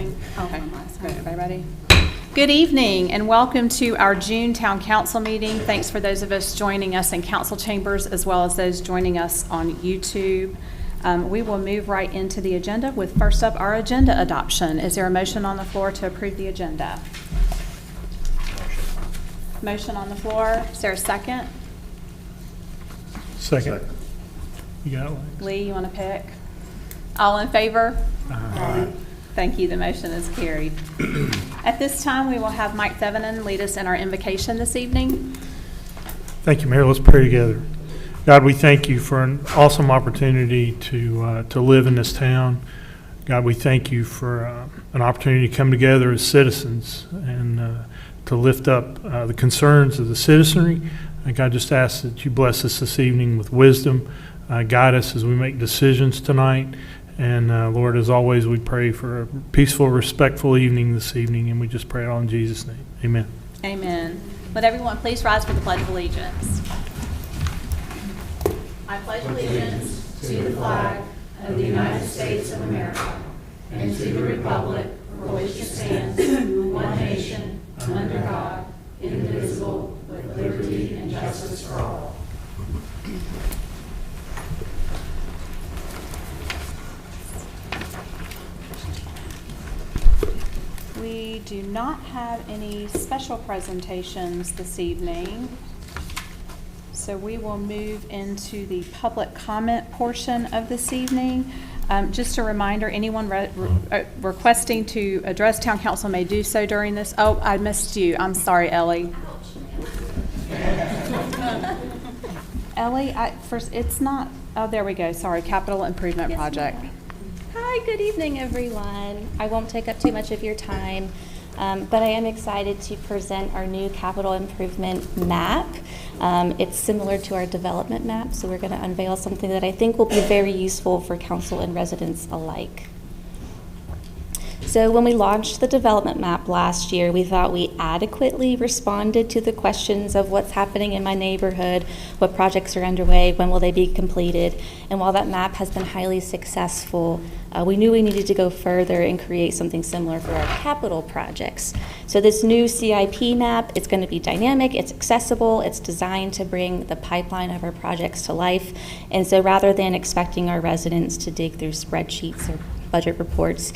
Rolling. Okay, everybody. Good evening and welcome to our June Town Council meeting. Thanks for those of us joining us in council chambers as well as those joining us on YouTube. We will move right into the agenda with first up our agenda adoption. Is there a motion on the floor to approve the agenda? Motion on the floor. Is there a second? Second. You got it, Lex? Lee, you want to pick? All in favor? Aye. Thank you. The motion is carried. At this time, we will have Mike Thevenin lead us in our invocation this evening. Thank you, Mayor. Let's pray together. God, we thank you for an awesome opportunity to live in this town. God, we thank you for an opportunity to come together as citizens and to lift up the concerns of the citizenry. God, just ask that you bless us this evening with wisdom, guide us as we make decisions tonight. And Lord, as always, we pray for a peaceful, respectful evening this evening, and we just pray it all in Jesus' name. Amen. Amen. Would everyone please rise for the Pledge of Allegiance? I pledge allegiance to the flag of the United States of America and to the republic for which it stands, one nation, under God, indivisible, with liberty and justice for all. We do not have any special presentations this evening, so we will move into the public comment portion of this evening. Just a reminder, anyone requesting to address Town Council may do so during this. Oh, I missed you. I'm sorry, Ellie. Ellie, it's not, oh, there we go. Sorry, Capital Improvement Project. Hi, good evening, everyone. I won't take up too much of your time, but I am excited to present our new capital improvement map. It's similar to our development map, so we're going to unveil something that I think will be very useful for council and residents alike. So when we launched the development map last year, we thought we adequately responded to the questions of what's happening in my neighborhood, what projects are underway, when will they be completed. And while that map has been highly successful, we knew we needed to go further and create something similar for our capital projects. So this new CIP map, it's going to be dynamic, it's accessible, it's designed to bring the pipeline of our projects to life. And so rather than expecting our residents to dig through spreadsheets or budget reports,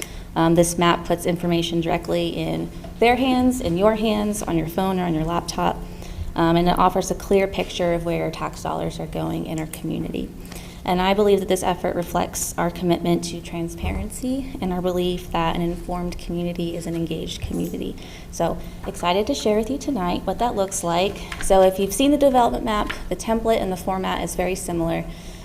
this map puts information directly in their hands, in your hands, on your phone or on your laptop, and it offers a clear picture of where tax dollars are going in our community. And I believe that this effort reflects our commitment to transparency and our belief that an informed community is an engaged community. So excited to share with you tonight what that looks like. So if you've seen the development map, the template and the format is very similar.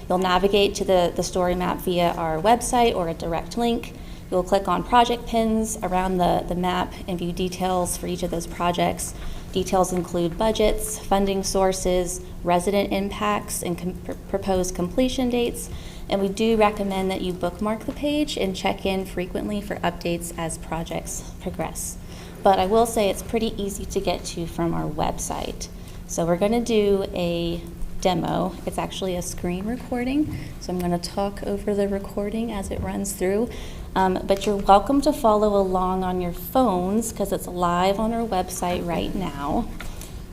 You'll navigate to the story map via our website or a direct link. You'll click on project pins around the map and view details for each of those projects. Details include budgets, funding sources, resident impacts, and proposed completion dates. And we do recommend that you bookmark the page and check in frequently for updates as projects progress. But I will say it's pretty easy to get to from our website. So we're going to do a demo. It's actually a screen recording, so I'm going to talk over the recording as it runs through. But you're welcome to follow along on your phones because it's live on our website right now.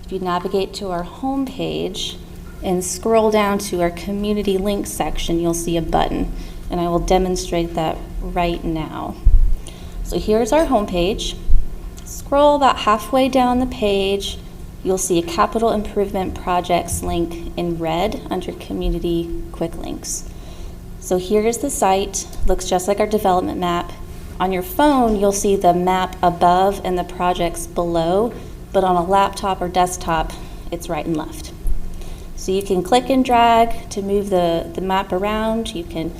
If you navigate to our homepage and scroll down to our community links section, you'll see a button, and I will demonstrate that right now. So here's our homepage. Scroll about halfway down the page. You'll see a capital improvement projects link in red under community quick links. So here's the site, looks just like our development map. On your phone, you'll see the map above and the projects below, but on a laptop or desktop, it's right and left. So you can click and drag to move the map around. You can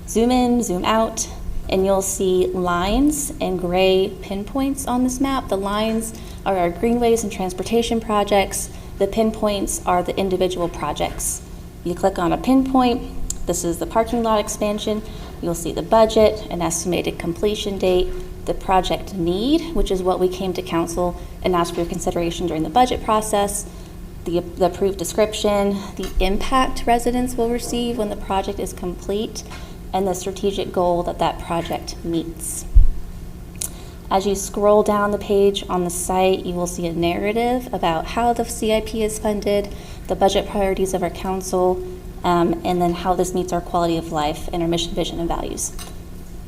zoom in, zoom out, and you'll see lines and gray pinpoints on this map. The lines are our greenways and transportation projects. The pinpoints are the individual projects. You click on a pinpoint. This is the parking lot expansion. You'll see the budget, an estimated completion date, the project need, which is what we came to council and asked for your consideration during the budget process, the approved description, the impact residents will receive when the project is complete, and the strategic goal that that project meets. As you scroll down the page on the site, you will see a narrative about how the CIP is funded, the budget priorities of our council, and then how this meets our quality of life and our mission, vision, and values.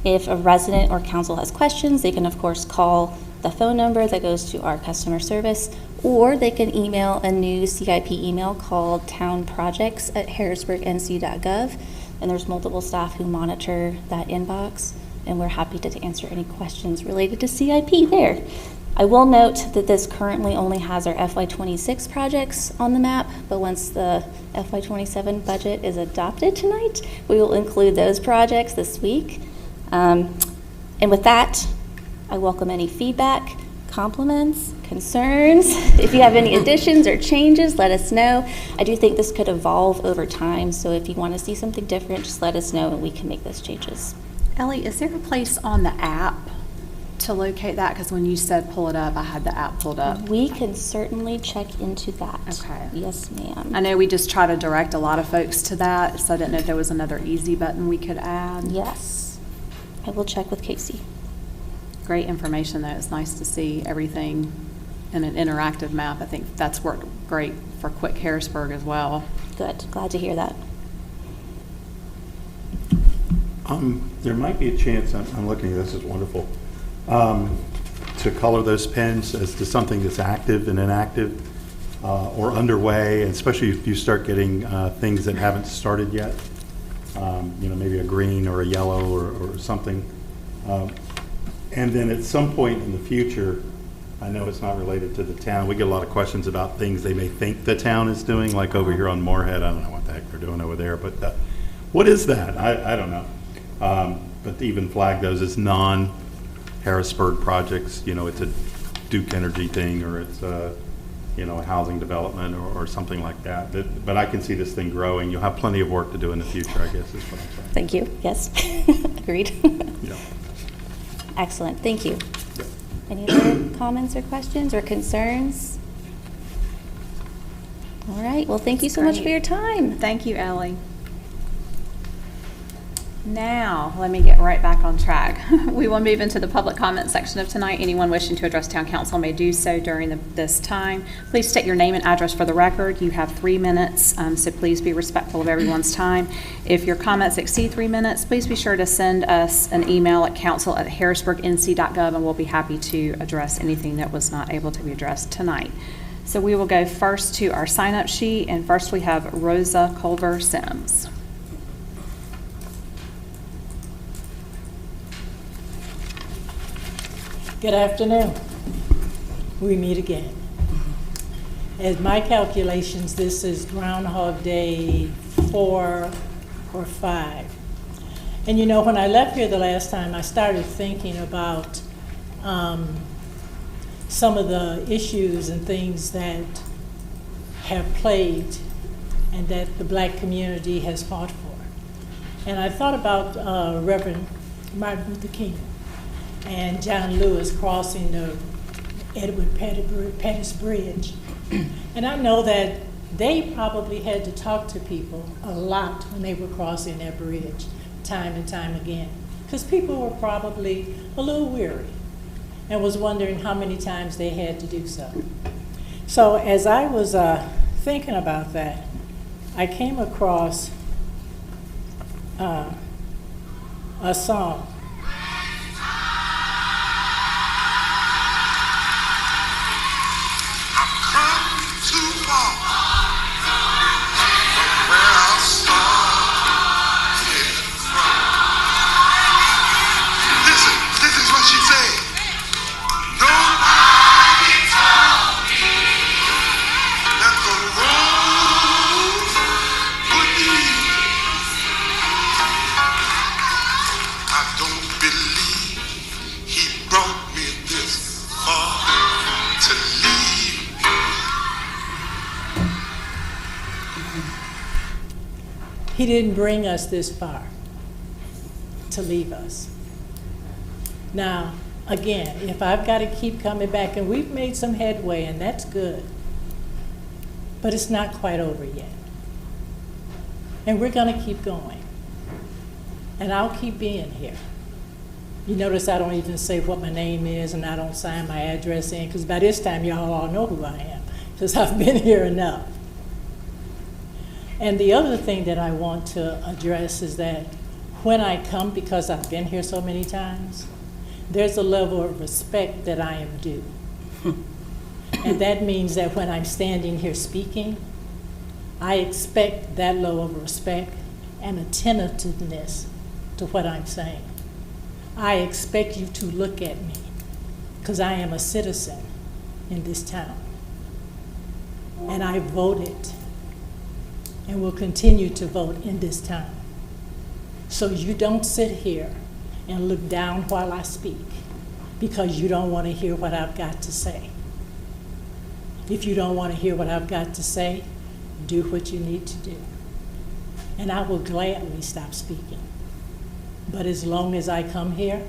If a resident or council has questions, they can of course call the phone number that goes to our customer service, or they can email a new CIP email called townprojects@harrisburgnc.gov, and there's multiple staff who monitor that inbox, and we're happy to answer any questions related to CIP there. I will note that this currently only has our FY26 projects on the map, but once the FY27 budget is adopted tonight, we will include those projects this week. And with that, I welcome any feedback, compliments, concerns. If you have any additions or changes, let us know. I do think this could evolve over time, so if you want to see something different, just let us know and we can make those changes. Ellie, is there a place on the app to locate that? Because when you said pull it up, I had the app pulled up. We can certainly check into that. Okay. Yes, ma'am. I know we just try to direct a lot of folks to that, so I didn't know if there was another easy button we could add. Yes. I will check with Casey. Great information, though. It's nice to see everything in an interactive map. I think that's worked great for Quick Harrisburg as well. Good. Glad to hear that. There might be a chance, I'm looking, this is wonderful, to color those pins as to something that's active and inactive or underway, especially if you start getting things that haven't started yet. Maybe a green or a yellow or something. And then at some point in the future, I know it's not related to the town, we get a lot of questions about things they may think the town is doing, like over here on Moorhead. I don't know what the heck they're doing over there, but what is that? I don't know. But to even flag those as non-Harrisburg projects, it's a Duke Energy thing, or it's a housing development or something like that. But I can see this thing growing. You'll have plenty of work to do in the future, I guess is what I'm saying. Thank you. Yes. Agreed. Yeah. Excellent. Thank you. Yeah. Any other comments or questions or concerns? All right. Well, thank you so much for your time. Thank you, Ellie. Now, let me get right back on track. We will move into the public comment section of tonight. Anyone wishing to address town council may do so during this time. Please state your name and address for the record. You have 3 minutes, so please be respectful of everyone's time. If your comments exceed 3 minutes, please be sure to send us an email at council@harrisburgnc.gov, and we'll be happy to address anything that was not able to be addressed tonight. So we will go first to our sign-up sheet, and first we have Rosa Culver Sims. Good afternoon. We meet again. As my calculations, this is Groundhog Day 4 or 5. And when I left here the last time, I started thinking about some of the issues and things that have plagued and that the black community has fought for. And I thought about Reverend Martin Luther King and John Lewis crossing the Edward Pettus Bridge. And I know that they probably had to talk to people a lot when they were crossing that bridge, time and time again, because people were probably a little weary and was wondering how many times they had to do so. So as I was thinking about that, I came across a song. He didn't bring us this far to leave us. Now, again, if I've got to keep coming back, and we've made some headway, and that's good, but it's not quite over yet. And we're going to keep going. And I'll keep being here. You notice I don't even say what my name is, and I don't sign my address in, because by this time y'all all know who I am, because I've been here enough. And the other thing that I want to address is that when I come, because I've been here so many times, there's a level of respect that I am due. And that means that when I'm standing here speaking, I expect that level of respect and attentiveness to what I'm saying. I expect you to look at me, because I am a citizen in this town. And I voted and will continue to vote in this town. So you don't sit here and look down while I speak, because you don't want to hear what I've got to say. If you don't want to hear what I've got to say, do what you need to do. And I will gladly stop speaking. But as long as I come here,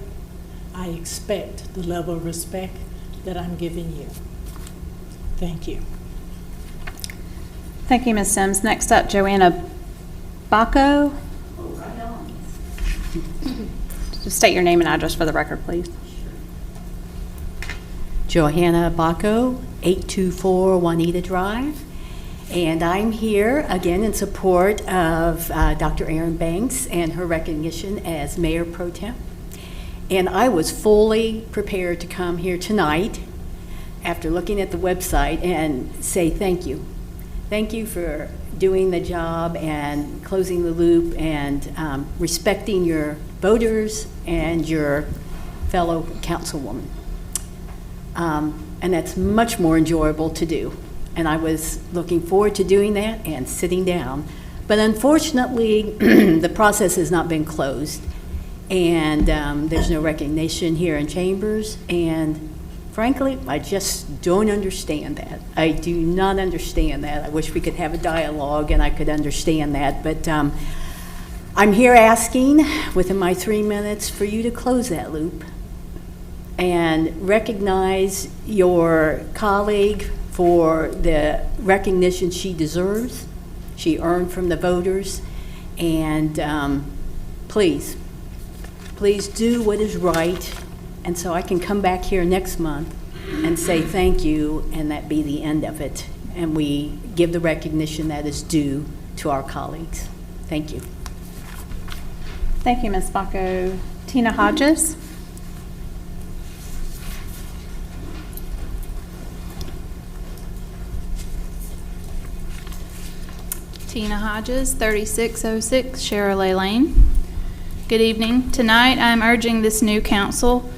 I expect the level of respect that I'm giving you. Thank you. Thank you, Ms. Sims. Next up, Joanna Bacco. Just state your name and address for the record, please. Johanna Bacco, 824 Juanita Drive. And I'm here again in support of Dr. Erin Banks and her recognition as Mayor Pro Tem. And I was fully prepared to come here tonight after looking at the website and say thank you. Thank you for doing the job and closing the loop and respecting your voters and your fellow councilwoman. And that's much more enjoyable to do. And I was looking forward to doing that and sitting down. But unfortunately, the process has not been closed. And there's no recognition here in Chambers. And frankly, I just don't understand that. I do not understand that. I wish we could have a dialogue and I could understand that. But I'm here asking, within my 3 minutes, for you to close that loop and recognize your colleague for the recognition she deserves, she earned from the voters, and please do what is right, and so I can come back here next month and say thank you, and that be the end of it, and we give the recognition that is due to our colleagues. Thank you. Thank you, Ms. Bacco. Tina Hodges. Tina Hodges, 3606 Cheryl Lane. Good evening. Tonight I'm urging this new council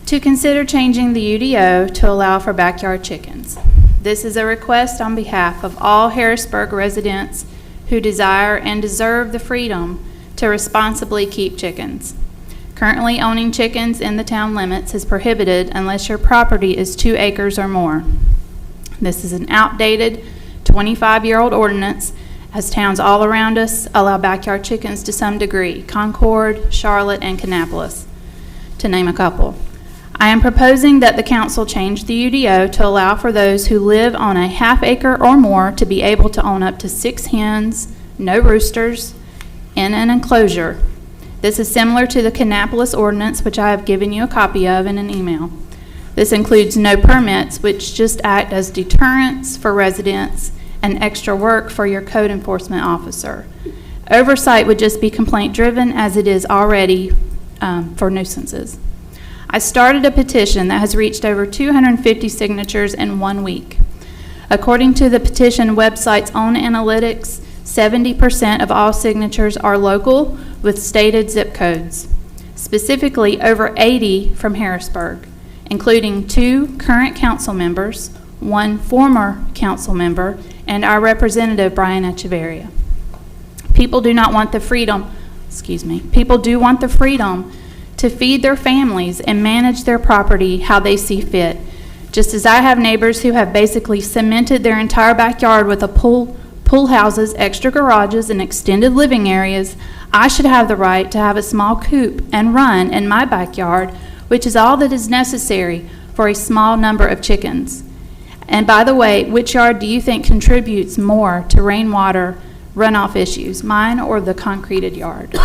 to consider changing the UDO to allow for backyard chickens. This is a request on behalf of all Harrisburg residents who desire and deserve the freedom to responsibly keep chickens. Currently, owning chickens in the town limits is prohibited unless your property is 2 acres or more. This is an outdated 25-year-old ordinance, as towns all around us allow backyard chickens to some degree: Concord, Charlotte, and Kannapolis, to name a couple. I am proposing that the council change the UDO to allow for those who live on a ½ acre or more to be able to own up to 6 hens, no roosters, in an enclosure. This is similar to the Kannapolis ordinance, which I have given you a copy of in an email. This includes no permits, which just act as deterrents for residents and extra work for your code enforcement officer. Oversight would just be complaint driven, as it is already for nuisances. I started a petition that has reached over 250 signatures in 1 week. According to the petition website's own analytics, 70% of all signatures are local with stated zip codes, specifically over 80 from Harrisburg, including 2 current council members, 1 former council member, and our representative, Brian Echeverria. People do want the freedom to feed their families and manage their property how they see fit. Just as I have neighbors who have basically cemented their entire backyard with a pool houses, extra garages, and extended living areas, I should have the right to have a small coop and run in my backyard, which is all that is necessary for a small number of chickens. And by the way, which yard do you think contributes more to rainwater runoff issues, mine or the concreted yard?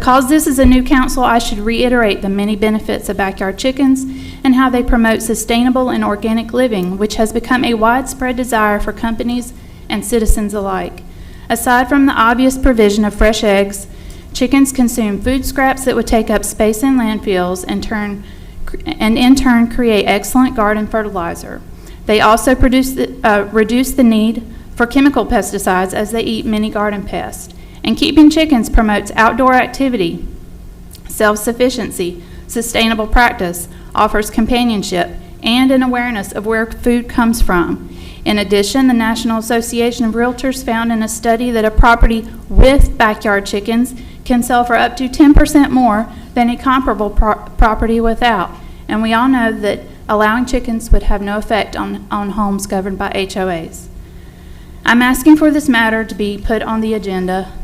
Because this is a new council, I should reiterate the many benefits of backyard chickens and how they promote sustainable and organic living, which has become a widespread desire for companies and citizens alike. Aside from the obvious provision of fresh eggs, chickens consume food scraps that would take up space in landfills and in turn create excellent garden fertilizer. They also reduce the need for chemical pesticides as they eat many garden pests. And keeping chickens promotes outdoor activity, self-sufficiency, sustainable practice, offers companionship, and an awareness of where food comes from. In addition, the National Association of Realtors found in a study that a property with backyard chickens can sell for up to 10% more than a comparable property without. And we all know that allowing chickens would have no effect on homes governed by HOAs. I'm asking for this matter to be put on the agenda,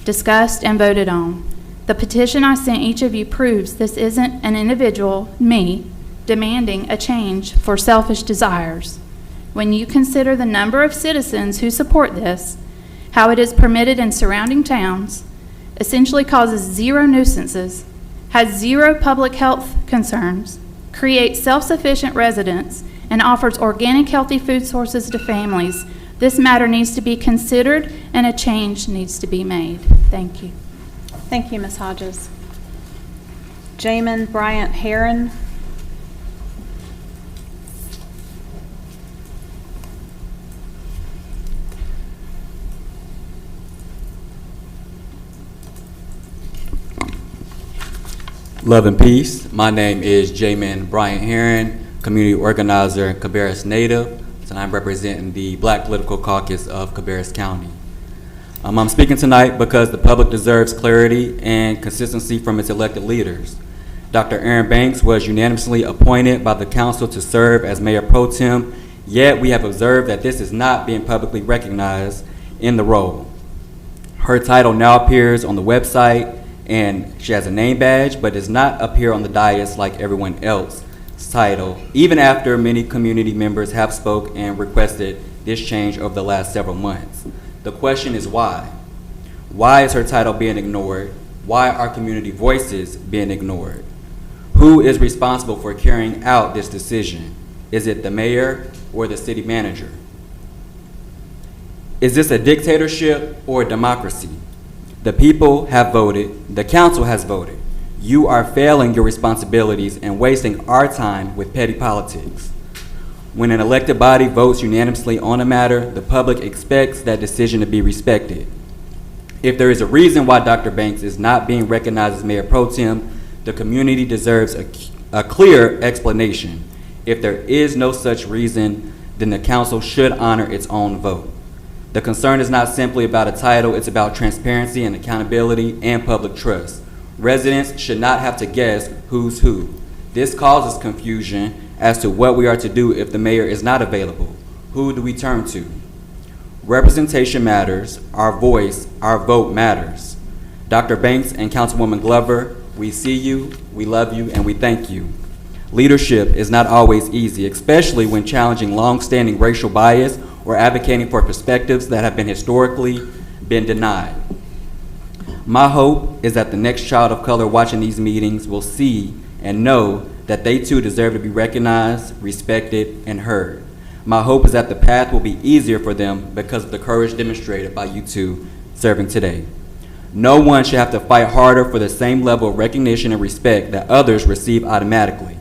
discussed, and voted on. The petition I sent each of you proves this isn't an individual, me, demanding a change for selfish desires. When you consider the number of citizens who support this, how it is permitted in surrounding towns, essentially causes zero nuisances, has zero public health concerns, creates self-sufficient residents, and offers organic, healthy food sources to families, this matter needs to be considered and a change needs to be made. Thank you. Thank you, Ms. Hodges. Jamin Bryant Heron. Love and peace. My name is Jamin Bryant Heron, community organizer, Cabarrus native, and I'm representing the Black Political Caucus of Cabarrus County. I'm speaking tonight because the public deserves clarity and consistency from its elected leaders. Dr. Aaron Banks was unanimously appointed by the council to serve as Mayor Pro Tem, yet we have observed that this is not being publicly recognized in the role. Her title now appears on the website and she has a name badge, but does not appear on the dais like everyone else's title, even after many community members have spoke and requested this change over the last several months. The question is why? Why is her title being ignored? Why are community voices being ignored? Who is responsible for carrying out this decision? Is it the mayor or the city manager? Is this a dictatorship or a democracy? The people have voted, the council has voted. You are failing your responsibilities and wasting our time with petty politics. When an elected body votes unanimously on a matter, the public expects that decision to be respected. If there is a reason why Dr. Banks is not being recognized as Mayor Pro Tem, the community deserves a clear explanation. If there is no such reason, then the council should honor its own vote. The concern is not simply about a title, it's about transparency and accountability and public trust. Residents should not have to guess who's who. This causes confusion as to what we are to do if the mayor is not available. Who do we turn to? Representation matters, our voice, our vote matters. Dr. Banks and Councilwoman Glover, we see you, we love you, and we thank you. Leadership is not always easy, especially when challenging long-standing racial bias or advocating for perspectives that have been historically denied. My hope is that the next child of color watching these meetings will see and know that they too deserve to be recognized, respected, and heard. My hope is that the path will be easier for them because of the courage demonstrated by you two serving today. No one should have to fight harder for the same level of recognition and respect that others receive automatically.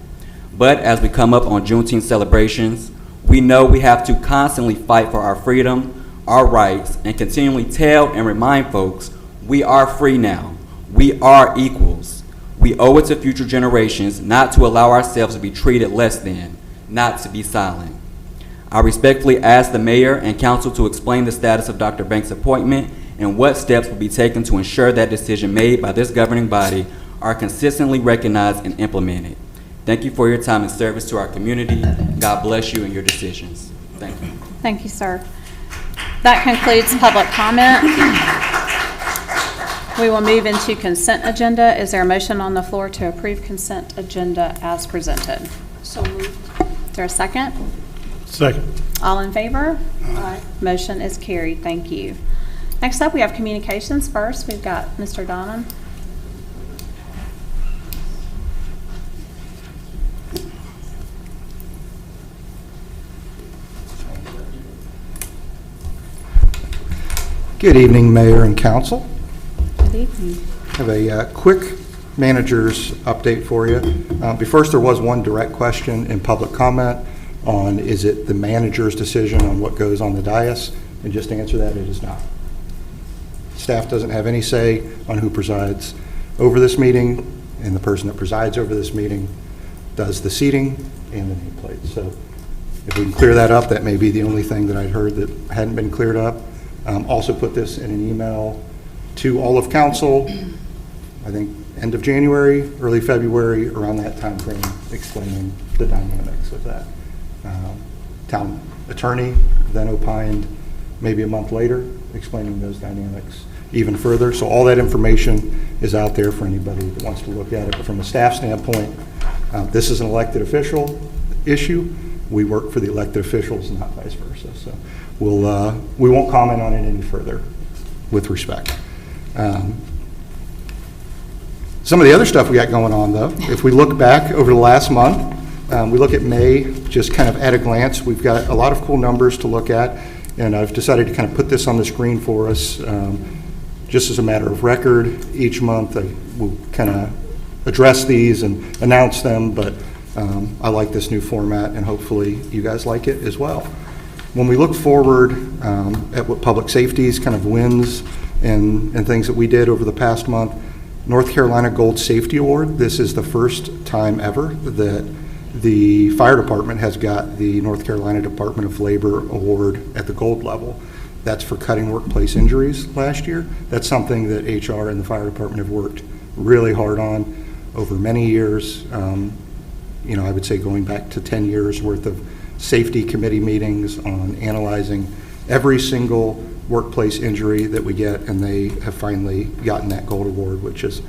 But as we come up on Juneteenth celebrations, we know we have to constantly fight for our freedom, our rights, and continually tell and remind folks we are free now. We are equals. We owe it to future generations not to allow ourselves to be treated less than, not to be silent. I respectfully ask the mayor and council to explain the status of Dr. Banks' appointment and what steps will be taken to ensure that decision made by this governing body are consistently recognized and implemented. Thank you for your time and service to our community. God bless you and your decisions. Thank you. Thank you, sir. That concludes public comment. We will move into consent agenda. Is there a motion on the floor to approve consent agenda as presented? So moved. Is there a second? Second. All in favor? Aye. Motion is carried. Thank you. Next up, we have communications. First, we've got Mr. Donham. Good evening, Mayor and Council. Good evening. I have a quick manager's update for you. First, there was one direct question in public comment on is it the manager's decision on what goes on the dais, and just to answer that, it is not. Staff doesn't have any say on who presides over this meeting, and the person that presides over this meeting does the seating and the nameplate. So if we can clear that up, that may be the only thing that I'd heard that hadn't been cleared up. Also put this in an email to all of council, I think end of January, early February, around that time frame, explaining the dynamics of that. Town attorney then opined maybe a month later, explaining those dynamics even further. So all that information is out there for anybody that wants to look at it. But from a staff standpoint, this is an elected official issue. We work for the elected officials, not vice versa. So we won't comment on it any further with respect. Some of the other stuff we got going on, though, if we look back over the last month, we look at May just kind of at a glance. We've got a lot of cool numbers to look at, and I've decided to kind of put this on the screen for us just as a matter of record. Each month we'll kind of address these and announce them, but I like this new format, and hopefully you guys like it as well. When we look forward at what public safety's kind of wins and things that we did over the past month, North Carolina Gold Safety Award. This is the first time ever that the fire department has got the North Carolina Department of Labor Award at the gold level. That's for cutting workplace injuries last year. That's something that HR and the fire department have worked really hard on over many years. I would say going back to 10 years worth of safety committee meetings on analyzing every single workplace injury that we get, and they have finally gotten that gold award, which is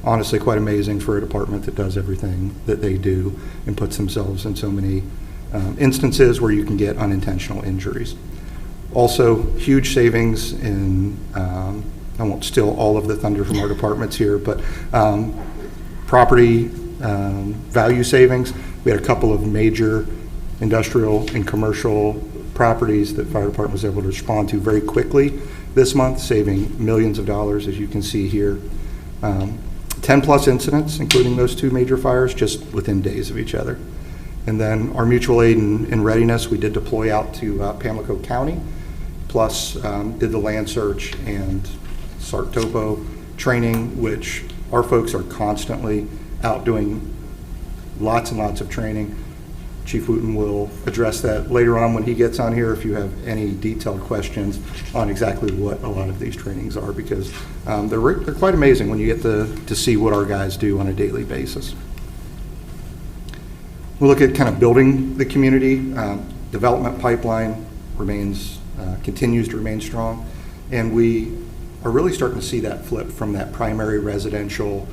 honestly quite amazing for a department that does everything that they do and puts themselves in so many instances where you can get unintentional injuries. Also, huge savings in, I won't steal all of the thunder from our departments here, but property value savings. We had a couple of major industrial and commercial properties that fire department was able to respond to very quickly this month, saving millions of dollars, as you can see here. 10 plus incidents, including those two major fires, just within days of each other. And then our mutual aid and readiness, we did deploy out to Pamlico County, plus did the land search and SART topo training, which our folks are constantly out doing lots and lots of training. Chief Wooten will address that later on when he gets on here if you have any detailed questions on exactly what a lot of these trainings are, because they're quite amazing when you get to see what our guys do on a daily basis. We'll look at kind of building the community. Development pipeline continues to remain strong, and we are really starting to see that flip from that primary residential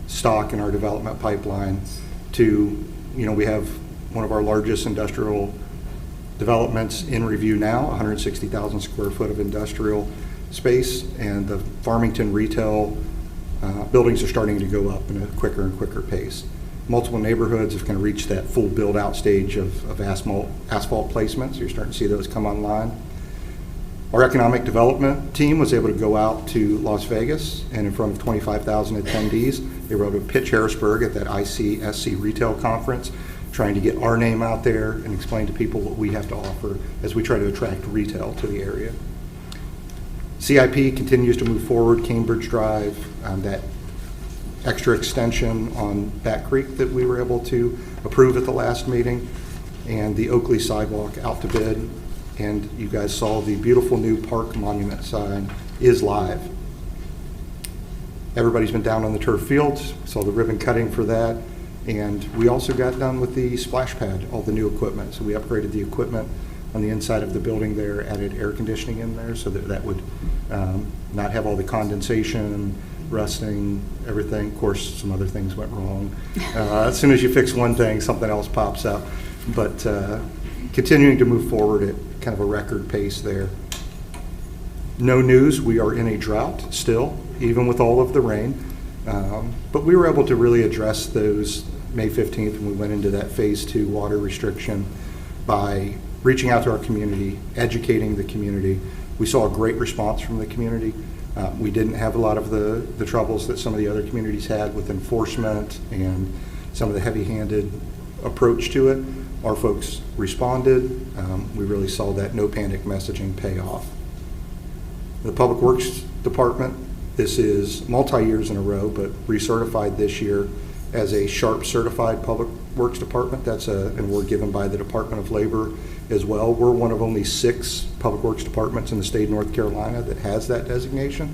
stock in our development pipeline to, we have one of our largest industrial developments in review now, 160,000 square foot of industrial space, and the Farmington retail buildings are starting to go up in a quicker and quicker pace. Multiple neighborhoods have kind of reached that full build-out stage of asphalt placement, so you're starting to see those come online. Our economic development team was able to go out to Las Vegas, and in front of 25,000 attendees, they were able to pitch Harrisburg at that ICSC retail conference, trying to get our name out there and explain to people what we have to offer as we try to attract retail to the area. CIP continues to move forward. Cambridge Drive, that extra extension on Bat Creek that we were able to approve at the last meeting, and the Oakley sidewalk out to bid. And you guys saw the beautiful new park monument sign is live. Everybody's been down on the turf fields, saw the ribbon cutting for that. And we also got done with the splash pad, all the new equipment. So we upgraded the equipment on the inside of the building there, added air conditioning in there so that would not have all the condensation, rusting, everything. Of course, some other things went wrong. As soon as you fix one thing, something else pops up. But continuing to move forward at kind of a record pace there. No news, we are in a drought still, even with all of the rain. But we were able to really address those May 15th when we went into that phase 2 water restriction by reaching out to our community, educating the community We saw a great response from the community. We didn't have a lot of the troubles that some of the other communities had with enforcement and some of the heavy-handed approach to it. Our folks responded. We really saw that no panic messaging pay off. The Public Works Department, this is multi-years in a row, but recertified this year as a SHARP certified Public Works Department. That's an award given by the Department of Labor as well. We're one of only 6 Public Works departments in the state of North Carolina that has that designation.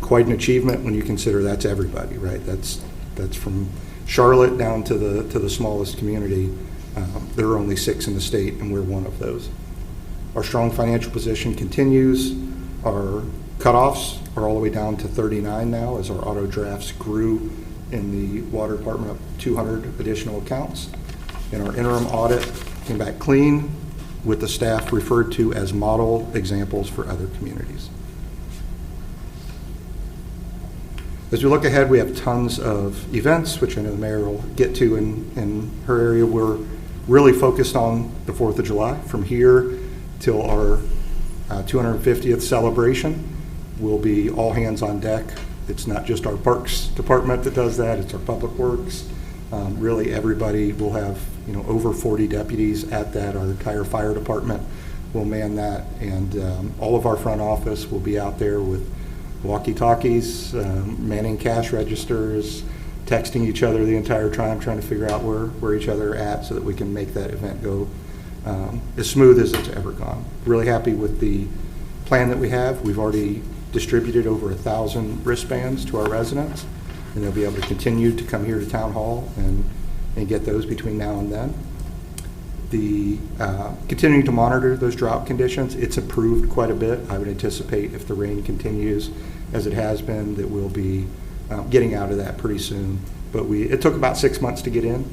Quite an achievement when you consider that's everybody, right? That's from Charlotte down to the smallest community. There are only 6 in the state, and we're one of those. Our strong financial position continues. Our cutoffs are all the way down to 39 now as our auto drafts grew in the water department up 200 additional accounts. And our interim audit came back clean with the staff referred to as model examples for other communities. As we look ahead, we have tons of events, which I know the mayor will get to in her area. We're really focused on the 4th of July. From here till our 250th celebration will be all hands on deck. It's not just our Parks Department that does that, it's our Public Works. Really everybody will have over 40 deputies at that. Our entire fire department will man that, and all of our front office will be out there with walkie-talkies, manning cash registers, texting each other the entire time, trying to figure out where each other are at so that we can make that event go as smooth as it's ever gone. Really happy with the plan that we have. We've already distributed over 1,000 wristbands to our residents, and they'll be able to continue to come here to Town Hall and get those between now and then. The continuing to monitor those drought conditions, it's improved quite a bit. I would anticipate if the rain continues as it has been that we'll be getting out of that pretty soon. But it took about 6 months to get in.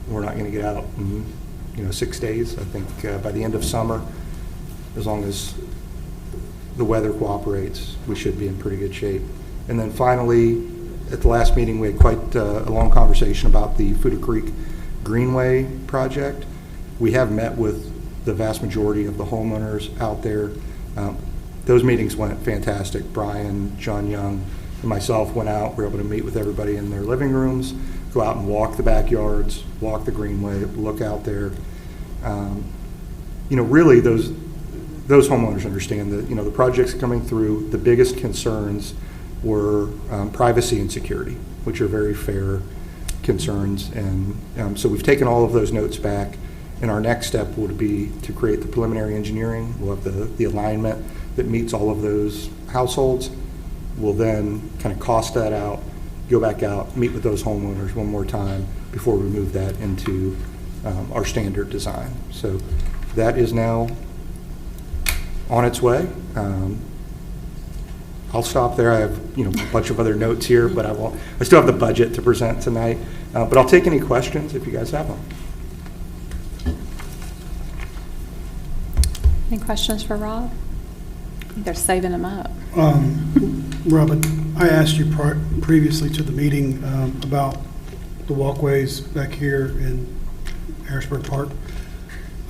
We're not going to get out in 6 days. I think by the end of summer, as long as the weather cooperates, we should be in pretty good shape. And then finally, at the last meeting, we had quite a long conversation about the Fuda Creek Greenway project. We have met with the vast majority of the homeowners out there. Those meetings went fantastic. Brian, John Young, and myself went out. We were able to meet with everybody in their living rooms, go out and walk the backyards, walk the greenway, look out there. Really those homeowners understand that, the projects coming through, the biggest concerns were privacy and security, which are very fair concerns. And so we've taken all of those notes back. And our next step would be to create the preliminary engineering. We'll have the alignment that meets all of those households. We'll then kind of cost that out, go back out, meet with those homeowners one more time before we move that into our standard design. So that is now on its way. I'll stop there. I have a bunch of other notes here, but I still have the budget to present tonight. But I'll take any questions if you guys have them. Any questions for Rob? They're saving them up. Robert, I asked you previously to the meeting about the walkways back here in Harrisburg Park.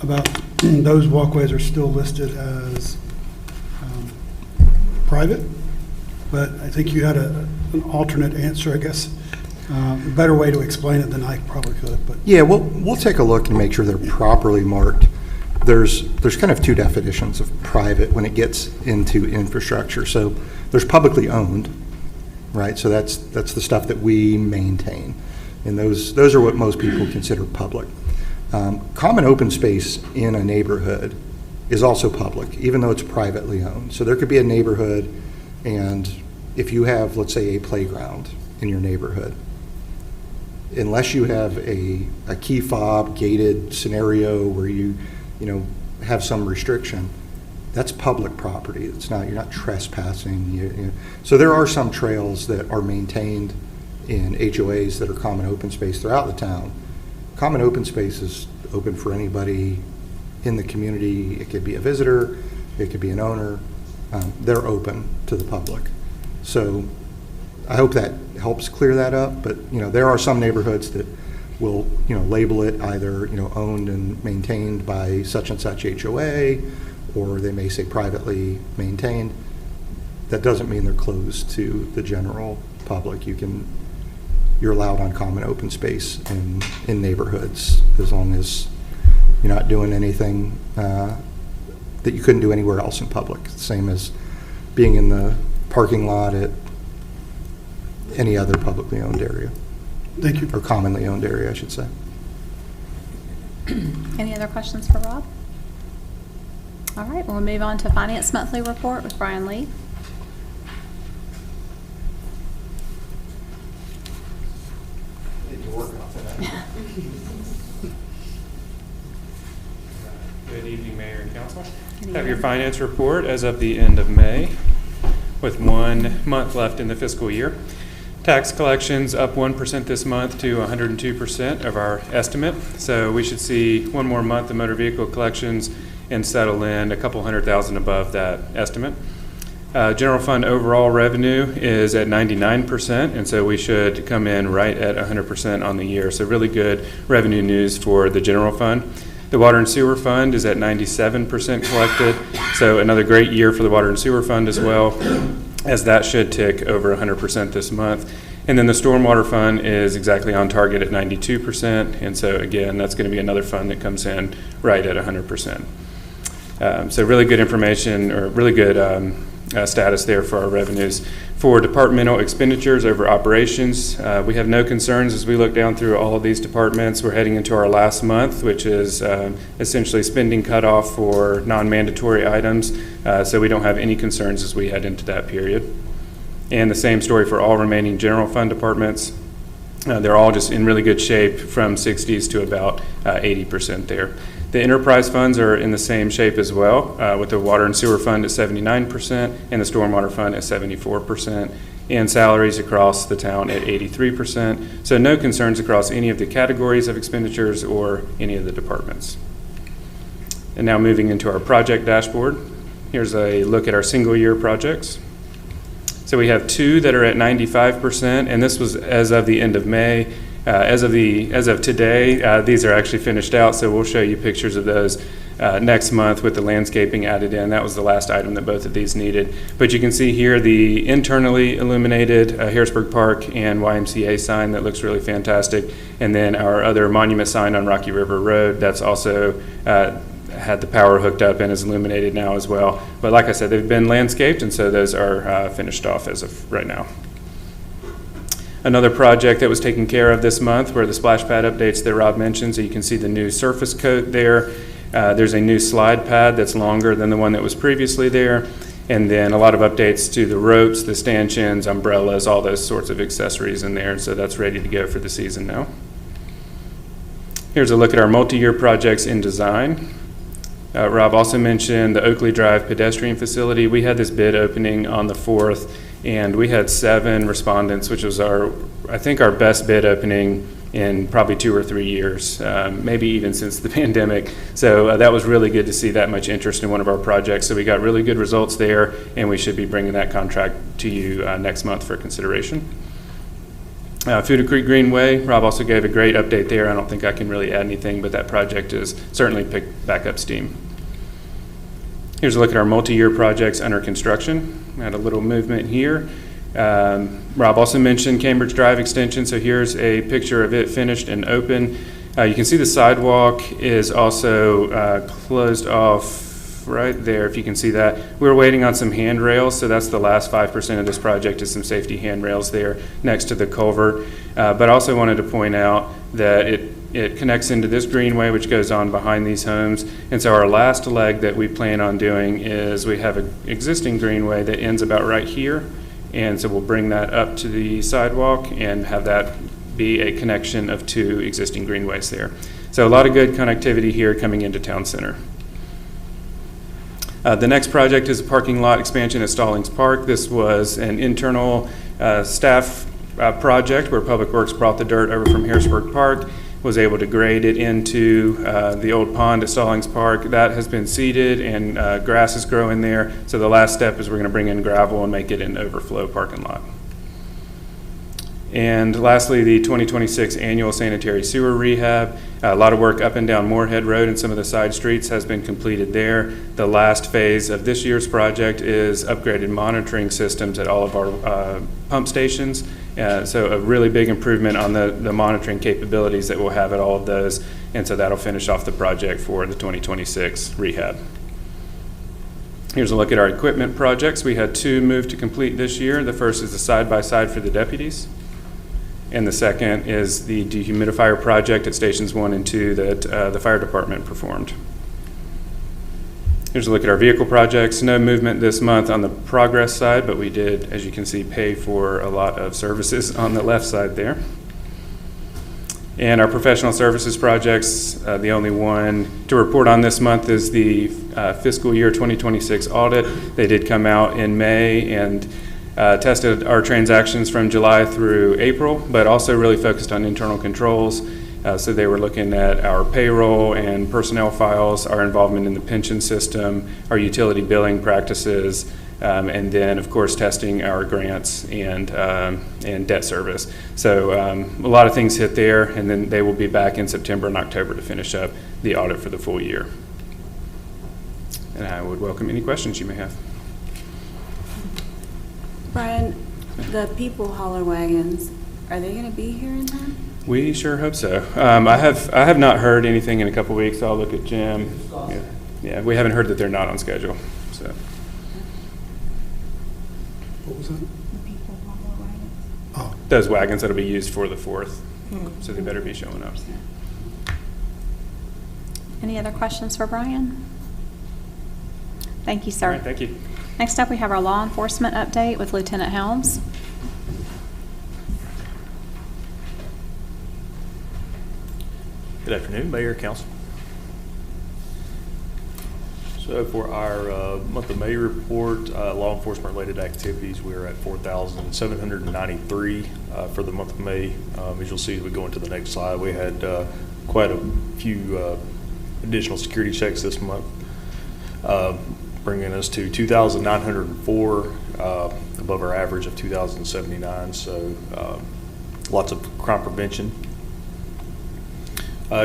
About those walkways are still listed as private, but I think you had an alternate answer, I guess. A better way to explain it than I probably could. But yeah, we'll take a look and make sure they're properly marked. There's kind of 2 definitions of private when it gets into infrastructure. So there's publicly owned, right? So that's the stuff that we maintain, and those are what most people consider public. Common open space in a neighborhood is also public, even though it's privately owned. So there could be a neighborhood, and if you have, let's say, a playground in your neighborhood, unless you have a key fob gated scenario where you have some restriction, that's public property. It's not, you're not trespassing. So there are some trails that are maintained in HOAs that are common open space throughout the town. Common open space is open for anybody in the community. It could be a visitor, it could be an owner. They're open to the public. So I hope that helps clear that up. But there are some neighborhoods that will label it either owned and maintained by such and such HOA, or they may say privately maintained. That doesn't mean they're closed to the general public. You're allowed on common open space in neighborhoods as long as you're not doing anything that you couldn't do anywhere else in public. Same as being in the parking lot at any other publicly owned area, Thank you. or commonly owned area, I should say. Any other questions for Rob? All right, we'll move on to Finance Monthly Report with Brian Lee. Good evening, Mayor and Council. Good Have your evening. finance report as of the end of May, with 1 month left in the fiscal year. Tax collections up 1% this month to 102% of our estimate. So we should see one more month of motor vehicle collections and settle in a couple $100,000 above that estimate. General fund overall revenue is at 99%, and so we should come in right at 100% on the year. So really good revenue news for the general fund. The water and sewer fund is at 97% collected, so another great year for the water and sewer fund as well, as that should tick over 100% this month. And then the stormwater fund is exactly on target at 92%, and so again, that's going to be another fund that comes in right at 100%. So really good information, or really good status there for our revenues. For departmental expenditures over operations, we have no concerns as we look down through all of these departments. We're heading into our last month, which is essentially spending cutoff for non-mandatory items, so we don't have any concerns as we head into that period. And the same story for all remaining general fund departments. They're all just in really good shape, from 60s to about 80% there. The enterprise funds are in the same shape as well, with the water and sewer fund at 79% and the stormwater fund at 74%, and salaries across the town at 83%. So no concerns across any of the categories of expenditures or any of the departments. And now moving into our project dashboard. Here's a look at our single year projects. So we have 2 that are at 95%, and this was as of the end of May. As of today, these are actually finished out, so we'll show you pictures of those next month with the landscaping added in. That was the last item that both of these needed. But you can see here the internally illuminated Harrisburg Park and YMCA sign that looks really fantastic, and then our other monument sign on Rocky River Road that's also had the power hooked up and is illuminated now as well. But like I said, they've been landscaped, and so those are finished off as of right now. Another project that was taken care of this month were the splash pad updates that Rob mentioned. So you can see the new surface coat there. There's a new slide pad that's longer than the one that was previously there. And then a lot of updates to the ropes, the stanchions, umbrellas, all those sorts of accessories in there. So that's ready to go for the season now. Here's a look at our multi-year projects in design. Rob also mentioned the Oakley Drive pedestrian facility. We had this bid opening on the 4th, and we had 7 respondents, which was I think our best bid opening in probably 2 or 3 years, maybe even since the pandemic. So that was really good to see that much interest in one of our projects. So we got really good results there, and we should be bringing that contract to you next month for consideration. Fuda Creek Greenway, Rob also gave a great update there. I don't think I can really add anything, but that project is certainly picked back up steam. Here's a look at our multi-year projects under construction. I had a little movement here. Rob also mentioned Cambridge Drive extension, so here's a picture of it finished and open. You can see the sidewalk is also closed off right there, if you can see that. We're waiting on some handrails, so that's the last 5% of this project, is some safety handrails there next to the culvert. But I also wanted to point out that it connects into this greenway, which goes on behind these homes. And so our last leg that we plan on doing is we have an existing greenway that ends about right here. And so we'll bring that up to the sidewalk and have that be a connection of 2 existing greenways there. So a lot of good connectivity here coming into town center. The next project is a parking lot expansion at Stallings Park. This was an internal staff project where Public Works brought the dirt over from Harrisburg Park, was able to grade it into the old pond at Stallings Park. That has been seeded, and grass is growing there. So the last step is we're going to bring in gravel and make it an overflow parking lot. And lastly, the 2026 annual sanitary sewer rehab. A lot of work up and down Moorhead Road and some of the side streets has been completed there. The last phase of this year's project is upgraded monitoring systems at all of our pump stations. So a really big improvement on the monitoring capabilities that we'll have at all of those. And so that'll finish off the project for the 2026 rehab. Here's a look at our equipment projects. We had 2 move to complete this year. The first is the side-by-side for the deputies. And the second is the dehumidifier project at stations 1 and 2 that the fire department performed. Here's a look at our vehicle projects. No movement this month on the progress side, but we did, as you can see, pay for a lot of services on the left side there. And our professional services projects, the only one to report on this month is the fiscal year 2026 audit. They did come out in May and tested our transactions from July through April, but also really focused on internal controls. So they were looking at our payroll and personnel files, our involvement in the pension system, our utility billing practices, and then, of course, testing our grants and debt service. So a lot of things hit there, and then they will be back in September and October to finish up the audit for the full year. And I would welcome any questions you may have. Brian, the people hauler wagons, are they going to be here in time? We sure hope so. I have not heard anything in a couple weeks. I'll look at Jim. Yeah, we haven't heard that they're not on schedule. So. What was that? The people hauler wagons? Oh, Those wagons that'll be used for the 4th, so they better be showing up. Any other questions for Brian? Thank you, All sir. right, thank you. Next up, we have our law enforcement update with Lieutenant Helms. Good afternoon, Mayor, Council. So for our month of May report, law enforcement related activities, we're at 4,793 for the month of May. As you'll see as we go into the next slide, we had quite a few additional security checks this month, bringing us to 2,904 above our average of 2,079. So lots of crime prevention.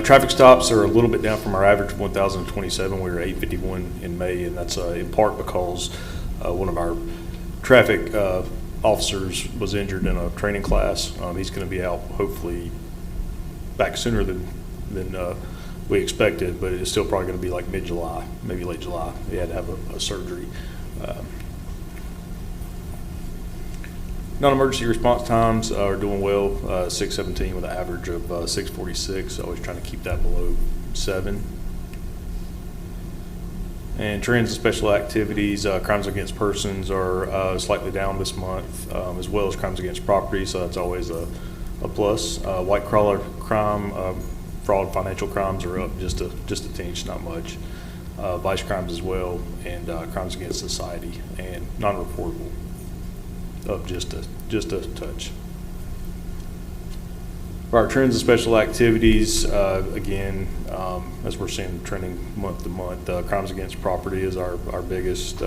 Traffic stops are a little bit down from our average of 1,027. We were 851 in May, and that's in part because one of our traffic officers was injured in a training class. He's going to be out hopefully back sooner than we expected, but it's still probably going to be like mid-July, maybe late July. He had to have a surgery. Non-emergency response times are doing well, 617 with an average of 646. Always trying to keep that below 7. And trends and special activities, crimes against persons are slightly down this month, as well as crimes against property, so that's always a plus. White collar crime, fraud, financial crimes are up just a tinge, not much. Vice crimes as well, and crimes against society, and non-reportable up just a touch. For our trends and special activities, again, as we're seeing trending month to month, crimes against property is our biggest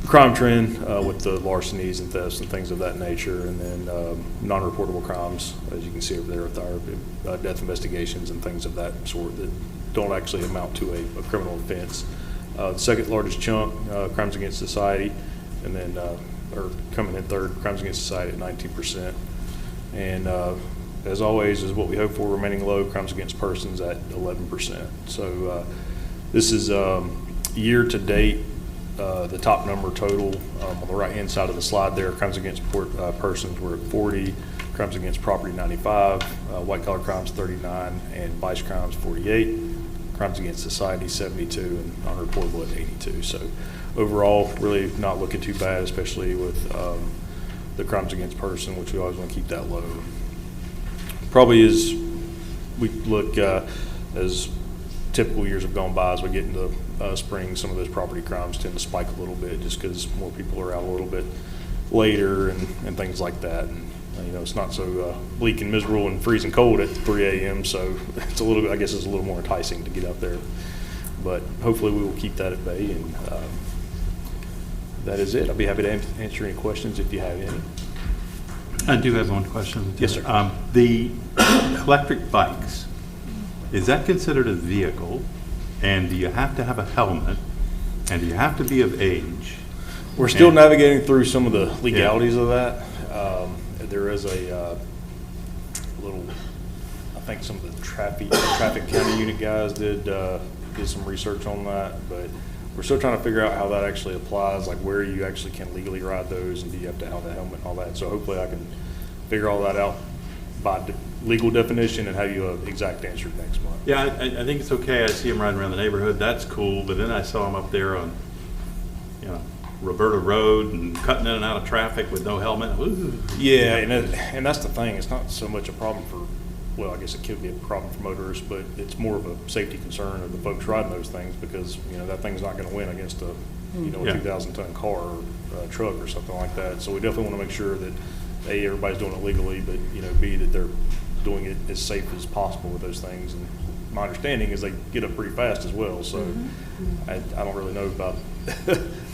crime trend with the larcenies and thefts and things of that nature, and then non-reportable crimes, as you can see over there with our death investigations and things of that sort that don't actually amount to a criminal offense. The second largest chunk, crimes against society, and then or coming in third, crimes against society at 19%. And as always, is what we hope for, remaining low, crimes against persons at 11%. So this is year to date, the top number total on the right-hand side of the slide there, crimes against persons were at 40, crimes against property 95, white-collar crimes 39, and vice crimes 48, crimes against society 72, and unreportable at 82. So overall, really not looking too bad, especially with the crimes against person, which we always want to keep that low. Probably as we look as typical years have gone by, as we get into spring, some of those property crimes tend to spike a little bit just because more people are out a little bit later and things like that. And, you know, it's not so bleak and miserable and freezing cold at 3 a.m., so it's a little bit, I guess it's a little more enticing to get out there. But hopefully we will keep that at bay, and that is it. I'll be happy to answer any questions if you have any. I do have one question. Yes, sir. The electric bikes, is that considered a vehicle? And do you have to have a helmet? And do you have to be of age? We're still And- navigating through some of the legalities of that. There is a little, I think some of the traffic county unit guys did some research on that, but we're still trying to figure out how that actually applies, like where you actually can legally ride those, and do you have to have the helmet and all that. So hopefully I can figure all that out by legal definition and have you an exact answer next month. Yeah, I think it's okay. I see them riding around the neighborhood. That's cool. But then I saw them up there on, Roberta Road and cutting in and out of traffic with no helmet. Ooh. Yeah, and that's the thing. It's not so much a problem for, well, I guess it could be a problem for motorists, but it's more of a safety concern of the folks riding those things because, that thing's not going to win against a, a Yeah. 2,000-ton car or truck or something like that. So we definitely want to make sure that, A, everybody's doing it legally, but, B, that they're doing it as safe as possible with those things. And my understanding is they get up pretty fast as well, so I don't really know about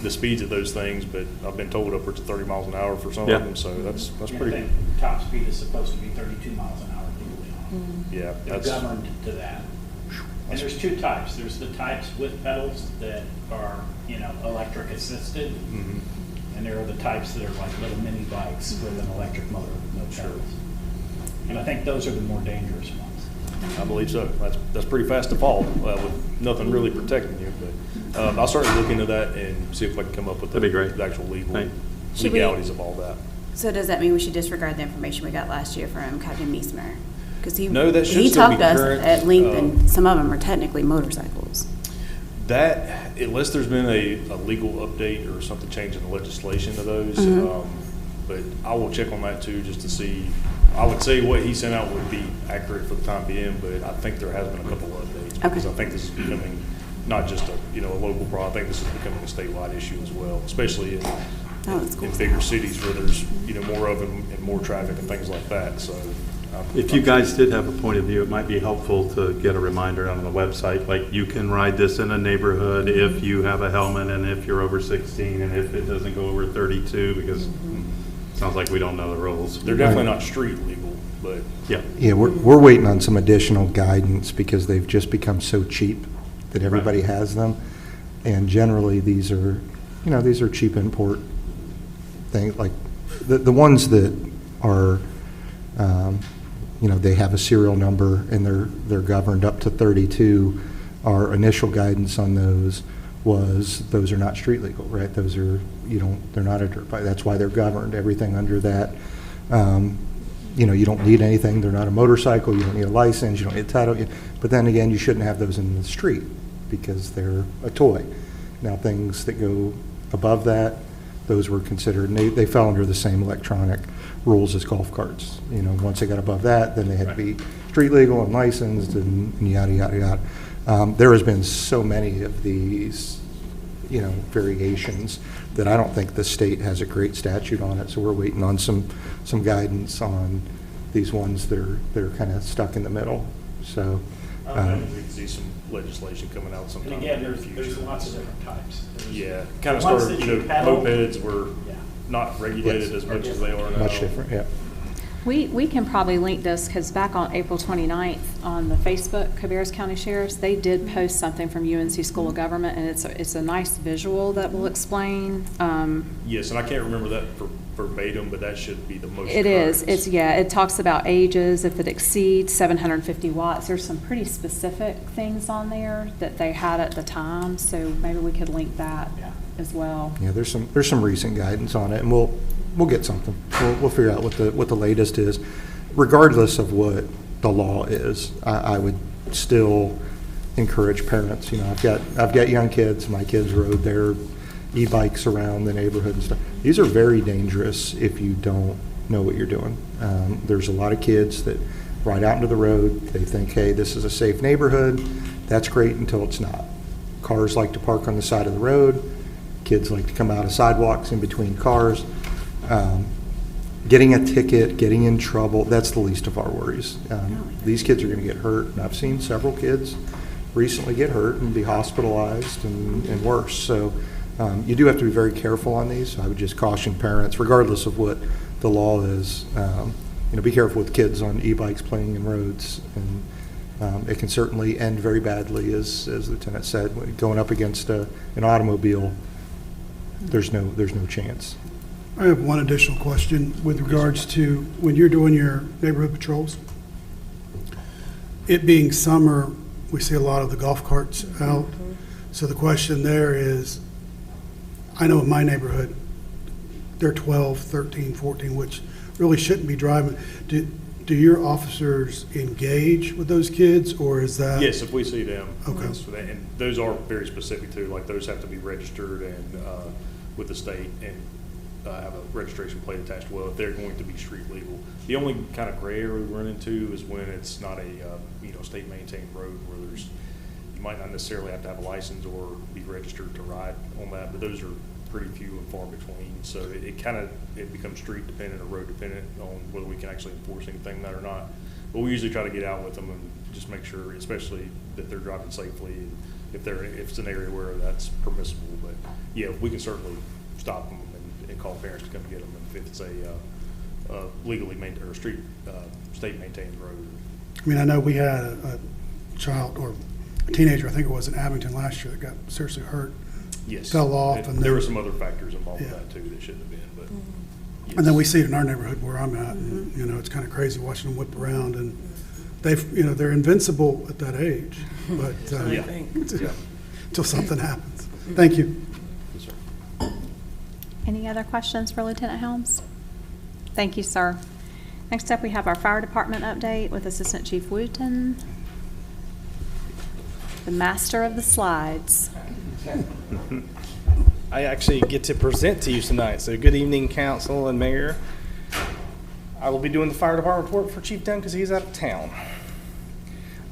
the speeds of those things, but I've been told upwards of 30 miles an hour for some Yeah. of them, so that's I pretty. think top speed is supposed to be 32 miles an hour legally on. Yeah, They're that's, governed to that. And there's two types. There's the types with pedals that are, electric assisted, mhm. and there are the types that are like little mini bikes with an electric motor with no pedals. And I think those are the more dangerous ones. I believe so. That's pretty fast to fall with nothing really protecting you. But I'll start to look into that and see if I can come up with That'd be great. the actual Thank- Should we- legalities of all that. So does that mean we should disregard the information we got last year from Captain Meesmer? Because No, that should he still be talked to us current. at length, and some of them are technically motorcycles. That, unless there's been a legal update or something changing the legislation of those, but I will check on that too, just to see. I would say what he sent out would be accurate for the time being, but I think there has been a couple of updates. Because I think this is becoming not just a local problem, I think this is becoming a statewide issue as well, especially in bigger cities where there's, more of them and more traffic and things like that, so. If you guys did have a point of view, it might be helpful to get a reminder on the website, like you can ride this in a neighborhood if you have a helmet and if you're over 16 and if it doesn't go over 32, because it sounds like we don't know the rules. They're definitely not street legal, but. Yeah, we're waiting on some additional guidance because they've just become so cheap that everybody has them. And generally, these are cheap import things, like the ones that are, they have a serial number and they're governed up to 32. Our initial guidance on those are not street legal, right? Those are, they're not a dirt bike. That's why they're governed. Everything under that, you don't need anything. They're not a motorcycle. You don't need a license. You don't need a title. But then again, you shouldn't have those in the street because they're a toy. Now, things that go above that, those were considered, and they fell under the same electronic rules as golf carts. Once they got above that, then they had to be street legal and licensed and yada, yada, yada. There has been so many of these, variations that I don't think the state has a great statute on it. So we're waiting on some guidance on these ones that are kind of stuck in the middle. So. I don't know if we can see some legislation coming out sometime. And again, in the future. there's lots of different types. Yeah, kind of The ones started, that you pedal- mopeds were Yeah. not regulated Yes. as much as they are now. Much different, yeah. We can probably link this, because back on April 29th, on the Facebook, Cabarrus County Sheriff's, they did post something from UNC School of Government, and it's a nice visual that will explain. Yes, and I can't remember that verbatim, but that should be the most. It is, current. it talks about ages, if it exceeds 750 watts. There's some pretty specific things on there that they had at the time, so maybe we could link that as well. Yeah, there's some recent guidance on it, and we'll get something. We'll figure out what the latest is. Regardless of what the law is, I would still encourage parents. I've got young kids. My kids rode their e-bikes around the neighborhood and stuff. These are very dangerous if you don't know what you're doing. There's a lot of kids that ride out into the road. They think, hey, this is a safe neighborhood. That's great until it's not. Cars like to park on the side of the road. Kids like to come out of sidewalks in between cars. Getting a ticket, getting in trouble, that's the least of our worries. These kids are going to get hurt, and I've seen several kids recently get hurt and be hospitalized and worse. So You do have to be very careful on these. I would just caution parents, regardless of what the law is, be careful with kids on e-bikes playing in roads. And it can certainly end very badly, as Lieutenant said, going up against an automobile. There's no chance. I have one additional question with regards to when you're doing your neighborhood patrols. It being summer, we see a lot of the golf carts out. So the question there is, I know in my neighborhood, they're 12, 13, 14, which really shouldn't be driving. Do your officers engage with those kids, or is that? Yes, if we see them. Okay. And those are very specific too, like those have to be registered and with the state and have a registration plate attached. Well, if they're going to be street legal, the only kind of gray area we run into is when it's not a state maintained road where you might not necessarily have to have a license or be registered to ride on that, but those are pretty few and far between. So it becomes street dependent or road dependent on whether we can actually enforce anything on that or not. But we usually try to get out with them and just make sure, especially that they're driving safely, and if it's an area where that's permissible. But yeah, we can certainly stop them and call parents to come get them if it's a legally maintained or state maintained road. I mean, I know we had a child or a teenager, I think it was in Abington last year, that got seriously hurt. Yes. Fell off. And there then, were some other factors involved Yeah. with that too that shouldn't have been. But yes. And then we see it in our neighborhood where I'm at, and it's kind of crazy watching them whip around, and they're invincible at that age, but Yeah. until something happens. Thank you. Yes, sir. Any other questions for Lieutenant Helms? Thank you, sir. Next up, we have our fire department update with Assistant Chief Wooten, the master of the slides. I actually get to present to you tonight. So good evening, council and mayor. I will be doing the fire department report for Chief Dunn because he's out of town.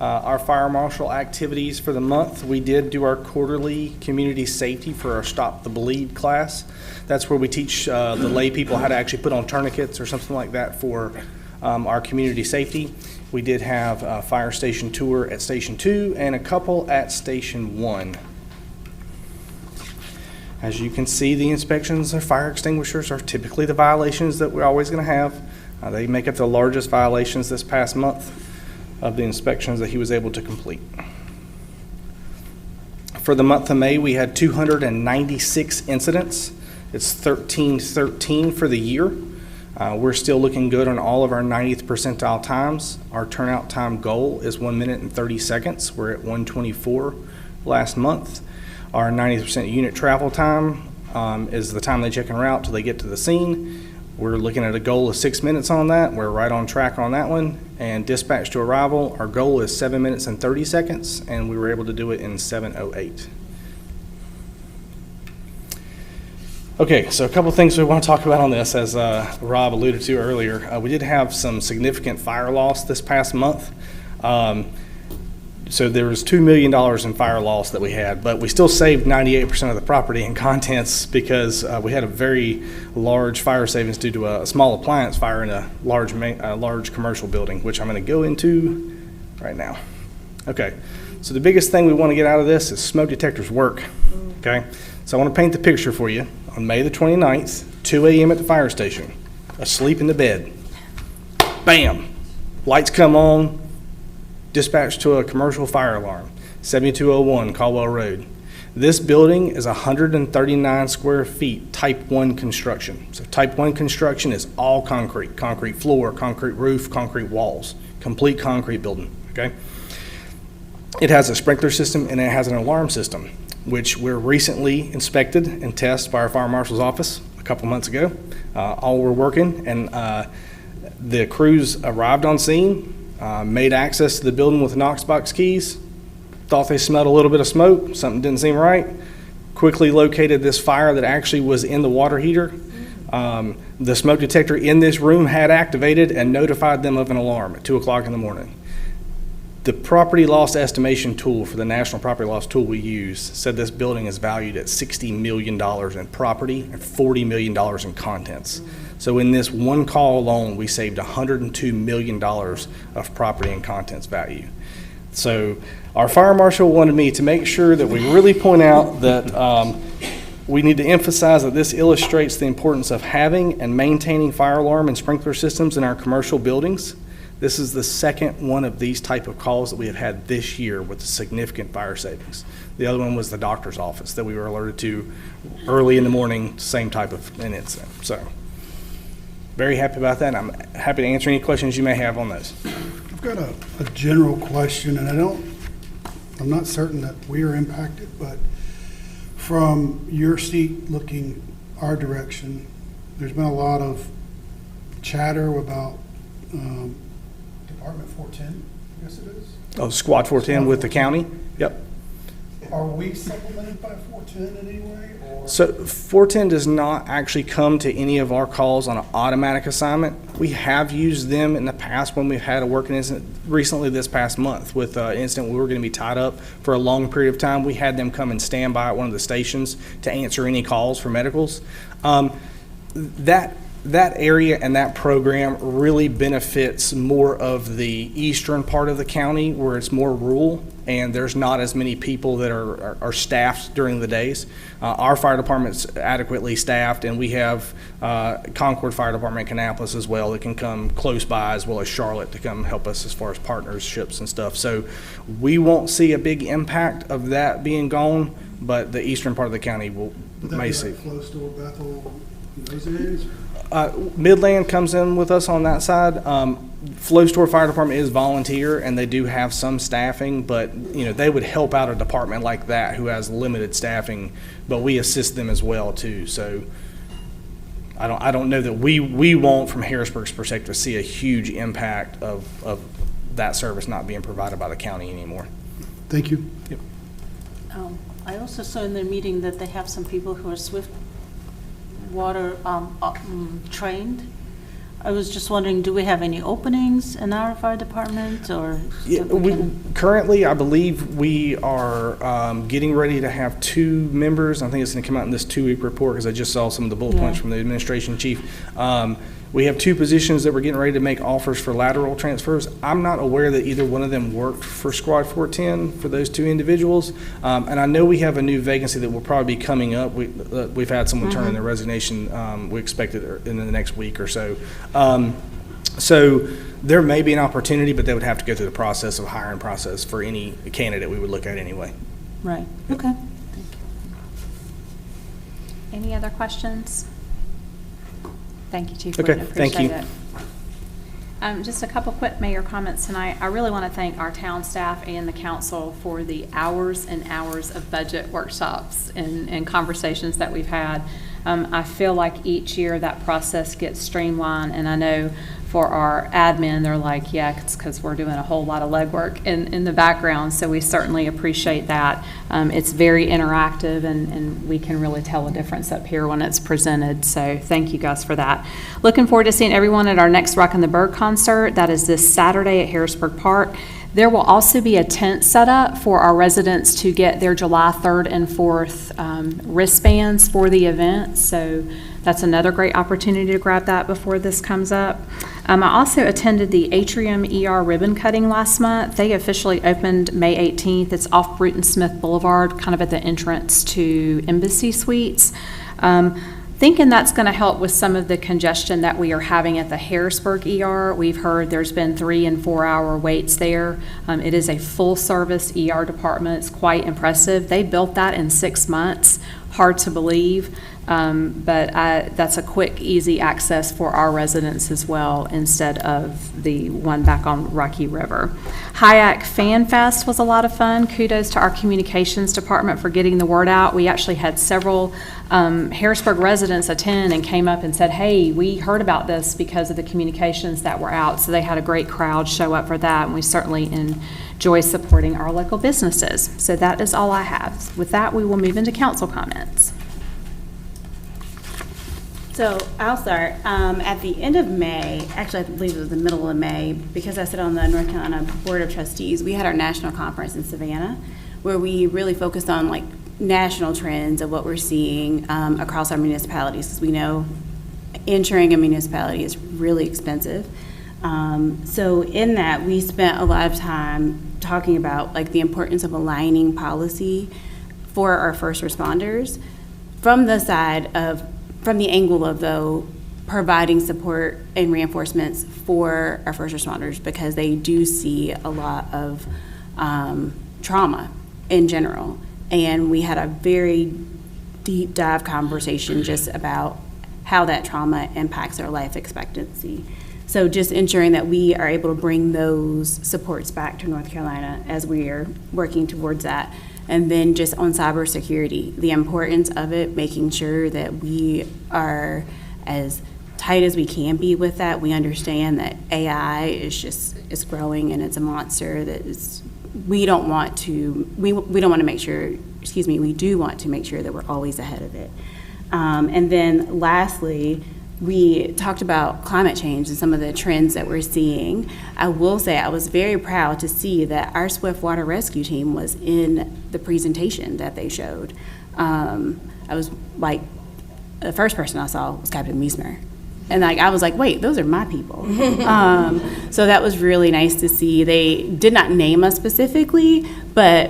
Our fire marshal activities for the month, we did do our quarterly community safety for our Stop the Bleed class. That's where we teach the lay people how to actually put on tourniquets or something like that for our community safety. We did have a fire station tour at Station 2 and a couple at Station 1. As you can see, the inspections of fire extinguishers are typically the violations that we're always going to have. They make up the largest violations this past month of the inspections that he was able to complete. For the month of May, we had 296 incidents. It's 1313 for the year. We're still looking good on all of our 90th percentile times. Our turnout time goal is 1 minute and 30 seconds. We're at 124 last month. Our 90% unit travel time is the time they check en route till they get to the scene. We're looking at a goal of 6 minutes on that. We're right on track on that one. And dispatch to arrival, our goal is 7 minutes and 30 seconds, and we were able to do it in 7:08. Okay, so a couple things we want to talk about on this, as Rob alluded to earlier. We did have some significant fire loss this past month. So there was $2 million in fire loss that we had, but we still saved 98% of the property and contents because we had a very large fire savings due to a small appliance fire in a large commercial building, which I'm going to go into right now. Okay, so the biggest thing we want to get out of this is smoke detectors work. Okay, so I want to paint the picture for you. On May the 29th, 2 a.m. at the fire station, asleep in the bed. Bam! Lights come on. Dispatch to a commercial fire alarm, 7201 Caldwell Road. This building is 139 square feet, type 1 construction. So type 1 construction is all concrete, concrete floor, concrete roof, concrete walls, complete concrete building, okay? It has a sprinkler system and it has an alarm system, which were recently inspected and tested by our fire marshal's office a couple months ago. All were working, and the crews arrived on scene, made access to the building with Knox box keys, thought they smelled a little bit of smoke, something didn't seem right, quickly located this fire that actually was in the water heater. The smoke detector in this room had activated and notified them of an alarm at 2 o'clock in the morning. The property loss estimation tool for the national property loss tool we use said this building is valued at $60 million in property and $40 million in contents. So in this one call alone, we saved $102 million of property and contents value. So our fire marshal wanted me to make sure that we really point out that We need to emphasize that this illustrates the importance of having and maintaining fire alarm and sprinkler systems in our commercial buildings. This is the second one of these type of calls that we have had this year with significant fire savings. The other one was the doctor's office that we were alerted to early in the morning, same type of an incident. So, very happy about that. I'm happy to answer any questions you may have on those. I've got a general question, and I'm not certain that we are impacted, but from your seat looking our direction, there's been a lot of chatter about Department 410, I guess it is. Oh, Squad 410 with the county? Yep. Are we supplemented by 410 in any way? Or? So 410 does not actually come to any of our calls on an automatic assignment. We have used them in the past when we've had a working incident. Recently this past month with an incident we were going to be tied up for a long period of time. We had them come and stand by at one of the stations to answer any calls for medicals. That area and that program really benefits more of the eastern part of the county where it's more rural and there's not as many people that are staffed during the days. Our fire department's adequately staffed, and we have Concord Fire Department in Kannapolis as well that can come close by, as well as Charlotte to come help us as far as partnerships and stuff. So we won't see a big impact of that being gone, but the eastern part of the county may see. Close to Bethel, those areas? Midland comes in with us on that side. Flow Store Fire Department is volunteer, and they do have some staffing, but they would help out a department like that who has limited staffing, but we assist them as well too. So I don't know that we won't, from Harrisburg's perspective, see a huge impact of that service not being provided by the county anymore. Thank you. Yep. I also saw in their meeting that they have some people who are Swift water trained. I was just wondering, do we have any openings in our fire department, or? Yeah, currently, I believe we are getting ready to have 2 members. I think it's going to come out in this 2-week report because I just saw some of the bullet points from the administration chief. We have 2 positions that we're getting ready to make offers for lateral transfers. I'm not aware that either one of them worked for Squad 410 for those 2 individuals. And I know we have a new vacancy that will probably be coming up. We've had someone turn in their resignation. We expect it in the next week or so. So there may be an opportunity, but they would have to go through the process of hiring process for any candidate we would look at anyway. Right. Okay. Any other questions? Thank you, Chief. Okay, Wooten. thank you. Appreciate it. Just a couple quick mayor comments tonight. I really want to thank our town staff and the council for the hours and hours of budget workshops and conversations that we've had. I feel like each year that process gets streamlined, and I know for our admin, they're like, yeah, it's because we're doing a whole lot of legwork in the background, so we certainly appreciate that. It's very interactive, and we can really tell a difference up here when it's presented, so thank you guys for that. Looking forward to seeing everyone at our next Rockin' the Berg concert. That is this Saturday at Harrisburg Park. There will also be a tent set up for our residents to get their July 3rd and 4th wristbands for the event, so that's another great opportunity to grab that before this comes up. I also attended the Atrium ER ribbon cutting last month. They officially opened May 18th. It's off Bruton Smith Boulevard, kind of at the entrance to Embassy Suites. Thinking that's going to help with some of the congestion that we are having at the Harrisburg ER. We've heard there's been 3- and 4-hour waits there. It is a full-service ER department. It's quite impressive. They built that in 6 months. Hard to believe. But that's a quick, easy access for our residents as well, instead of the one back on Rocky River. HIAC Fan Fest was a lot of fun. Kudos to our communications department for getting the word out. We actually had several Harrisburg residents attend and came up and said, hey, we heard about this because of the communications that were out. So they had a great crowd show up for that, and we certainly enjoy supporting our local businesses. So that is all I have. With that, we will move into council comments. So I'll start. At the end of May, actually I believe it was the middle of May, because I sit on the North Carolina Board of Trustees, we had our national conference in Savannah, where we really focused on like national trends of what we're seeing across our municipalities, because we know entering a municipality is really expensive. So in that, we spent a lot of time talking about like the importance of aligning policy for our first responders from the angle of, though, providing support and reinforcements for our first responders, because they do see a lot of trauma in general. And we had a very deep dive conversation just about how that trauma impacts their life expectancy. So just ensuring that we are able to bring those supports back to North Carolina as we are working towards that. And then just on cybersecurity, the importance of it, making sure that we are as tight as we can be with that. We understand that AI is growing, and it's a monster that is, we do want to make sure that we're always ahead of it. And then lastly, we talked about climate change and some of the trends that we're seeing. I will say I was very proud to see that our Swift Water Rescue Team was in the presentation that they showed. I was like, the first person I saw was Captain Meisner. And I was like, wait, those are my people. So that was really nice to see. They did not name us specifically, but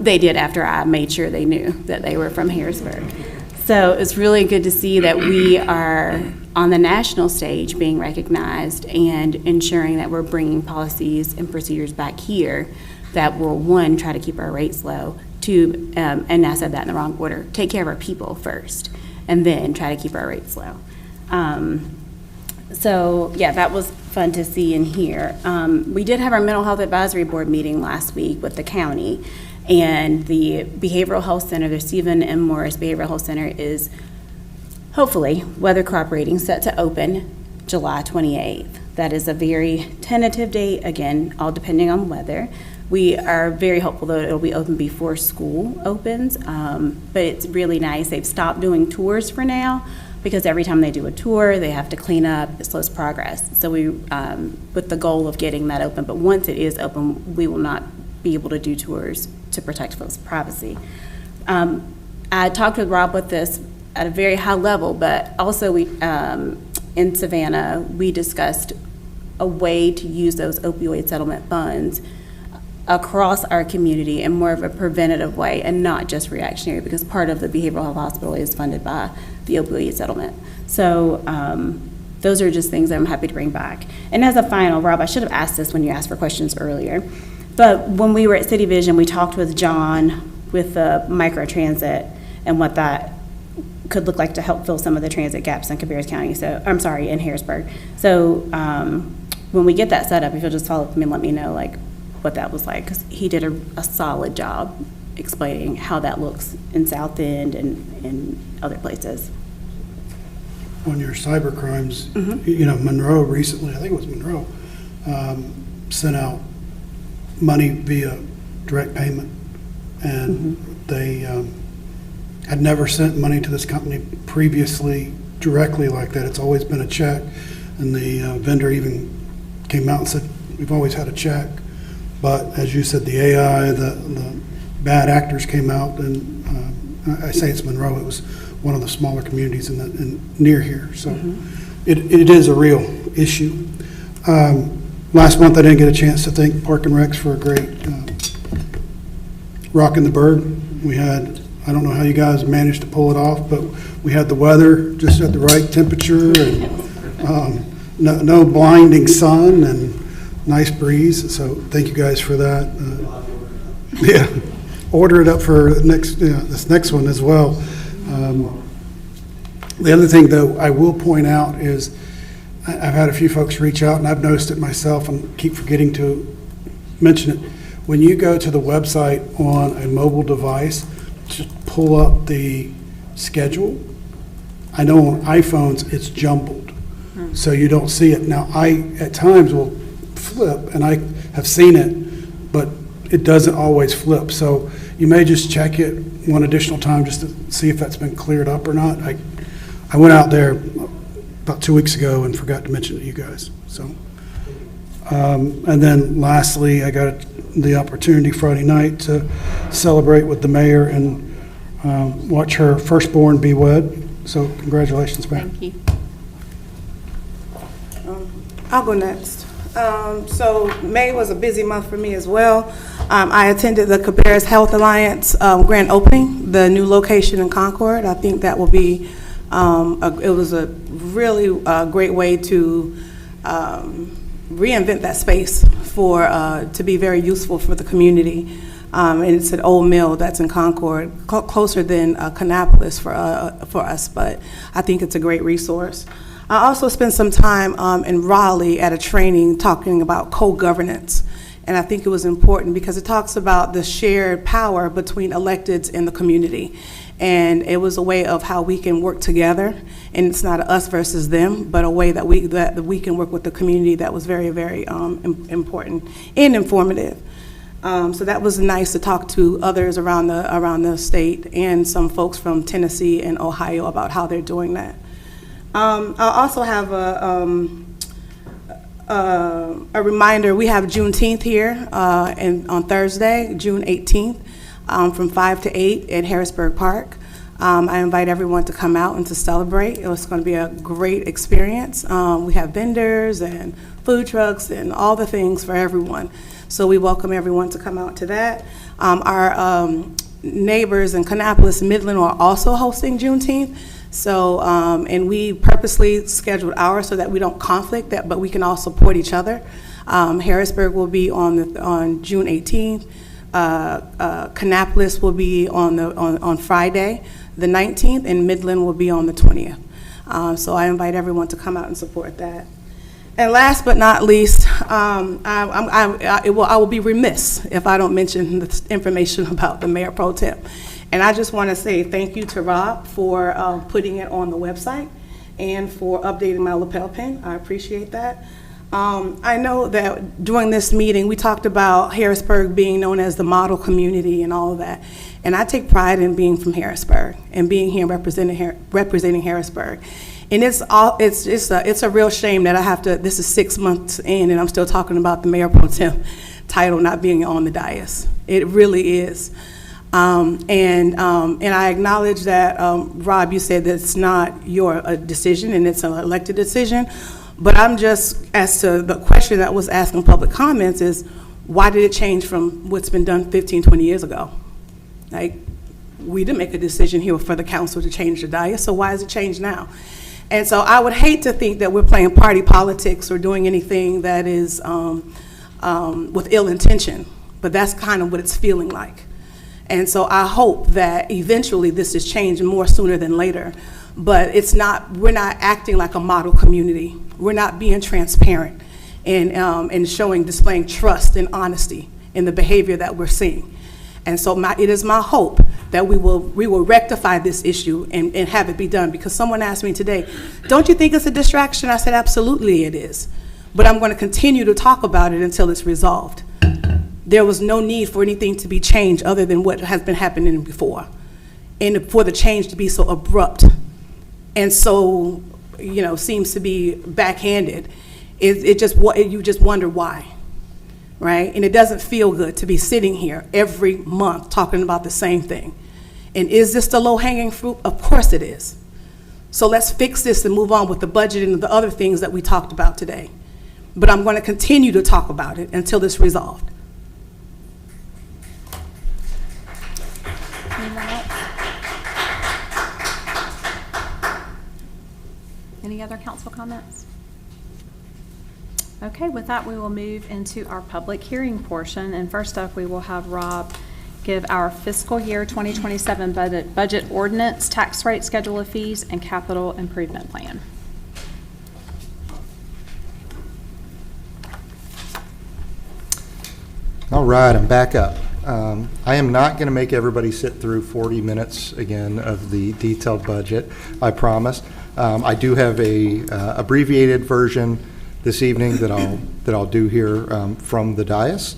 they did after I made sure they knew that they were from Harrisburg. So it's really good to see that we are on the national stage being recognized and ensuring that we're bringing policies and procedures back here that will, one, try to keep our rates low, two, and I said that in the wrong order, take care of our people first, and then try to keep our rates low. So yeah, that was fun to see and hear. We did have our mental health advisory board meeting last week with the county, and the Behavioral Health Center, the Stephen M. Morris Behavioral Health Center, is hopefully, weather cooperating, set to open July 28th. That is a very tentative date, again, all depending on weather. We are very hopeful that it'll be open before school opens, but it's really nice. They've stopped doing tours for now, because every time they do a tour, they have to clean up, it slows progress. So we, with the goal of getting that open, but once it is open, we will not be able to do tours to protect folks' privacy. I talked with Rob with this at a very high level, but also we, in Savannah, we discussed a way to use those opioid settlement funds across our community in more of a preventative way and not just reactionary, because part of the behavioral health hospital is funded by the opioid settlement. So those are just things that I'm happy to bring back. And as a final, Rob, I should have asked this when you asked for questions earlier, but when we were at City Vision, we talked with John with the microtransit and what that could look like to help fill some of the transit gaps in Cabarrus County. So, I'm sorry, in Harrisburg. So when we get that set up, if you'll just follow up with me and let me know like what that was like, because he did a solid job explaining how that looks in South End and in other places. On your cyber crimes, you know, Monroe recently, I think it was Monroe, sent out money via direct payment, and they had never sent money to this company previously directly like that. It's always been a check, and the vendor even came out and said, we've always had a check. But as you said, the AI, the bad actors came out, and I say it's Monroe, it was one of the smaller communities near here. So it is a real issue. Last month I didn't get a chance to thank Park and Recs for a great Rockin' the Bird. We had, I don't know how you guys managed to pull it off, but we had the weather just at the right temperature, and no blinding sun, and nice breeze. So thank you guys for that. Yeah, order it up for this next one as well. The other thing, though, I will point out is I've had a few folks reach out, and I've noticed it myself and keep forgetting to mention it. When you go to the website on a mobile device, just pull up the schedule. I know on iPhones it's jumbled, so you don't see it. Now, I at times will flip, and I have seen it, but it doesn't always flip. So you may just check it one additional time just to see if that's been cleared up or not. I went out there about 2 weeks ago and forgot to mention it to you guys. So, and then lastly, I got the opportunity Friday night to celebrate with the mayor and watch her firstborn be wed. So congratulations, ma'am. Thank you. I'll go next. So May was a busy month for me as well. I attended the Cabarrus Health Alliance grand opening, the new location in Concord. I think that will be, it was a really great way to reinvent that space to be very useful for the community. And it's an old mill that's in Concord, closer than Kannapolis for us, but I think it's a great resource. I also spent some time in Raleigh at a training talking about co-governance, and I think it was important because it talks about the shared power between electeds and the community, and it was a way of how we can work together, and it's not us versus them, but a way that we can work with the community. That was very, very important and informative. So that was nice to talk to others around the state and some folks from Tennessee and Ohio about how they're doing that. I'll also have a reminder. We have Juneteenth here on Thursday, June 18th, from 5 to 8 at Harrisburg Park. I invite everyone to come out and to celebrate. It's going to be a great experience. We have vendors and food trucks and all the things for everyone. So we welcome everyone to come out to that. Our neighbors in Kannapolis and Midland are also hosting Juneteenth. So, and we purposely scheduled ours so that we don't conflict that, but we can all support each other. Harrisburg will be on June 18th. Kannapolis will be on Friday, the 19th, and Midland will be on the 20th. So I invite everyone to come out and support that. And last but not least, I will be remiss if I don't mention the information about the Mayor Pro Tem. And I just want to say thank you to Rob for putting it on the website and for updating my lapel pin. I appreciate that. I know that during this meeting, we talked about Harrisburg being known as the model community and all of that. And I take pride in being from Harrisburg and being here representing Harrisburg. And it's a real shame that I have to, this is 6 months in and I'm still talking about the Mayor Pro Tem title not being on the dais. It really is. And I acknowledge that, Rob, you said that it's not your decision and it's an elected decision, but I'm just, as to the question that was asked in public comments is, why did it change from what's been done 15, 20 years ago? Like, we didn't make a decision here for the council to change the dais, so why has it changed now? And so I would hate to think that we're playing party politics or doing anything that is with ill intention, but that's kind of what it's feeling like. And so I hope that eventually this is changed more sooner than later, but we're not acting like a model community. We're not being transparent and displaying trust and honesty in the behavior that we're seeing. And so it is my hope that we will rectify this issue and have it be done. Because someone asked me today, don't you think it's a distraction? I said, absolutely it is. But I'm going to continue to talk about it until it's resolved. There was no need for anything to be changed other than what has been happening before. And for the change to be so abrupt and so, seems to be backhanded, you just wonder why. Right? And it doesn't feel good to be sitting here every month talking about the same thing. And is this the low-hanging fruit? Of course it is. So let's fix this and move on with the budget and the other things that we talked about today. But I'm going to continue to talk about it until it's resolved. Anyone else? Any other council comments? Okay, with that, we will move into our public hearing portion. And first up, we will have Rob give our fiscal year 2027 budget ordinance, tax rate, schedule of fees, and capital improvement plan. All right, I'm back up. I am not going to make everybody sit through 40 minutes again of the detailed budget, I promise. I do have a abbreviated version this evening that I'll do here from the dais.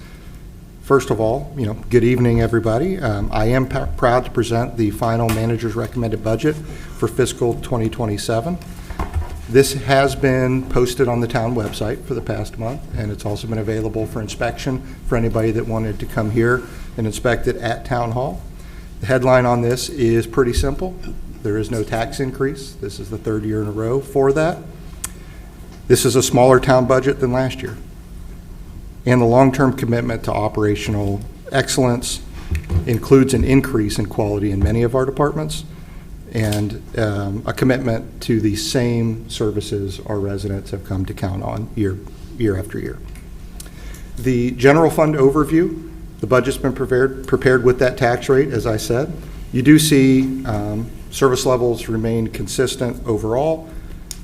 First of all, good evening, everybody. I am proud to present the final manager's recommended budget for fiscal 2027. This has been posted on the town website for the past month, and it's also been available for inspection for anybody that wanted to come here and inspect it at Town Hall. The headline on this is pretty simple. There is no tax increase. This is the third year in a row for that. This is a smaller town budget than last year. And the long-term commitment to operational excellence includes an increase in quality in many of our departments and a commitment to the same services our residents have come to count on year after year. The general fund overview, the budget's been prepared with that tax rate, as I said. You do see service levels remain consistent overall.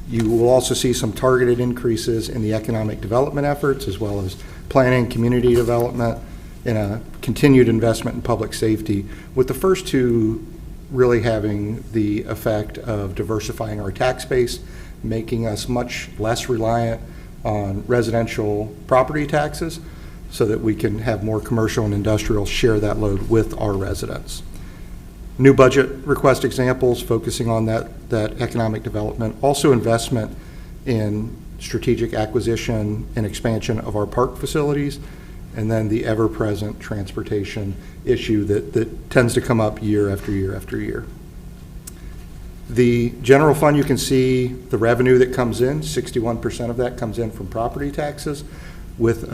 You will also see some targeted increases in the economic development efforts, as well as planning, community development, and a continued investment in public safety, with the first two really having the effect of diversifying our tax base, making us much less reliant on residential property taxes so that we can have more commercial and industrial share that load with our residents. New budget request examples focusing on that economic development, also investment in strategic acquisition and expansion of our park facilities, and then the ever-present transportation issue that tends to come up year after year after year. The general fund, you can see the revenue that comes in, 61% of that comes in from property taxes, with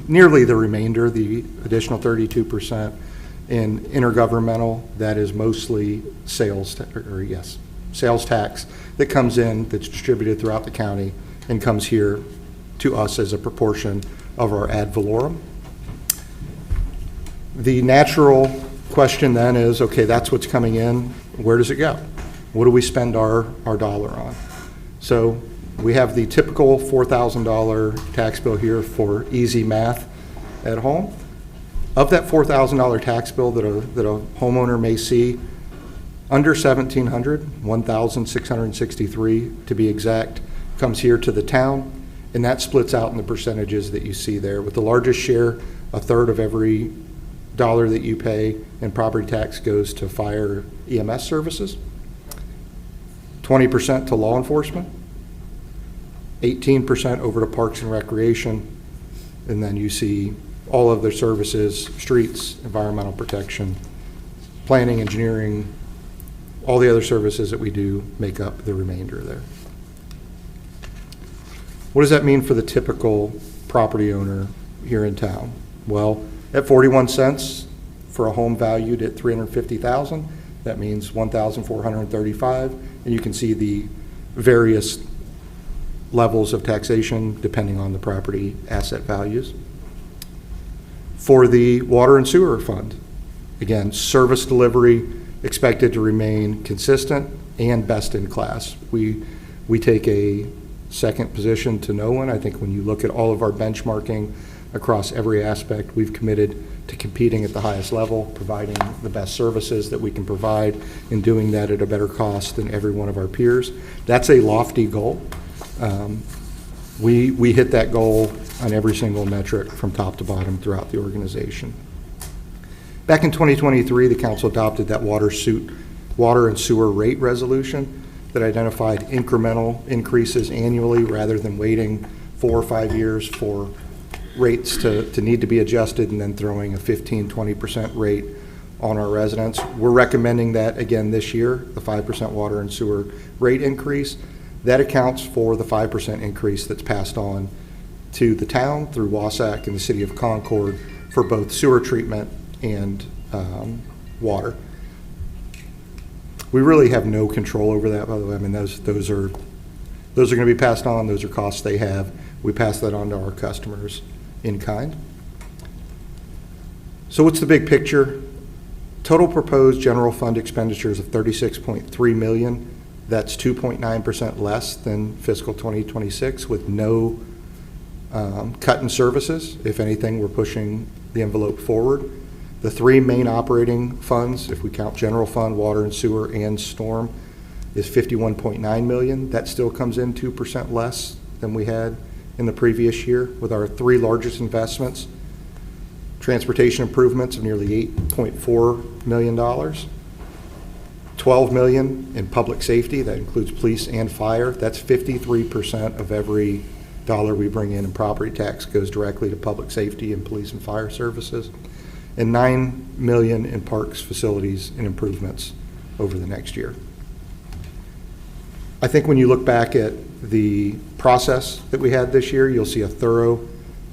nearly the remainder, the additional 32% in intergovernmental, that is mostly sales tax that comes in, that's distributed throughout the county and comes here to us as a proportion of our ad valorem. The natural question then is, okay, that's what's coming in, where does it go? What do we spend our dollar on? So we have the typical $4,000 tax bill here for easy math at home. Of that $4,000 tax bill that a homeowner may see, under $1,700, $1,663 to be exact, comes here to the town, and that splits out in the percentages that you see there, with the largest share, a third of every dollar that you pay in property tax goes to fire EMS services, 20% to law enforcement, 18% over to parks and recreation, and then you see all of their services, streets, environmental protection, planning, engineering, all the other services that we do make up the remainder there. What does that mean for the typical property owner here in town? Well, at 41 cents for a home valued at $350,000, that means $1,435, and you can see the various levels of taxation depending on the property asset values. For the water and sewer fund, again, service delivery expected to remain consistent and best in class. We take a second position to no one. I think when you look at all of our benchmarking across every aspect, we've committed to competing at the highest level, providing the best services that we can provide, and doing that at a better cost than every one of our peers. That's a lofty goal. We hit that goal on every single metric from top to bottom throughout the organization. Back in 2023, the council adopted that water and sewer rate resolution that identified incremental increases annually rather than waiting 4 or 5 years for rates to need to be adjusted and then throwing a 15-20% rate on our residents. We're recommending that again this year, the 5% water and sewer rate increase. That accounts for the 5% increase that's passed on to the town through WASAC and the city of Concord for both sewer treatment and water. We really have no control over that, by the way. I mean, those are going to be passed on. Those are costs they have. We pass that on to our customers in kind. So what's the big picture? Total proposed general fund expenditures of $36.3 million. That's 2.9% less than fiscal 2026 with no cut in services. If anything, we're pushing the envelope forward. The three main operating funds, if we count general fund, water and sewer, and storm, is $51.9 million. That still comes in 2% less than we had in the previous year with our three largest investments. Transportation improvements of nearly $8.4 million. $12 million in public safety, that includes police and fire. That's 53% of every dollar we bring in property tax goes directly to public safety and police and fire services. And $9 million in parks, facilities, and improvements over the next year. I think when you look back at the process that we had this year, you'll see a thorough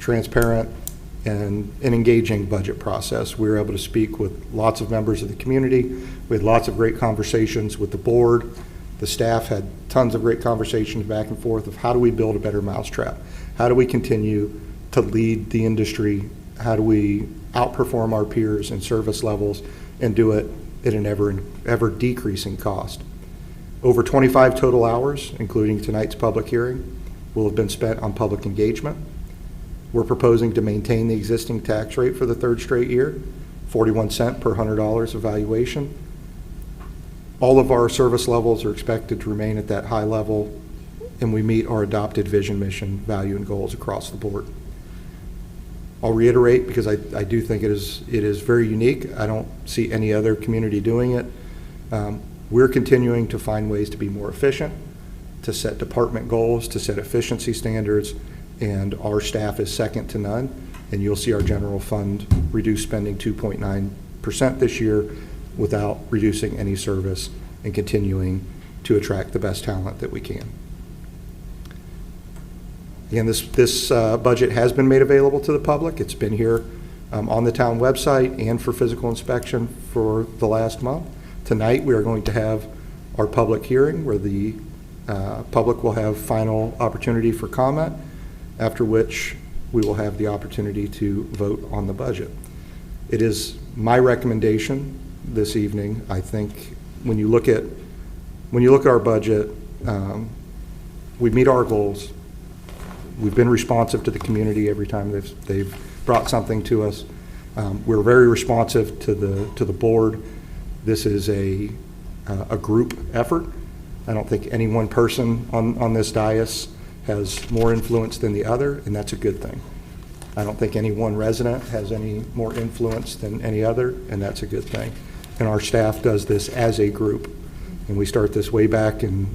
transparent, and an engaging budget process. We were able to speak with lots of members of the community. We had lots of great conversations with the board. The staff had tons of great conversations back and forth of how do we build a better mousetrap? How do we continue to lead the industry? How do we outperform our peers in service levels and do it at an ever decreasing cost? Over 25 total hours, including tonight's public hearing, will have been spent on public engagement. We're proposing to maintain the existing tax rate for the third straight year, 41 cents per $100 evaluation. All of our service levels are expected to remain at that high level, and we meet our adopted vision, mission, value, and goals across the board. I'll reiterate, because I do think it is very unique. I don't see any other community doing it. We're continuing to find ways to be more efficient, to set department goals, to set efficiency standards, and our staff is second to none. And you'll see our general fund reduce spending 2.9% this year without reducing any service and continuing to attract the best talent that we can. Again, this budget has been made available to the public. It's been here on the town website and for physical inspection for the last month. Tonight, we are going to have our public hearing where the public will have final opportunity for comment, after which we will have the opportunity to vote on the budget. It is my recommendation this evening. I think when you look at our budget, we meet our goals. We've been responsive to the community every time they've brought something to us. We're very responsive to the board. This is a group effort. I don't think any one person on this dais has more influence than the other, and that's a good thing. I don't think any one resident has any more influence than any other, and that's a good thing. And our staff does this as a group, and we start this way back, and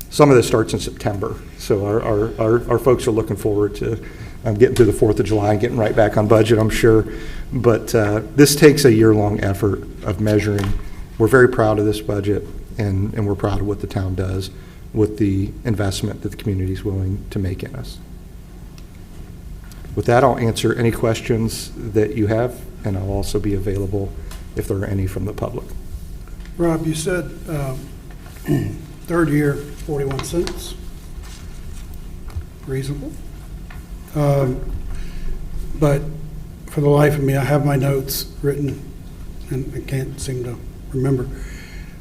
some of this starts in September. So our folks are looking forward to getting through the 4th of July and getting right back on budget, I'm sure. But this takes a year-long effort of measuring. We're very proud of this budget, and we're proud of what the town does with the investment that the community is willing to make in us. With that, I'll answer any questions that you have, and I'll also be available if there are any from the public. Rob, you said third year, 41 cents. Reasonable. But for the life of me, I have my notes written, and I can't seem to remember.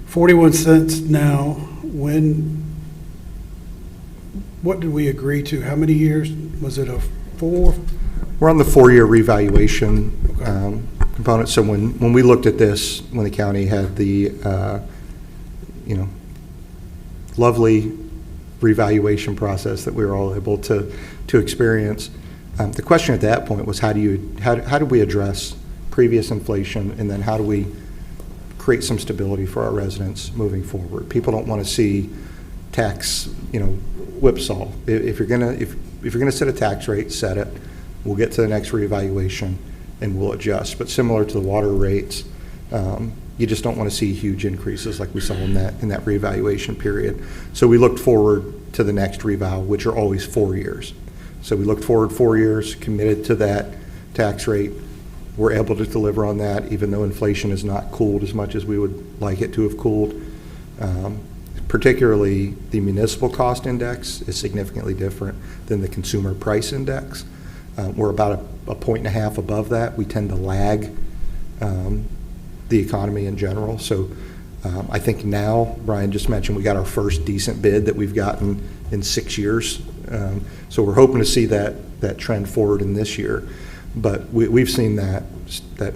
41 cents now, what did we agree to? How many years? Was it a 4? We're on the 4-year revaluation component. So when we looked at this, when the county had the lovely revaluation process that we were all able to experience, the question at that point was how do we address previous inflation, and then how do we create some stability for our residents moving forward? People don't want to see tax whipsaw. If you're gonna set a tax rate, set it. We'll get to the next reevaluation and we'll adjust. But similar to the water rates, you just don't want to see huge increases like we saw in that reevaluation period. So we looked forward to the next reval, which are always 4 years. So we looked forward 4 years, committed to that tax rate. We're able to deliver on that, even though inflation has not cooled as much as we would like it to have cooled. Particularly the municipal cost index is significantly different than the consumer price index. We're about a 1.5 above that. We tend to lag the economy in general. So I think now, Brian just mentioned, we got our first decent bid that we've gotten in 6 years. So we're hoping to see that trend forward in this year. But we've seen that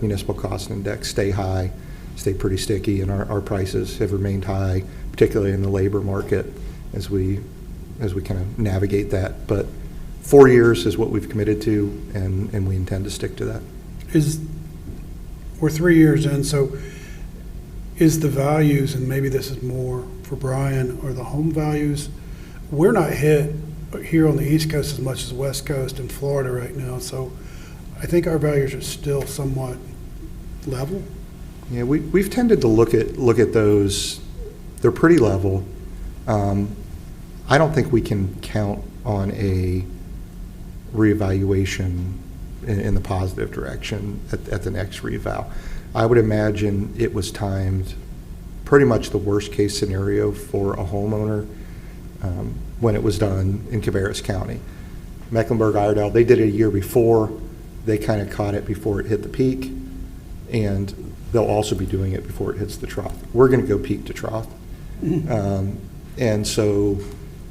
municipal cost index stay high, stay pretty sticky, and our prices have remained high, particularly in the labor market as we kind of navigate that. But 4 years is what we've committed to, and we intend to stick to that. We're 3 years in, so is the values, and maybe this is more for Brian, or the home values, we're not hit here on the East Coast as much as the West Coast and Florida right now, so I think our values are still somewhat level. Yeah, we've tended to look at those. They're pretty level. I don't think we can count on a reevaluation in the positive direction at the next reeval. I would imagine it was timed pretty much the worst-case scenario for a homeowner when it was done in Cabarrus County. Mecklenburg, Iredell, they did it a year before. They kind of caught it before it hit the peak, and they'll also be doing it before it hits the trough. We're going to go peak to trough. And so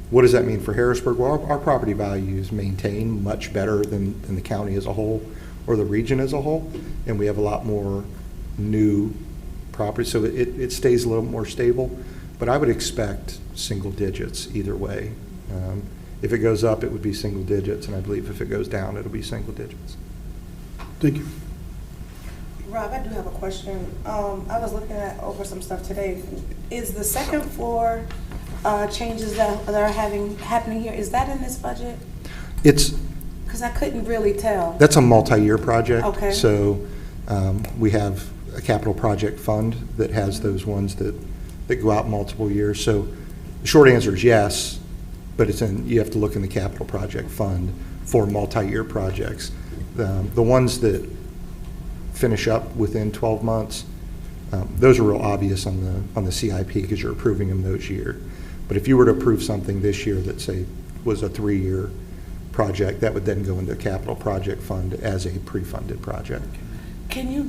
what does that mean for Harrisburg? Well, our property values maintain much better than the county as a whole or the region as a whole, and we have a lot more new property, so it stays a little more stable. But I would expect single digits either way. If it goes up, it would be single digits, and I believe if it goes down, it'll be single digits. Thank you. Rob, I do have a question. I was looking over some stuff today. Is the second floor changes that are happening here, is that in this budget? It's Because I couldn't really tell. That's a multi-year project. Okay. So we have a capital project fund that has those ones that go out multiple years. So the short answer is yes, but you have to look in the capital project fund for multi-year projects. The ones that finish up within 12 months, those are real obvious on the CIP because you're approving them those years. But if you were to approve something this year that, say, was a 3-year project, that would then go into the capital project fund as a pre-funded project. Can you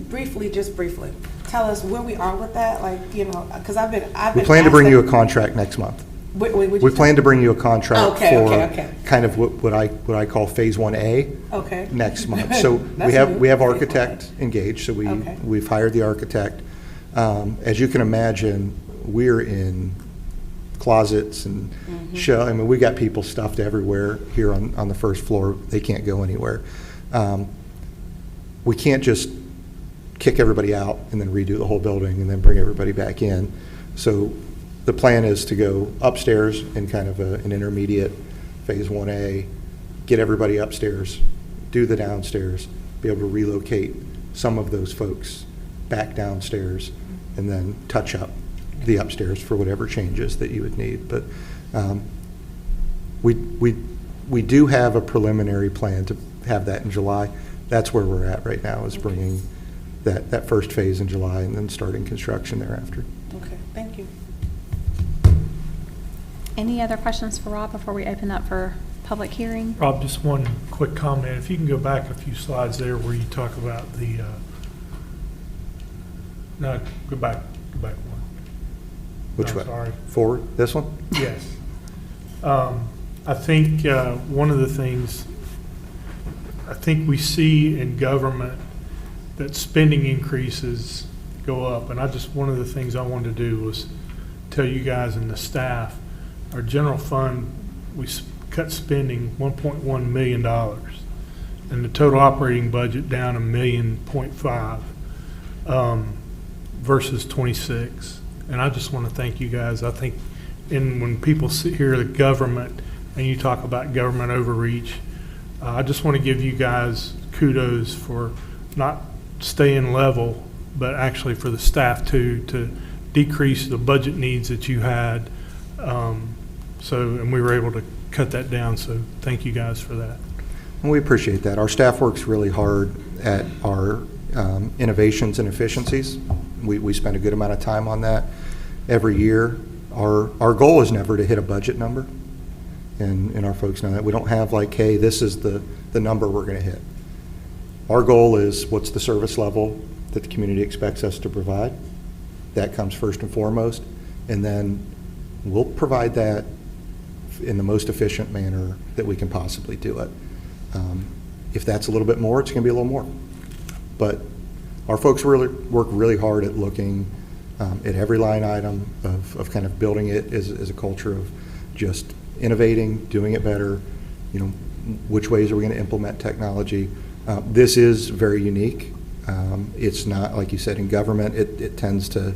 just briefly, tell us where we are with that? Like, because I've been We plan to bring you a contract next month. We plan to bring you a contract for kind of what I call Phase 1A next month. So we have architect engaged, so we've hired the architect. As you can imagine, we're in closets and I mean, we got people stuffed everywhere here on the first floor. They can't go anywhere. We can't just kick everybody out and then redo the whole building and then bring everybody back in. So the plan is to go upstairs in kind of an intermediate Phase 1A, get everybody upstairs, do the downstairs, be able to relocate some of those folks back downstairs, and then touch up the upstairs for whatever changes that you would need. But we do have a preliminary plan to have that in July. That's where we're at right now, is bringing that first phase in July and then starting construction thereafter. Okay, thank you. Any other questions for Rob before we open up for public hearing? Rob, just one quick comment. If you can go back a few slides there where you talk about no, go back one. Which I'm one? Sorry. Forward? This one? Yes. I think one of the things I think we see in government that spending increases go up. And one of the things I wanted to do was tell you guys and the staff, our general fund, we cut spending $1.1 million and the total operating budget down $1.5 million versus 26. And I just want to thank you guys. I think when people hear the government and you talk about government overreach, I just want to give you guys kudos for not staying level, but actually for the staff to decrease the budget needs that you had. And we were able to cut that down. So thank you guys for that. And we appreciate that. Our staff works really hard at our innovations and efficiencies. We spend a good amount of time on that every year. Our goal is never to hit a budget number, and our folks know that. We don't have like, hey, this is the number we're going to hit. Our goal is what's the service level that the community expects us to provide. That comes first and foremost, and then we'll provide that in the most efficient manner that we can possibly do it. If that's a little bit more, it's going to be a little more. But our folks work really hard at looking at every line item of kind of building it as a culture of just innovating, doing it better, which ways are we going to implement technology. This is very unique. It's not, like you said, in government, it tends to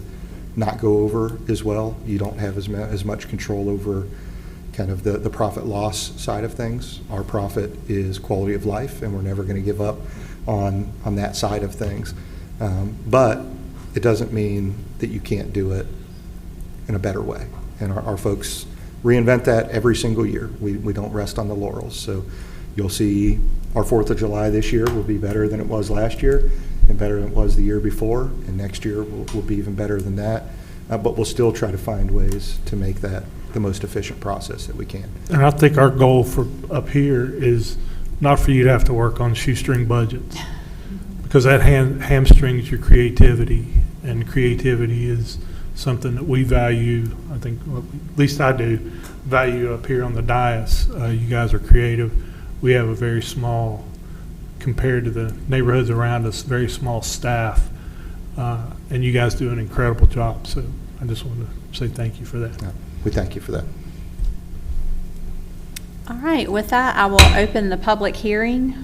not go over as well. You don't have as much control over kind of the profit loss side of things. Our profit is quality of life, and we're never going to give up on that side of things. But it doesn't mean that you can't do it in a better way. And our folks reinvent that every single year. We don't rest on the laurels. So You'll see our 4th of July this year will be better than it was last year and better than it was the year before, and next year will be even better than that. But we'll still try to find ways to make that the most efficient process that we can. And I think our goal for up here is not for you to have to work on shoestring budgets, because that hamstrings your creativity, and creativity is something that we value. I think, well, at least I do, value up here on the dais. You guys are creative. We have a very small, compared to the neighborhoods around us, very small staff, and you guys do an incredible job. So I just want to say thank you for that. Yeah, we thank you for that. All right, with that, I will open the public hearing.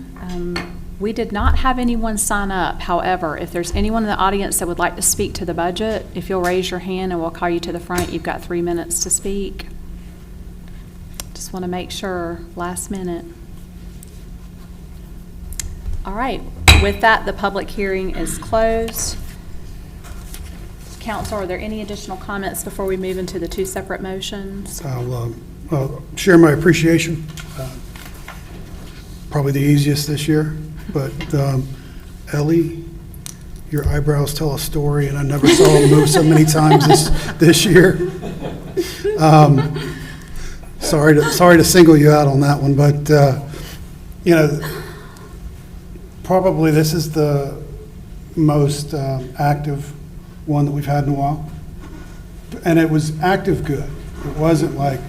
We did not have anyone sign up. However, if there's anyone in the audience that would like to speak to the budget, if you'll raise your hand and we'll call you to the front, you've got 3 minutes to speak. Just want to make sure, last minute. All right, with that, the public hearing is closed. Council, are there any additional comments before we move into the 2 separate motions? I'll share my appreciation. Probably the easiest this year, but Ellie, your eyebrows tell a story, and I never saw them move so many times this year. Sorry to single you out on that one, but you know, probably this is the most active one that we've had in a while, and it was active good. It wasn't like,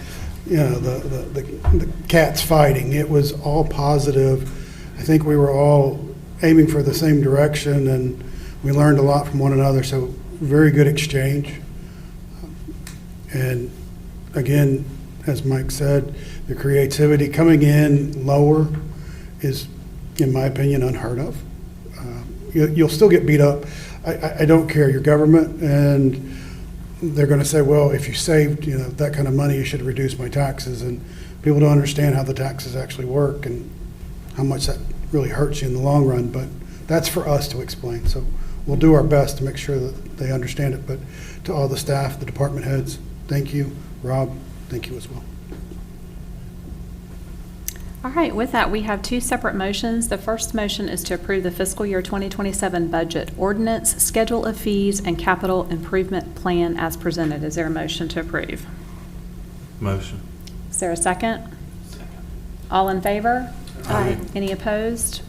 you know, the cats fighting. It was all positive. I think we were all aiming for the same direction, and we learned a lot from one another. So very good exchange. And again, as Mike said, the creativity coming in lower is, in my opinion, unheard of. You'll still get beat up. I don't care. Your government, and they're going to say, well, if you saved, you know, that kind of money, you should reduce my taxes. And people don't understand how the taxes actually work and how much that really hurts you in the long run. But that's for us to explain. So we'll do our best to make sure that they understand it. But to all the staff, the department heads, thank you. Rob, thank you as well. All right, with that, we have 2 separate motions. The first motion is to approve the fiscal year 2027 budget ordinance, schedule of fees, and capital improvement plan as presented. Is there a motion to approve? Motion. Is there a second? Second. All in favor? Aye. Any opposed?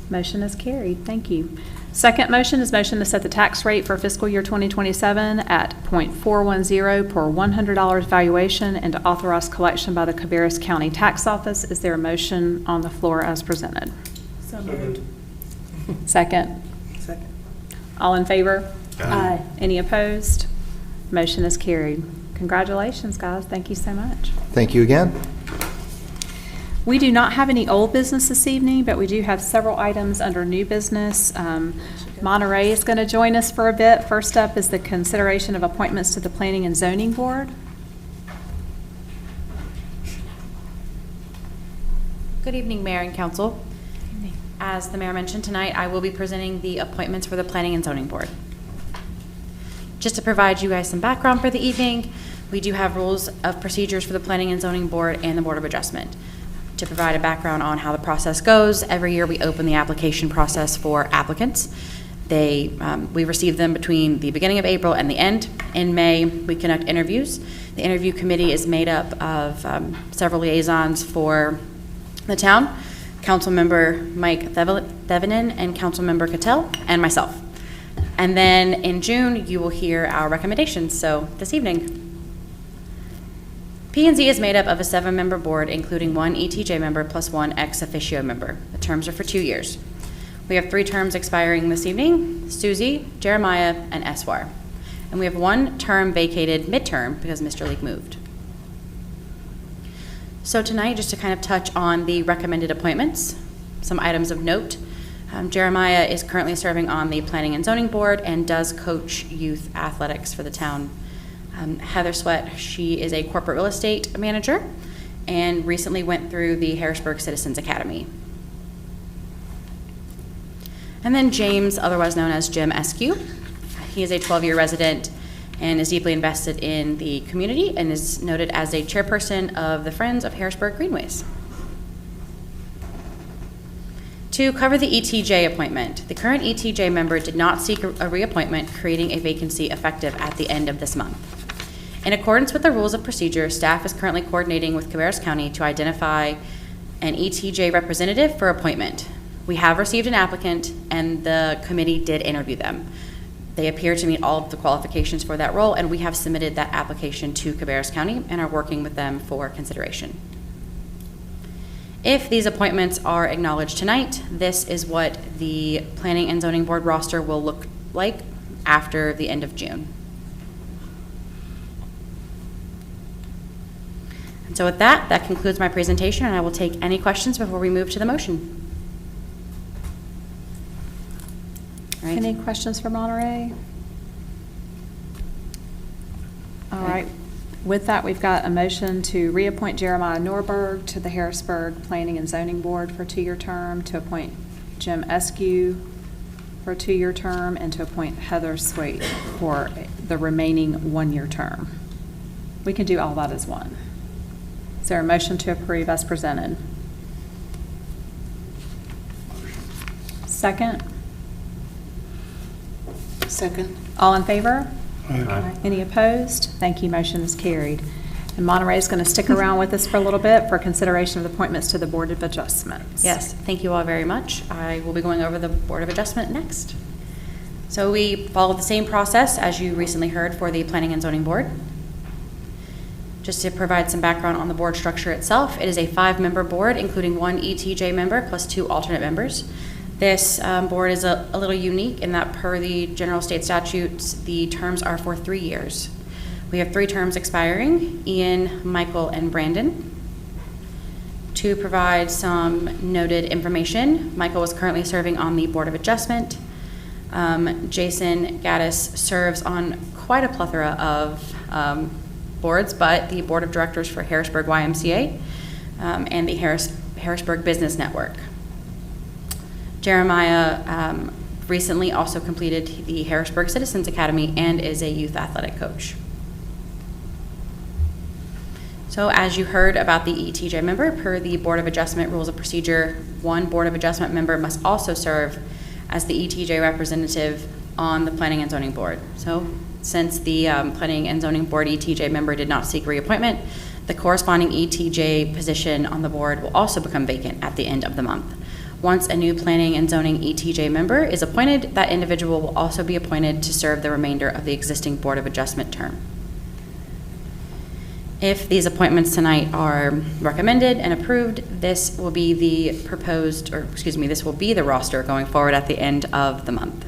Motion is carried. Thank you. Second motion is motion to set the tax rate for fiscal year 2027 at .410 per $100 valuation and to authorize collection by the Cabarrus County Tax Office. Is there a motion on the floor as presented? So moved. Second. Second. All in favor? Aye. Any opposed? Motion is carried. Congratulations, guys. Thank you so much. Thank you again. We do not have any old business this evening, but we do have several items under new business. Monterey is going to join us for a bit. First up is the consideration of appointments to the Planning and Zoning Board. Good evening, Mayor and Council. As the Mayor mentioned tonight, I will be presenting the appointments for the Planning and Zoning Board. Just to provide you guys some background for the evening, we do have rules of procedures for the Planning and Zoning Board and the Board of Adjustment. To provide a background on how the process goes, every year we open the application process for applicants. We receive them between the beginning of April and the end. In May, we conduct interviews. The interview committee is made up of several liaisons for the town, Councilmember Mike Thevenin and Councilmember Cattell, and myself. And then in June, you will hear our recommendations. So this evening, P&Z is made up of a 7-member board, including 1 ETJ member plus 1 ex officio member. The terms are for 2 years. We have 3 terms expiring this evening: Susie, Jeremiah, and Eswar. And we have 1 term vacated midterm because Mr. Leake moved. So tonight, just to kind of touch on the recommended appointments, some items of note. Jeremiah is currently serving on the Planning and Zoning Board and does coach youth athletics for the town. Heather Sweat, she is a corporate real estate manager and recently went through the Harrisburg Citizens Academy. And then James, otherwise known as Jim Eskew. He is a 12-year resident and is deeply invested in the community and is noted as a chairperson of the Friends of Harrisburg Greenways. To cover the ETJ appointment, the current ETJ member did not seek a reappointment, creating a vacancy effective at the end of this month. In accordance with the rules of procedure, staff is currently coordinating with Cabarrus County to identify an ETJ representative for appointment. We have received an applicant, and the committee did interview them. They appear to meet all of the qualifications for that role, and we have submitted that application to Cabarrus County and are working with them for consideration. If these appointments are acknowledged tonight, this is what the Planning and Zoning Board roster will look like after the end of June. And so with that, that concludes my presentation, and I will take any questions before we move to the motion. All right. Any questions for Monterey? All right. With that, we've got a motion to reappoint Jeremiah Norberg to the Harrisburg Planning and Zoning Board for a 2-year term, to appoint Jim Eskew for a 2-year term, and to appoint Heather Swaite for the remaining 1-year term. We can do all that as one. Is there a motion to approve as presented? Second? Second. All in favor? Aye. Any opposed? Thank you, motion is carried. And Monterey is going to stick around with us for a little bit for consideration of the appointments to the Board of Adjustments. Yes, thank you all very much. I will be going over the Board of Adjustment next. So we follow the same process as you recently heard for the Planning and Zoning Board. Just to provide some background on the board structure itself, it is a 5-member board, including 1 ETJ member plus 2 alternate members. This board is a little unique in that per the general state statutes, the terms are for 3 years. We have 3 terms expiring, Ian, Michael, and Brandon. To provide some noted information, Michael is currently serving on the Board of Adjustment. Jason Gaddis serves on quite a plethora of boards, but the Board of Directors for Harrisburg YMCA and the Harrisburg Business Network. Jeremiah recently also completed the Harrisburg Citizens Academy and is a youth athletic coach. So as you heard about the ETJ member, per the Board of Adjustment Rules of Procedure, 1 Board of Adjustment member must also serve as the ETJ representative on the Planning and Zoning Board. So since the Planning and Zoning Board ETJ member did not seek reappointment, the corresponding ETJ position on the board will also become vacant at the end of the month. Once a new Planning and Zoning ETJ member is appointed, that individual will also be appointed to serve the remainder of the existing Board of Adjustment term. If these appointments tonight are recommended and approved, this will be the this will be the roster going forward at the end of the month.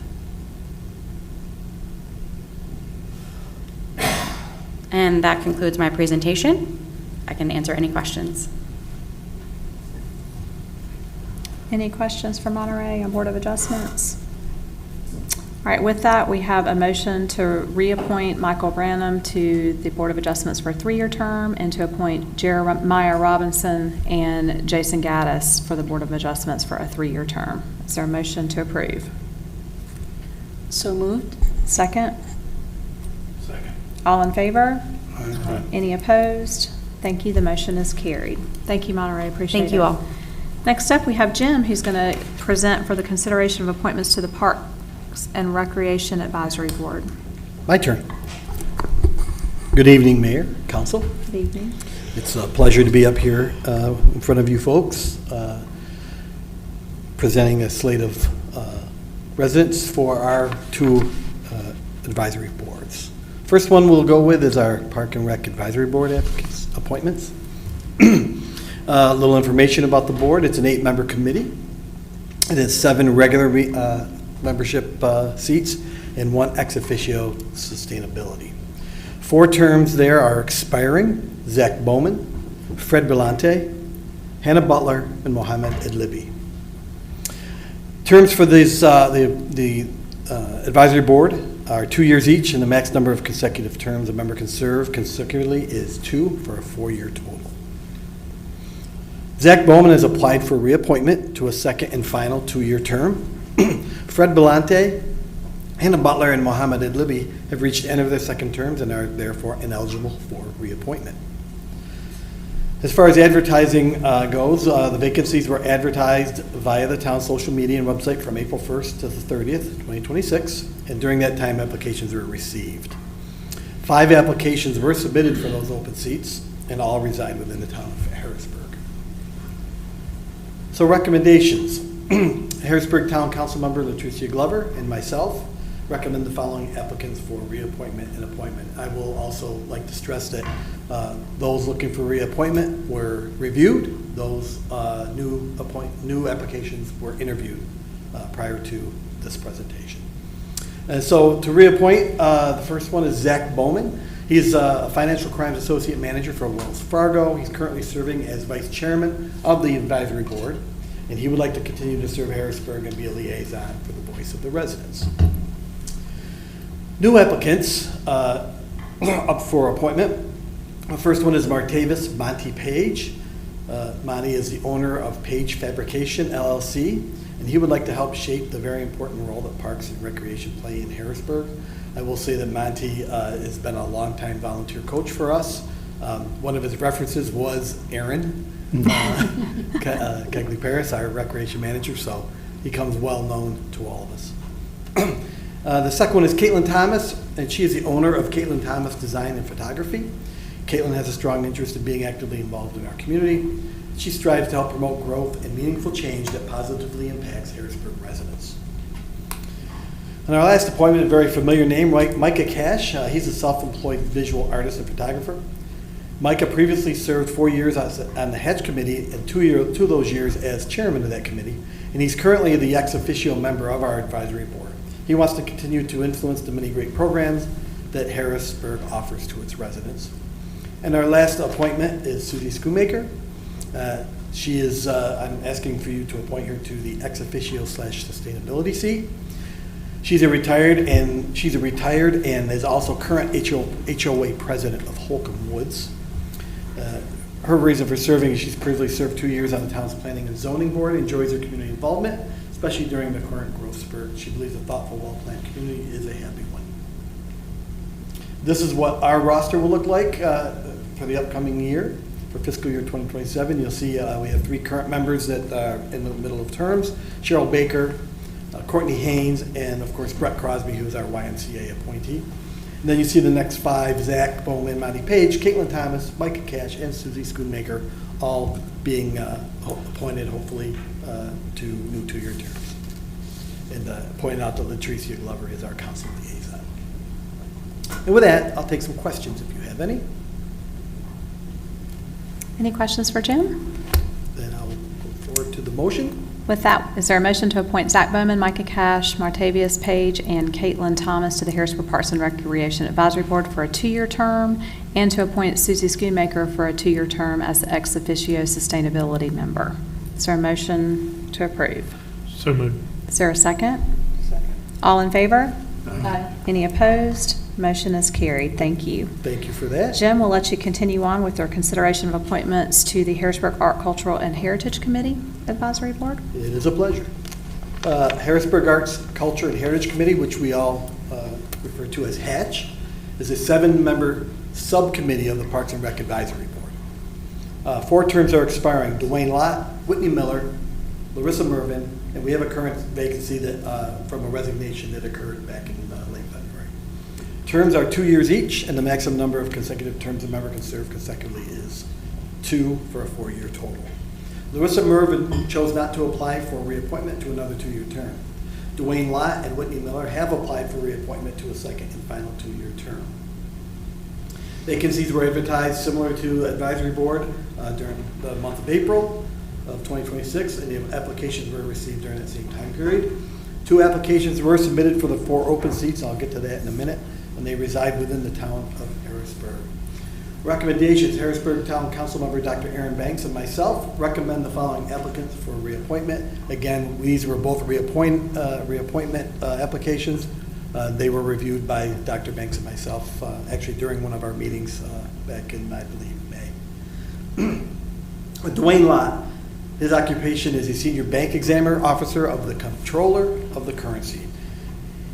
And that concludes my presentation. I can answer any questions. Any questions for Monterey on Board of Adjustments? All right, with that, we have a motion to reappoint Michael Branham to the Board of Adjustments for a 3-year term, and to appoint Jeremiah Robinson and Jason Gaddis for the Board of Adjustments for a 3-year term. Is there a motion to approve? So moved. Second? Second. All in favor? Aye. Any opposed? Thank you, the motion is carried. Thank you, Monterey, appreciate it. Thank you all. Next up, we have Jim, who's going to present for the consideration of appointments to the Parks and Recreation Advisory Board. My turn. Good evening, Mayor, Council. Good evening. It's a pleasure to be up here in front of you folks, presenting a slate of residents for our 2 advisory boards. First one we'll go with is our Park and Rec Advisory Board appointments. A little information about the board. It's an 8-member committee. It has 7 regular membership seats and 1 ex officio sustainability. 4 terms there are expiring: Zach Bowman, Fred Belante, Hannah Butler, and Mohammed Adlibi. Terms for these, the advisory board are 2 years each, and the max number of consecutive terms a member can serve consecutively is 2 for a 4-year total. Zach Bowman has applied for reappointment to a 2nd and final 2-year term. Fred Belante, Hannah Butler, and Mohammed Adlibi have reached the end of their 2nd terms and are therefore ineligible for reappointment. As far as advertising goes, the vacancies were advertised via the town social media and website from April 1st to the 30th, 2026, and during that time, applications were received. 5 applications were submitted for those open seats, and all reside within the town of Harrisburg. So recommendations. Harrisburg Town Council Member Latricia Glover and myself recommend the following applicants for reappointment and appointment. I will also like to stress that those looking for reappointment were reviewed. Those new applications were interviewed prior to this presentation. And so to reappoint, the first one is Zach Bowman. He's a Financial Crimes Associate Manager for Wells Fargo. He's currently serving as Vice Chairman of the Advisory Board, and he would like to continue to serve Harrisburg and be a liaison for the voice of the residents. New applicants up for appointment. The first one is Martavis Monty Page. Monty is the owner of Page Fabrication, LLC, and he would like to help shape the very important role that Parks and Recreation play in Harrisburg. I will say that Monty has been a longtime volunteer coach for us. One of his references was Aaron Kegley Paris, our recreation manager, so he comes well known to all of us. The second one is Caitlin Thomas, and she is the owner of Caitlin Thomas Design and Photography. Caitlin has a strong interest in being actively involved in our community. She strives to help promote growth and meaningful change that positively impacts Harrisburg residents. And our last appointment, a very familiar name, Micah Cash. He's a self-employed visual artist and photographer. Micah previously served 4 years on the Hatch Committee and 2 of those years as chairman of that committee, and he's currently the ex officio member of our advisory board. He wants to continue to influence the many great programs that Harrisburg offers to its residents. And our last appointment is Susie Schoonmaker. She is, I'm asking for you to appoint her to the ex officio / sustainability seat. She's a retired and is also current HOA president of Holcomb Woods. Her reason for serving is she's previously served 2 years on the town's planning and zoning board, enjoys her community involvement, especially during the current growth spurt. She believes a thoughtful, well-planned community is a happy one. This is what our roster will look like for the upcoming year. For fiscal year 2027, you'll see we have 3 current members that are in the middle of terms: Cheryl Baker, Courtney Haynes, and of course Brett Crosby, who is our YMCA appointee. And then you see the next 5: Zach Bowman, Monty Page, Caitlin Thomas, Micah Cash, and Susie Schoonmaker, all being appointed, hopefully, to new 2-year terms. And pointing out that Latricia Glover is our council liaison. And with that, I'll take some questions if you have any. Any questions for Jim? Then I'll go forward to the motion. With that, is there a motion to appoint Zach Bowman, Micah Cash, Martavius Page, and Caitlin Thomas to the Harrisburg Parks and Recreation Advisory Board for a 2-year term, and to appoint Susie Schoonmaker for a 2-year term as the ex officio sustainability member? Is there a motion to approve? So moved. Is there a second? Second. All in favor? Aye. Any opposed? Motion is carried. Thank you. Thank you for that. Jim, we'll let you continue on with our consideration of appointments to the Harrisburg Art, Cultural, and Heritage Committee Advisory Board. It is a pleasure. Harrisburg Arts, Culture, and Heritage Committee, which we all refer to as Hatch, is a 7-member subcommittee of the Parks and Rec Advisory Board. 4 terms are expiring: Dwayne Lott, Whitney Miller, Larissa Mervin, and we have a current vacancy that from a resignation that occurred back in late February. Terms are 2 years each, and the maximum number of consecutive terms a member can serve consecutively is 2 for a 4-year total. Larissa Mervin chose not to apply for reappointment to another 2-year term. Dwayne Lott and Whitney Miller have applied for reappointment to a second and final 2-year term. Vacancies were advertised similar to advisory board during the month of April of 2026, and the applications were received during that same time period. 2 applications were submitted for the 4 open seats. I'll get to that in a minute, and they reside within the town of Harrisburg. Recommendations: Harrisburg Town Council Member Dr. Aaron Banks and myself recommend the following applicants for reappointment. Again, these were both reappointment applications. They were reviewed by Dr. Banks and myself actually during one of our meetings back in, I believe, May. Dwayne Lott. His occupation is a senior bank examiner officer of the comptroller of the currency.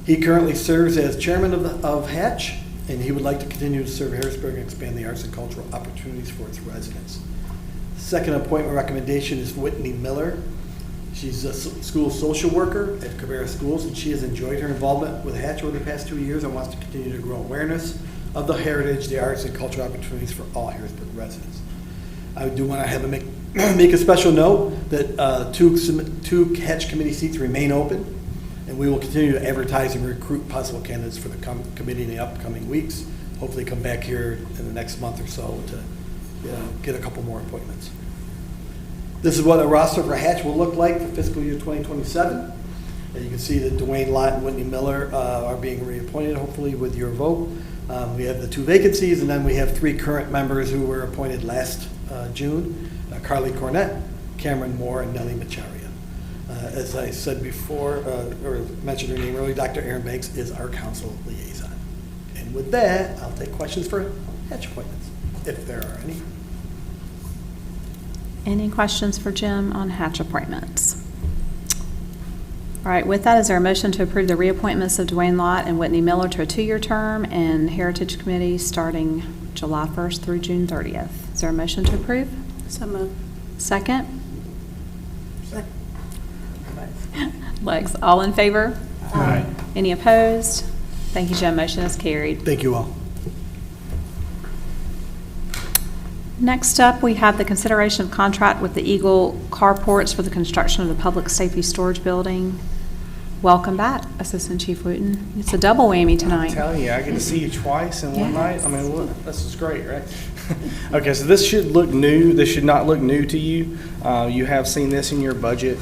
He currently serves as chairman of Hatch, and he would like to continue to serve Harrisburg and expand the arts and cultural opportunities for its residents. Second appointment recommendation is Whitney Miller. She's a school social worker at Cabrera Schools, and she has enjoyed her involvement with Hatch over the past 2 years and wants to continue to grow awareness of the heritage, the arts, and cultural opportunities for all Harrisburg residents. I do want to have make a special note that two Hatch committee seats remain open, and we will continue to advertise and recruit possible candidates for the committee in the upcoming weeks. Hopefully come back here in the next month or so to get a couple more appointments. This is what a roster for Hatch will look like for fiscal year 2027. And you can see that Dwayne Lott and Whitney Miller are being reappointed, hopefully with your vote. We have the 2 vacancies, and then we have 3 current members who were appointed last June, Carly Cornett, Cameron Moore, and Nellie Macharia. As I said before, or mentioned her name earlier, Dr. Erin Banks is our council liaison. And with that, I'll take questions for Hatch appointments, if there are any. Any questions for Jim on Hatch appointments? All right, with that, is there a motion to approve the reappointments of Dwayne Lott and Whitney Miller to a 2-year term and Heritage Committee starting July 1st through June 30th? Is there a motion to approve? So moved. Second? Legs, all in favor? Aye. Any opposed? Thank you, Jim. Motion is carried. Thank you all. Next up, we have the consideration of contract with the Eagle Carports for the construction of the Public Safety Storage Building. Welcome back, Assistant Chief Wooten. It's a double whammy tonight. I'm telling you, I get to see you twice in one Yes. night. I mean, look, this is great, right? Okay, so this should look new. This should not look new to you. You have seen this in your budget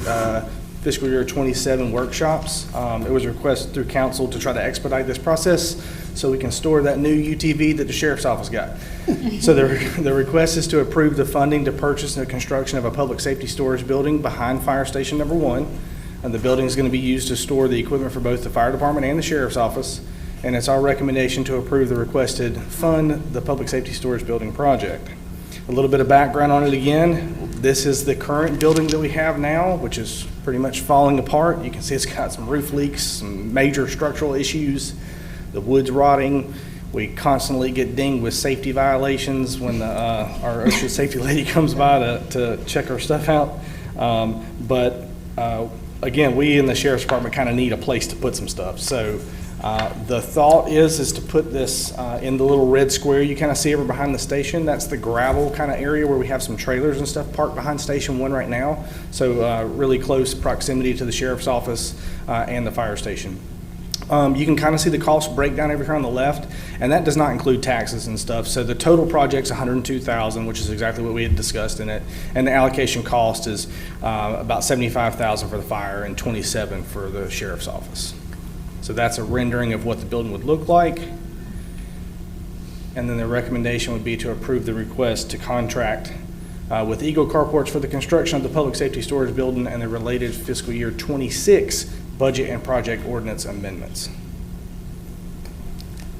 fiscal year 27 workshops. It was requested through council to try to expedite this process so we can store that new UTV that the sheriff's office got. So the request is to approve the funding to purchase and the construction of a public safety storage building behind Fire Station Number 1. And the building is going to be used to store the equipment for both the fire department and the sheriff's office. And it's our recommendation to approve the requested fund the public safety storage building project. A little bit of background on it again. This is the current building that we have now, which is pretty much falling apart. You can see it's got some roof leaks, some major structural issues, the wood's rotting. We constantly get dinged with safety violations when our OSHA safety lady comes by to check our stuff out. Again, we in the sheriff's department kind of need a place to put some stuff. So the thought is to put this in the little red square you kind of see over behind the station. That's the gravel kind of area where we have some trailers and stuff parked behind Station 1 right now. So really close proximity to the sheriff's office and the fire station. You can kind of see the cost breakdown over here on the left, and that does not include taxes and stuff. So the total project's $102,000, which is exactly what we had discussed in it, and the allocation cost is about $75,000 for the fire and $27,000 for the sheriff's office. So that's a rendering of what the building would look like. And then the recommendation would be to approve the request to contract with Eagle Carports for the construction of the public safety storage building and the related fiscal year 26 budget and project ordinance amendments.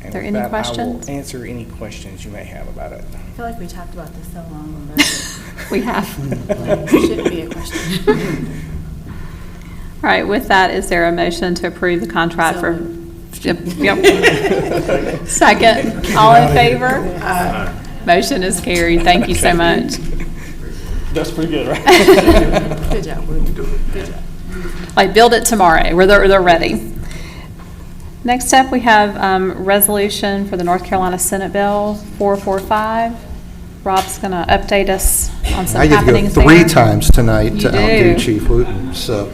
And Are there with any that, questions? I will answer any questions you may have about it. I feel like we talked about this so long ago. We have. Shouldn't be a question. All right, with that, is there a motion to approve the contract So for? moved. Yep. Second, all in favor? Motion is carried. Thank you so much. That's pretty good, right? Good job, Woody. Good job. Like, build it tomorrow, where they're ready. Next up, we have resolution for the North Carolina Senate Bill 445. Rob's going to update us on some I get to go happenings there. 3 times tonight You to outdo do. Chief Wooten. So,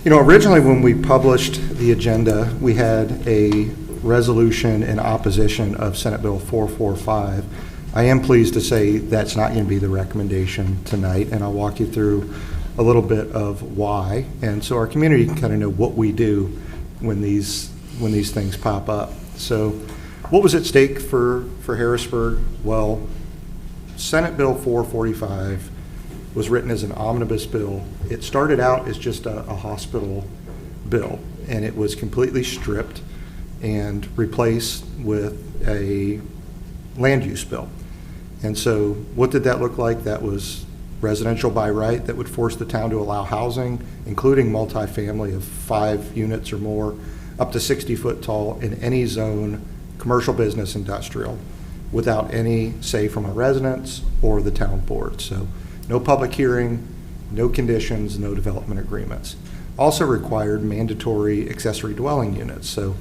originally when we published the agenda, we had a resolution in opposition of Senate Bill 445. I am pleased to say that's not going to be the recommendation tonight, and I'll walk you through a little bit of why. And so our community can kind of know what we do when these things pop up. So what was at stake for Harrisburg? Well, Senate Bill 445 was written as an omnibus bill. It started out as just a hospital bill, and it was completely stripped and replaced with a land use bill. And so what did that look like? That was residential by right that would force the town to allow housing, including multifamily of 5 units or more, up to 60 foot tall in any zone, commercial, business, industrial, without any say from our residents or the town board. So no public hearing, no conditions, no development agreements. Also required mandatory accessory dwelling units. So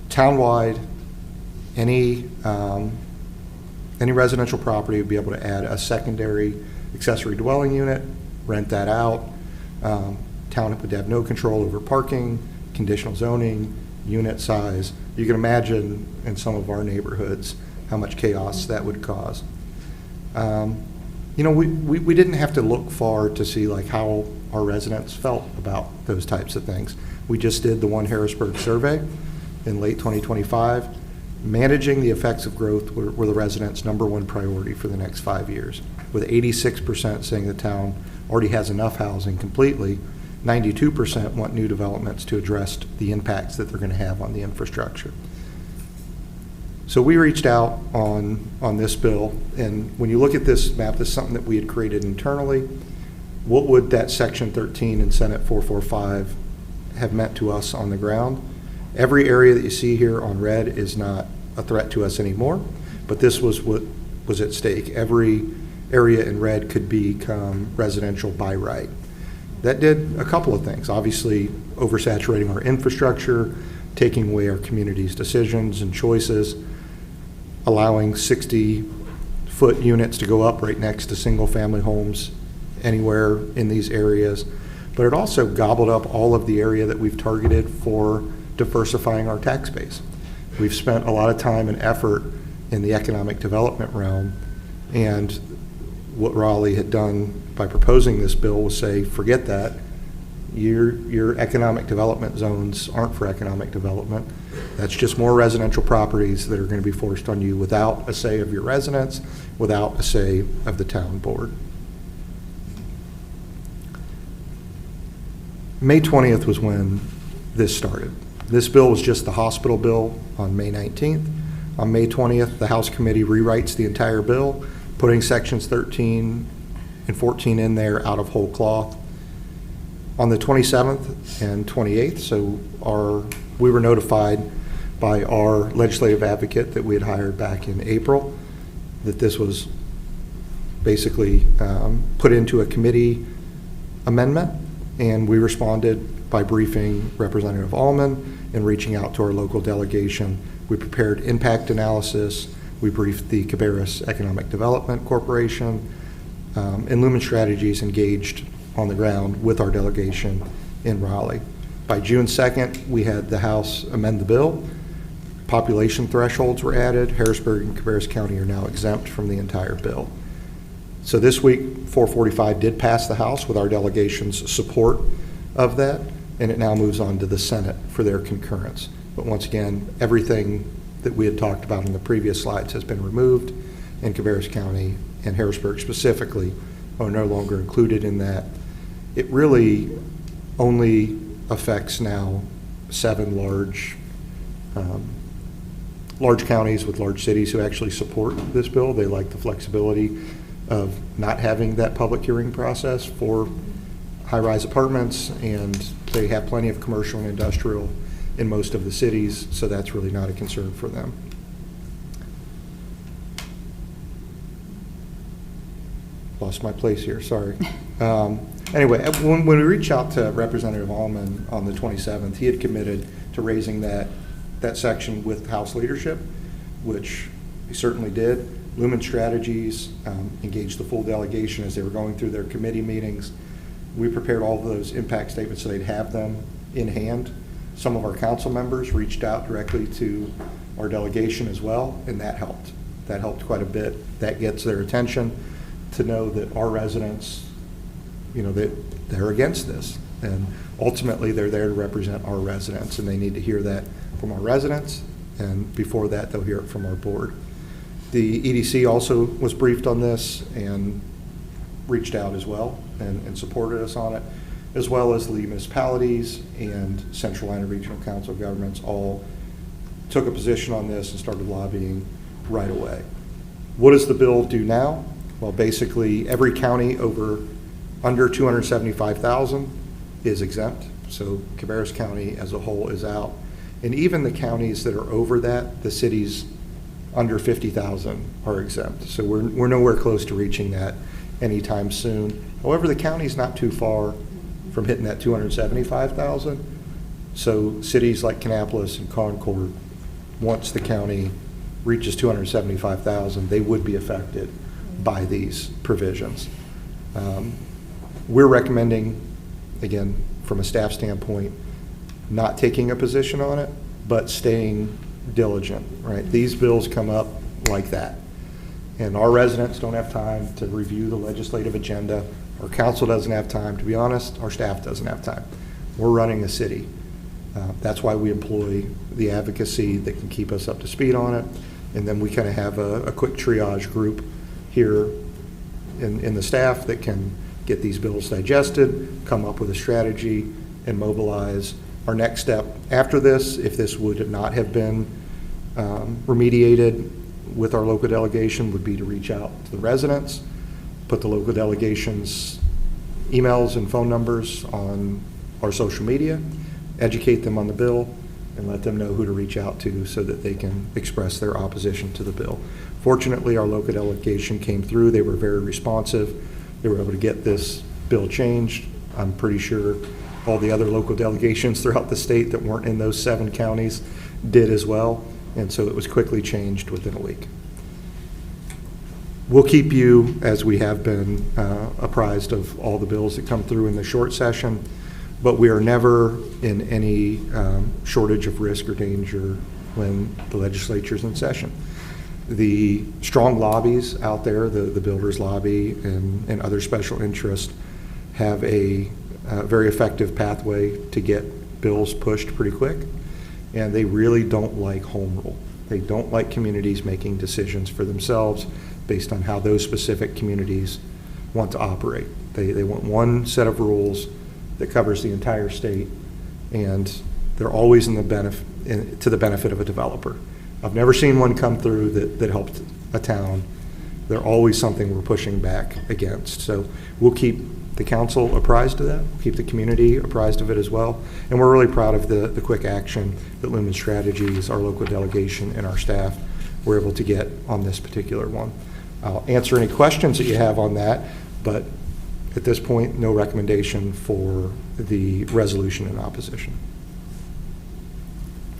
townwide, any residential property would be able to add a secondary accessory dwelling unit, rent that out. Town would have no control over parking, conditional zoning, unit size. You can imagine in some of our neighborhoods how much chaos that would cause. You know, we didn't have to look far to see like how our residents felt about those types of things. We just did the One Harrisburg survey in late 2025. Managing the effects of growth were the residents' #1 priority for the next 5 years, with 86% saying the town already has enough housing completely. 92% want new developments to address the impacts that they're going to have on the infrastructure. So we reached out on this bill, and when you look at this map, this is something that we had created internally. What would that Section 13 in Senate 445 have meant to us on the ground? Every area that you see here on red is not a threat to us anymore, but this was what was at stake. Every area in red could become residential by right. That did a couple of things. Obviously, oversaturating our infrastructure, taking away our community's decisions and choices, allowing 60-foot units to go up right next to single-family homes anywhere in these areas. But it also gobbled up all of the area that we've targeted for diversifying our tax base. We've spent a lot of time and effort in the economic development realm, and what Raleigh had done by proposing this bill was say, forget that. Your economic development zones aren't for economic development. That's just more residential properties that are going to be forced on you without a say of your residents, without a say of the town board. May 20th was when this started. This bill was just the hospital bill on May 19th. On May 20th, the House committee rewrites the entire bill, putting sections 13 and 14 in there out of whole cloth. On the 27th and 28th, so we were notified by our legislative advocate that we had hired back in April that this was basically put into a committee amendment, and we responded by briefing Representative Allman and reaching out to our local delegation. We prepared impact analysis. We briefed the Cabarrus Economic Development Corporation, and Lumen Strategies engaged on the ground with our delegation in Raleigh. By June 2nd, we had the House amend the bill. Population thresholds were added. Harrisburg and Cabarrus County are now exempt from the entire bill. So this week, 445 did pass the House with our delegation's support of that, and it now moves on to the Senate for their concurrence. But once again, everything that we had talked about in the previous slides has been removed, and Cabarrus County and Harrisburg specifically are no longer included in that. It really only affects now 7 large counties with large cities who actually support this bill. They like the flexibility of not having that public hearing process for high-rise apartments, and they have plenty of commercial and industrial in most of the cities, so that's really not a concern for them. Lost my place here, sorry. Anyway, when we reached out to Representative Allman on the 27th, he had committed to raising that section with House leadership, which he certainly did. Lumen Strategies engaged the full delegation as they were going through their committee meetings. We prepared all of those impact statements so they'd have them in hand. Some of our council members reached out directly to our delegation as well, and that helped. That helped quite a bit. That gets their attention to know that our residents, you know, that they're against this. And ultimately, they're there to represent our residents, and they need to hear that from our residents, and before that, they'll hear it from our board. The EDC also was briefed on this and reached out as well and supported us on it, as well as the municipalities and Central Line and Regional Council of Governments all took a position on this and started lobbying right away. What does the bill do now? Well, basically, every county under 275,000 is exempt. So Cabarrus County as a whole is out. And even the counties that are over that, the cities under 50,000 are exempt. So we're nowhere close to reaching that anytime soon. However, the county's not too far from hitting that 275,000. So cities like Kannapolis and Concord, once the county reaches 275,000, they would be affected by these provisions. We're recommending, again, from a staff standpoint, not taking a position on it, but staying diligent, right? These bills come up like that. And our residents don't have time to review the legislative agenda. Our council doesn't have time. To be honest, our staff doesn't have time. We're running a city. That's why we employ the advocacy that can keep us up to speed on it. And then we kind of have a quick triage group here in the staff that can get these bills digested, come up with a strategy, and mobilize. Our next step after this, if this would not have been remediated with our local delegation, would be to reach out to the residents, put the local delegations' emails and phone numbers on our social media, educate them on the bill, and let them know who to reach out to so that they can express their opposition to the bill. Fortunately, our local delegation came through. They were very responsive. They were able to get this bill changed. I'm pretty sure all the other local delegations throughout the state that weren't in those 7 counties did as well. And so it was quickly changed within a week. We'll keep you, as we have been, apprised of all the bills that come through in the short session, but we are never in any shortage of risk or danger when the legislature's in session. The strong lobbies out there, the builders lobby and other special interests, have a very effective pathway to get bills pushed pretty quick, and they really don't like home rule. They don't like communities making decisions for themselves based on how those specific communities want to operate. They want one set of rules that covers the entire state, and they're always to the benefit of a developer. I've never seen one come through that helped a town. They're always something we're pushing back against. So we'll keep the council apprised of that, we'll keep the community apprised of it as well, and we're really proud of the quick action that Lumen Strategies, our local delegation, and our staff were able to get on this particular one. I'll answer any questions that you have on that, but at this point, no recommendation for the resolution in opposition.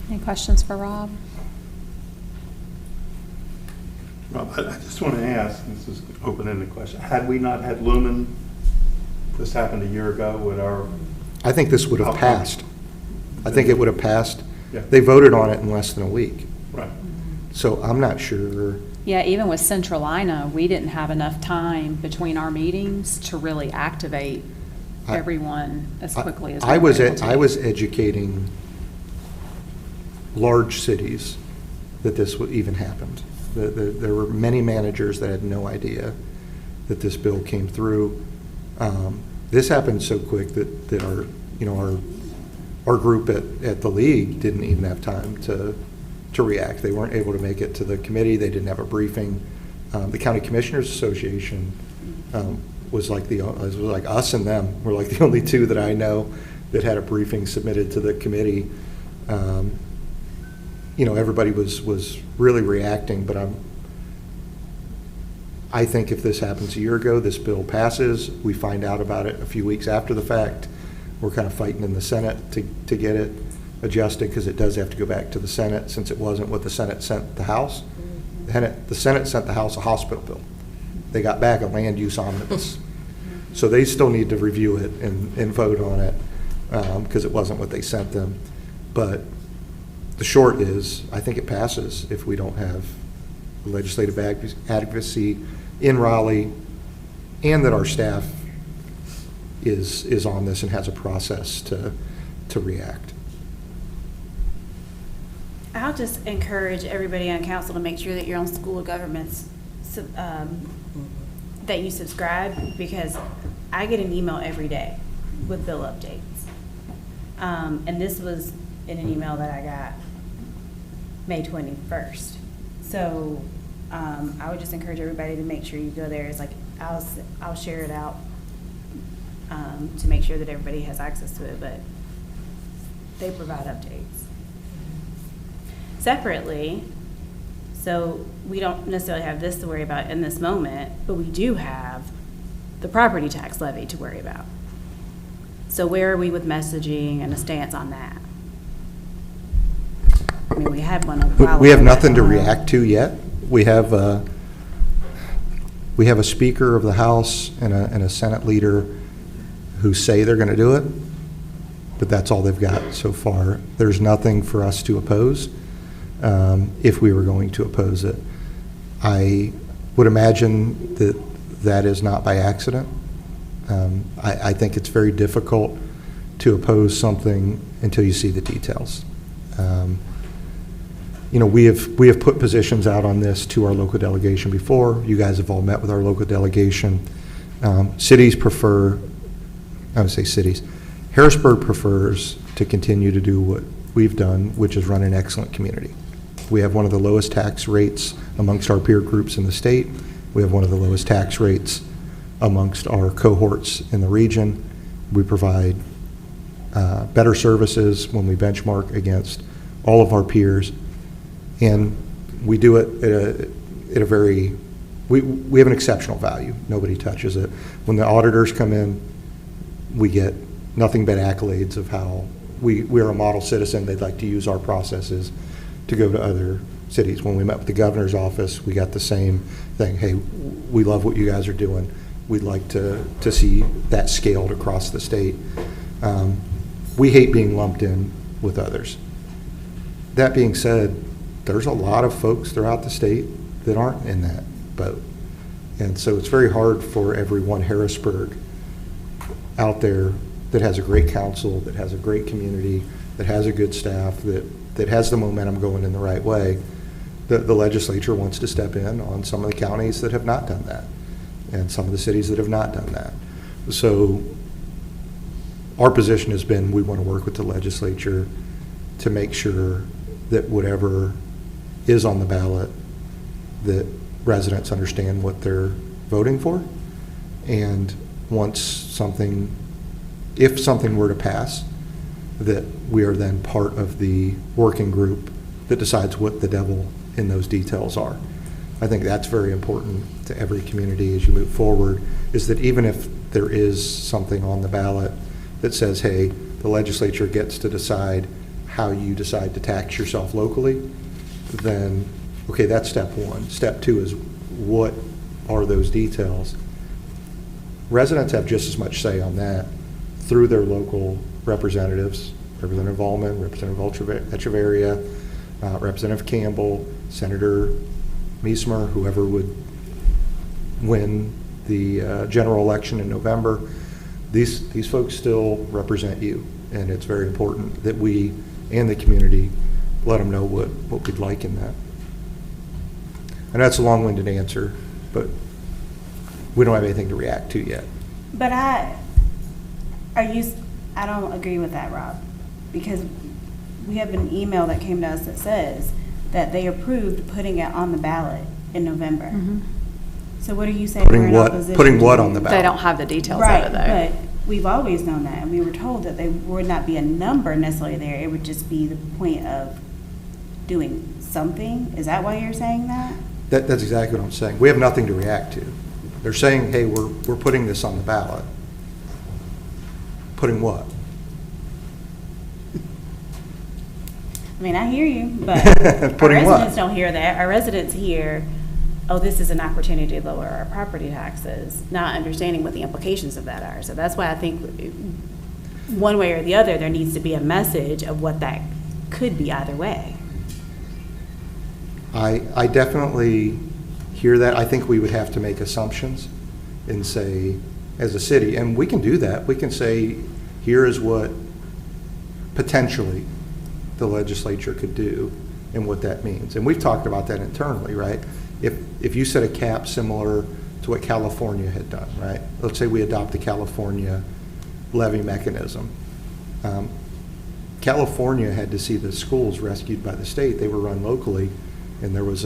Any questions for Rob? Rob, I just want to ask, this is an open-ended question. Had we not had Lumen, this happened a year ago, would our... I think this would have passed. I think it would have passed. Yeah. They voted on it in less than a week. Right. So I'm not sure. Yeah, even with Centralina, we didn't have enough time between our meetings to really activate everyone as quickly as we were able to. I was educating large cities that this even happened. There were many managers that had no idea that this bill came through. This happened so quick that our group at the league didn't even have time to react. They weren't able to make it to the committee. They didn't have a briefing. The County Commissioners Association was like us and them. We're like the only two that I know that had a briefing submitted to the committee. Everybody was really reacting, but I think if this happens a year ago, this bill passes, we find out about it a few weeks after the fact, we're kind of fighting in the Senate to get it adjusted, because it does have to go back to the Senate, since it wasn't what the Senate sent the House. The Senate sent the House a hospital bill. They got back a land use omnibus. So they still need to review it and vote on it, because it wasn't what they sent them. But the short is, I think it passes if we don't have legislative advocacy in Raleigh, and that our staff is on this and has a process to react. I'll just encourage everybody on council to make sure that you're on school of governments, that you subscribe, because I get an email every day with bill updates. And this was in an email that I got May 21st. So I would just encourage everybody to make sure you go there. It's like, I'll share it out to make sure that everybody has access to it, but they provide updates. Separately, so we don't necessarily have this to worry about in this moment, but we do have the property tax levy to worry about. So where are we with messaging and a stance on that? I mean, we had one a while We have ago. nothing to react to yet. We have a Speaker of the House and a Senate leader who say they're going to do it, but that's all they've got so far. There's nothing for us to oppose if we were going to oppose it. I would imagine that that is not by accident. I think it's very difficult to oppose something until you see the details. You know, we have put positions out on this to our local delegation before. You guys have all met with our local delegation. Cities prefer, I would say cities, Harrisburg prefers to continue to do what we've done, which is run an excellent community. We have one of the lowest tax rates amongst our peer groups in the state. We have one of the lowest tax rates amongst our cohorts in the region. We provide better services when we benchmark against all of our peers. And we do it at a very, we have an exceptional value. Nobody touches it. When the auditors come in, we get nothing but accolades of how we're a model citizen. They'd like to use our processes to go to other cities. When we met with the governor's office, we got the same thing. Hey, we love what you guys are doing. We'd like to see that scaled across the state. We hate being lumped in with others. That being said, there's a lot of folks throughout the state that aren't in that boat. And so it's very hard for every one Harrisburg out there that has a great council, that has a great community, that has a good staff, that has the momentum going in the right way. The legislature wants to step in on some of the counties that have not done that, and some of the cities that have not done that. So our position has been we want to work with the legislature to make sure that whatever is on the ballot, that residents understand what they're voting for. And if something were to pass, that we are then part of the working group that decides what the devil in those details are. I think that's very important to every community as you move forward, is that even if there is something on the ballot that says, hey, the legislature gets to decide how you decide to tax yourself locally, then, okay, that's step one. Step two is what are those details? Residents have just as much say on that through their local representatives, Representative Ullman, Representative Echeverria, Representative Campbell, Senator Meismer, whoever would win the general election in November. These folks still represent you, and it's very important that we and the community let them know what we'd like in that. And that's a long-winded answer, but we don't have anything to react to yet. But I don't agree with that, Rob, because we have an email that came to us that says that they approved putting it on the ballot in November. So what are you saying? Putting what on the ballot? They don't have the details Right, of it, though. but we've always known that, and we were told that there would not be a number necessarily there. It would just be the point of doing something. Is that why you're saying that? That's exactly what I'm saying. We have nothing to react to. They're saying, hey, we're putting this on the ballot. Putting what? I mean, I hear you, but our Putting what? residents don't hear that. Our residents hear, oh, this is an opportunity to lower our property taxes, not understanding what the implications of that are. So that's why I think one way or the other, there needs to be a message of what that could be either way. I definitely hear that. I think we would have to make assumptions and say, as a city, and we can do that. We can say, here is what potentially the legislature could do and what that means. And we've talked about that internally, right? If you set a cap similar to what California had done, right? Let's say we adopt the California levy mechanism. California had to see the schools rescued by the state. They were run locally, and there was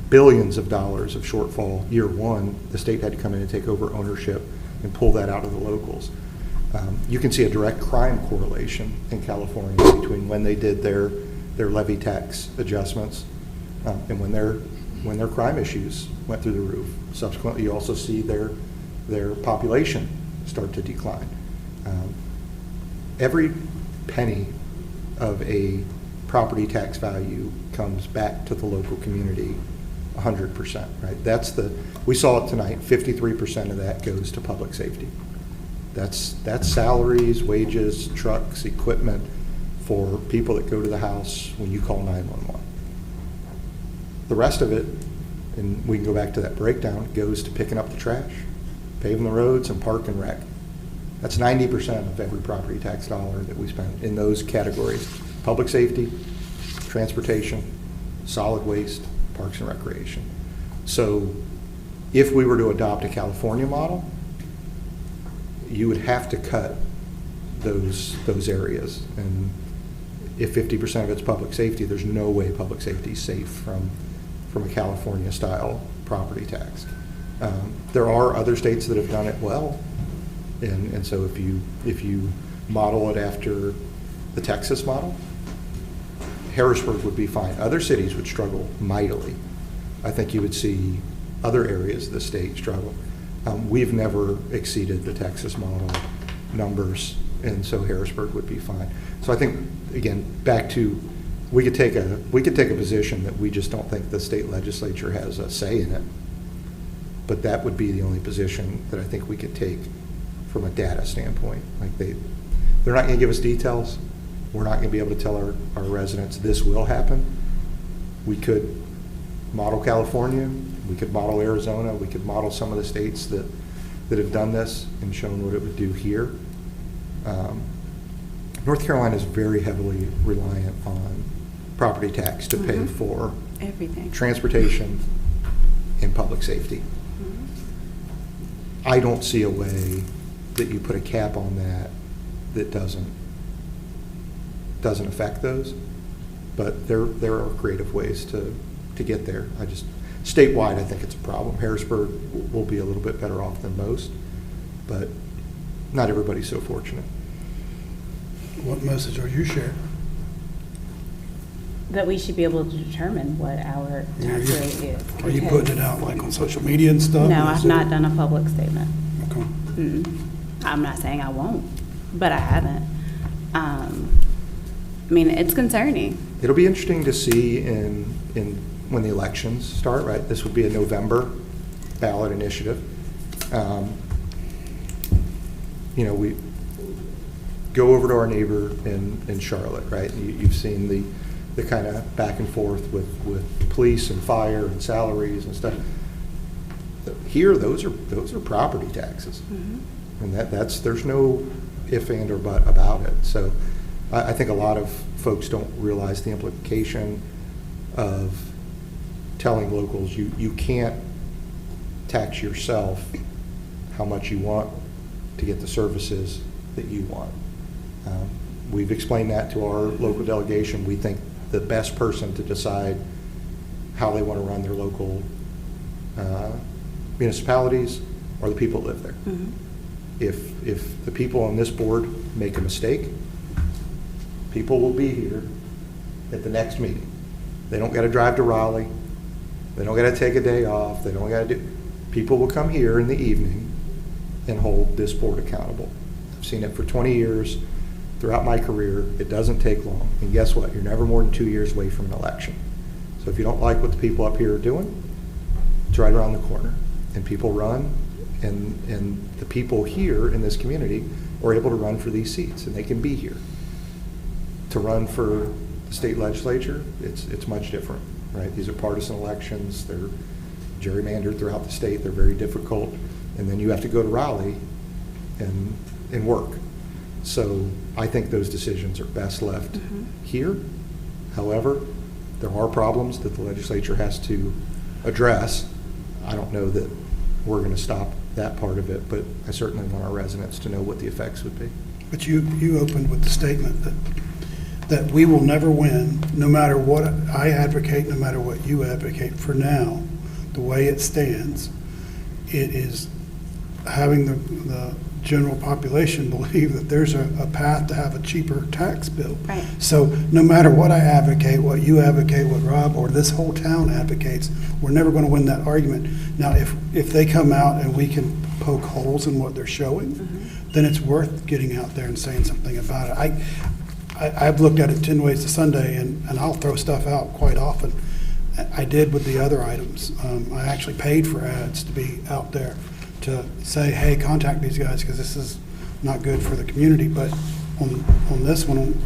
billions of dollars of shortfall year one. The state had to come in and take over ownership and pull that out of the locals. You can see a direct crime correlation in California between when they did their levy tax adjustments and when their crime issues went through the roof. Subsequently, you also see their population start to decline. Every penny of a property tax value comes back to the local community 100%, right? We saw it tonight, 53% of that goes to public safety. That's salaries, wages, trucks, equipment for people that go to the house when you call 911. The rest of it, and we can go back to that breakdown, goes to picking up the trash, paving the roads, and park and rec. That's 90% of every property tax dollar that we spend in those categories: public safety, transportation, solid waste, parks and recreation. So if we were to adopt a California model, you would have to cut those areas. And if 50% of it's public safety, there's no way public safety is safe from a California-style property tax. There are other states that have done it well, and so if you model it after the Texas model, Harrisburg would be fine. Other cities would struggle mightily. I think you would see other areas of the state struggle. We've never exceeded the Texas model numbers, and so Harrisburg would be fine. So I think, again, back to, we could take a position that we just don't think the state legislature has a say in it, but that would be the only position that I think we could take from a data standpoint. Like they're not going to give us details. We're not going to be able to tell our residents this will happen. We could model California. We could model Arizona. We could model some of the states that have done this and shown what it would do here. North Carolina is very heavily reliant on property tax to pay for everything, transportation and public safety. I don't see a way that you put a cap on that doesn't affect those, but there are creative ways to get there. Statewide, I think it's a problem. Harrisburg will be a little bit better off than most, but not everybody's so fortunate. What message are you sharing? that we should be able to determine what our tax rate is. Are you putting it out like on social media and stuff? No, I've not done a public statement. Okay. I'm not saying I won't, but I haven't. I mean, it's concerning. It'll be interesting to see in when the elections start, right? This would be a November ballot initiative. You know, we go over to our neighbor in Charlotte, right? You've seen the kind of back and forth with police and fire and salaries and stuff. Here, those are property taxes, and there's no if, and, or but about it. So I think a lot of folks don't realize the implication of telling locals you can't tax yourself how much you want to get the services that you want. We've explained that to our local delegation. We think the best person to decide how they want to run their local municipalities are the people that live there. If the people on this board make a mistake, people will be here at the next meeting. They don't got to drive to Raleigh. They don't got to take a day off. They don't got to do. People will come here in the evening and hold this board accountable. I've seen it for 20 years. Throughout my career, it doesn't take long. And guess what? You're never more than 2 years away from an election. So if you don't like what the people up here are doing, it's right around the corner. And people run, and the people here in this community are able to run for these seats, and they can be here. To run for the state legislature, it's much different, right? These are partisan elections. They're gerrymandered throughout the state. They're very difficult. And then you have to go to Raleigh and work. So I think those decisions are best left here. However, there are problems that the legislature has to address. I don't know that we're going to stop that part of it, but I certainly want our residents to know what the effects would be. But you opened with the statement that we will never win, no matter what I advocate, no matter what you advocate. For now, the way it stands, it is having the general population believe that there's a path to have a cheaper tax bill. Right. So no matter what I advocate, what you advocate, what Rob or this whole town advocates, we're never going to win that argument. Now, if they come out and we can poke holes in what they're showing, then it's worth getting out there and saying something about it. I've looked at it 10 ways to Sunday, and I'll throw stuff out quite often. I did with the other items. I actually paid for ads to be out there to say, hey, contact these guys because this is not good for the community. But on this one,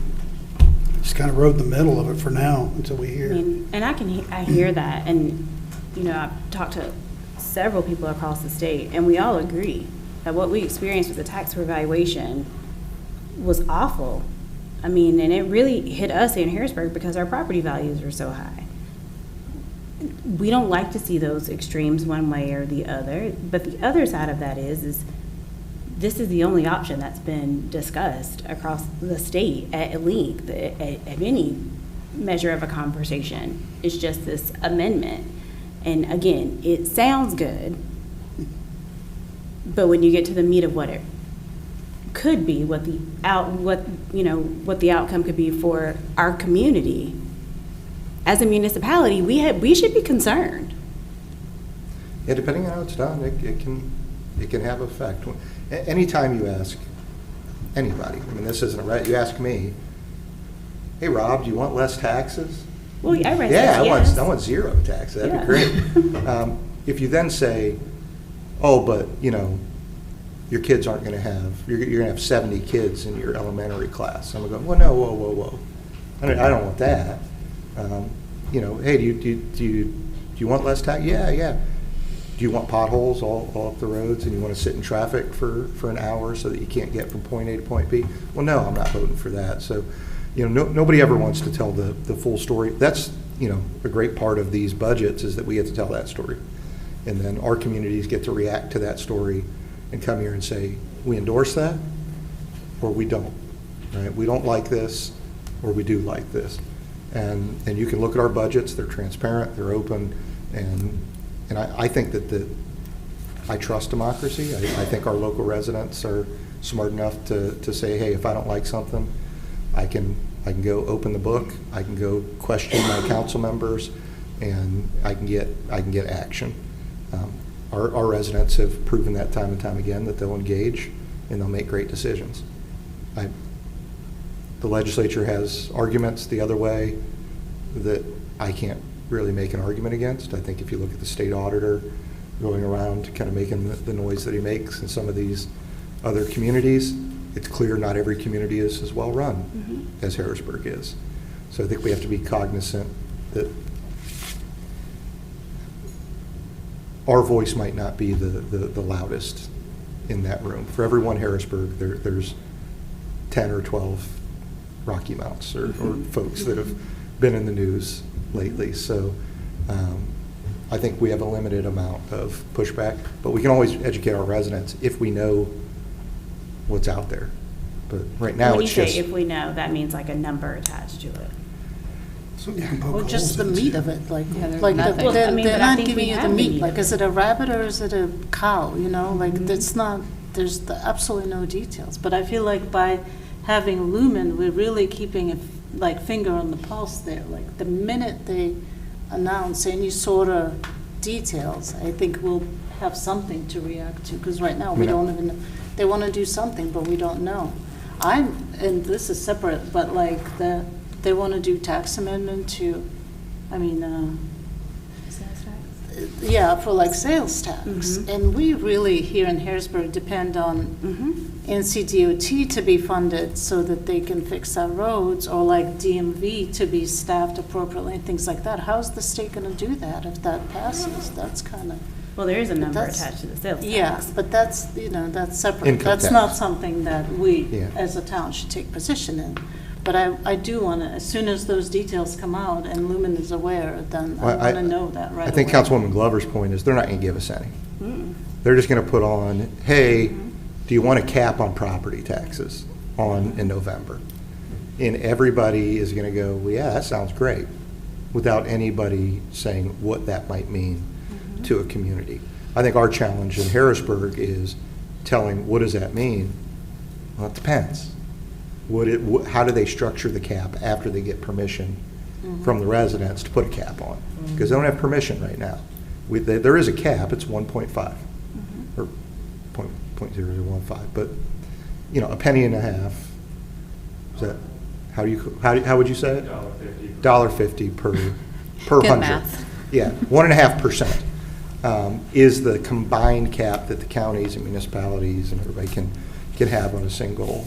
just kind of rode the middle of it for now until we hear. I mean, and I hear that, and I've talked to several people across the state, and we all agree that what we experienced with the tax revaluation was awful. I mean, and it really hit us in Harrisburg because our property values are so high. We don't like to see those extremes one way or the other, but the other side of that is this is the only option that's been discussed across the state at length, at any measure of a conversation. It's just this amendment. And again, it sounds good, but when you get to the meat of what it could be, what the outcome could be for our community, as a municipality, we should be concerned. Yeah, depending on how it's done, it can have effect. Anytime you ask anybody, I mean, this isn't you ask me, hey, Rob, do you want less taxes? Well, everybody yeah, says yes. I want zero taxes. That'd be great. If you then say, oh, but your kids aren't going to have, you're going to have 70 kids in your elementary class. I'm going to go, well, no, whoa. I don't want that. Hey, do you want less tax? Yeah. Do you want potholes all up the roads and you want to sit in traffic for an hour so that you can't get from point A to point B? Well, no, I'm not voting for that. So, nobody ever wants to tell the full story. That's, a great part of these budgets is that we get to tell that story. And then our communities get to react to that story and come here and say, we endorse that or we don't, right? We don't like this or we do like this. And you can look at our budgets, they're transparent, they're open, and I think that I trust democracy. I think our local residents are smart enough to say, hey, if I don't like something, I can go open the book, I can go question my council members, and I can get action. Our residents have proven that time and time again that they'll engage and they'll make great decisions. The legislature has arguments the other way that I can't really make an argument against. I think if you look at the state auditor going around kind of making the noise that he makes in some of these other communities, it's clear not every community is as well run as Harrisburg is. So I think we have to be cognizant that our voice might not be the loudest in that room. For every one Harrisburg, there's 10 or 12 Rocky Mounts or folks that have been in the news lately. So I think we have a limited amount of pushback, but we can always educate our residents if we know what's out there. But right now, when it's you just... say if we know, that means like a number attached to it. So you can poke Well, just holes the into meat it. of it, like Well, they're I mean, but I not think giving we you the have the meat. meat Like, of is it. it a rabbit or is it a cow? Like it's not. There's absolutely no details. But I feel like by having Lumen, we're really keeping a finger on the pulse there. Like the minute they announce any sort of details, I think we'll have something to react to. Because right now we don't even know. They want to do something, but we don't know. And this is separate, but they want to do tax amendment to, yeah, for sales tax. And we really here in Harrisburg depend on NCDOT to be funded so that they can fix our roads, or DMV to be staffed appropriately and things like that. How's the state going to do that if that passes? That's kind of... Well, there is a number attached to the sales tax. Yeah, but that's, that's separate. Income That's tax. not something that we, Yeah. as a town, should take position in. But I do want to, as soon as those details come out and Lumen is aware, then I Well, want to know that right away. I think Councilwoman Glover's point is they're not going to give us any. They're just going to put on, hey, do you want a cap on property taxes in November? And everybody is going to go, well, yeah, that sounds great, without anybody saying what that might mean to a community. I think our challenge in Harrisburg is telling, what does that mean? Well, it depends. How do they structure the cap after they get permission from the residents to put a cap on? Because they don't have permission right now. There is a cap, it's 1.5, or 0.0015, but, you know, a penny and a half, is that, how would you say it? $1.50 per Good hundred. math. Yeah, 1.5% is the combined cap that the counties and municipalities and everybody can have on a single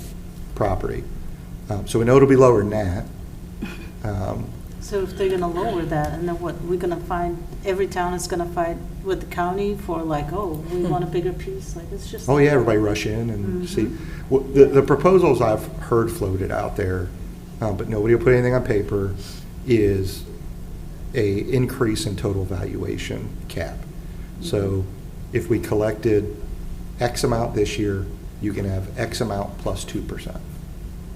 property. So we know it'll be lower than that. So if they're gonna lower that, and then what, we're gonna find, every town is gonna fight with the county for like, oh, we want a bigger piece, like, it's just. Oh, yeah, everybody rush in and see. Well, the proposals I've heard floated out there, but nobody will put anything on paper, is a increase in total valuation cap. So if we collected X amount this year, you can have X amount plus 2%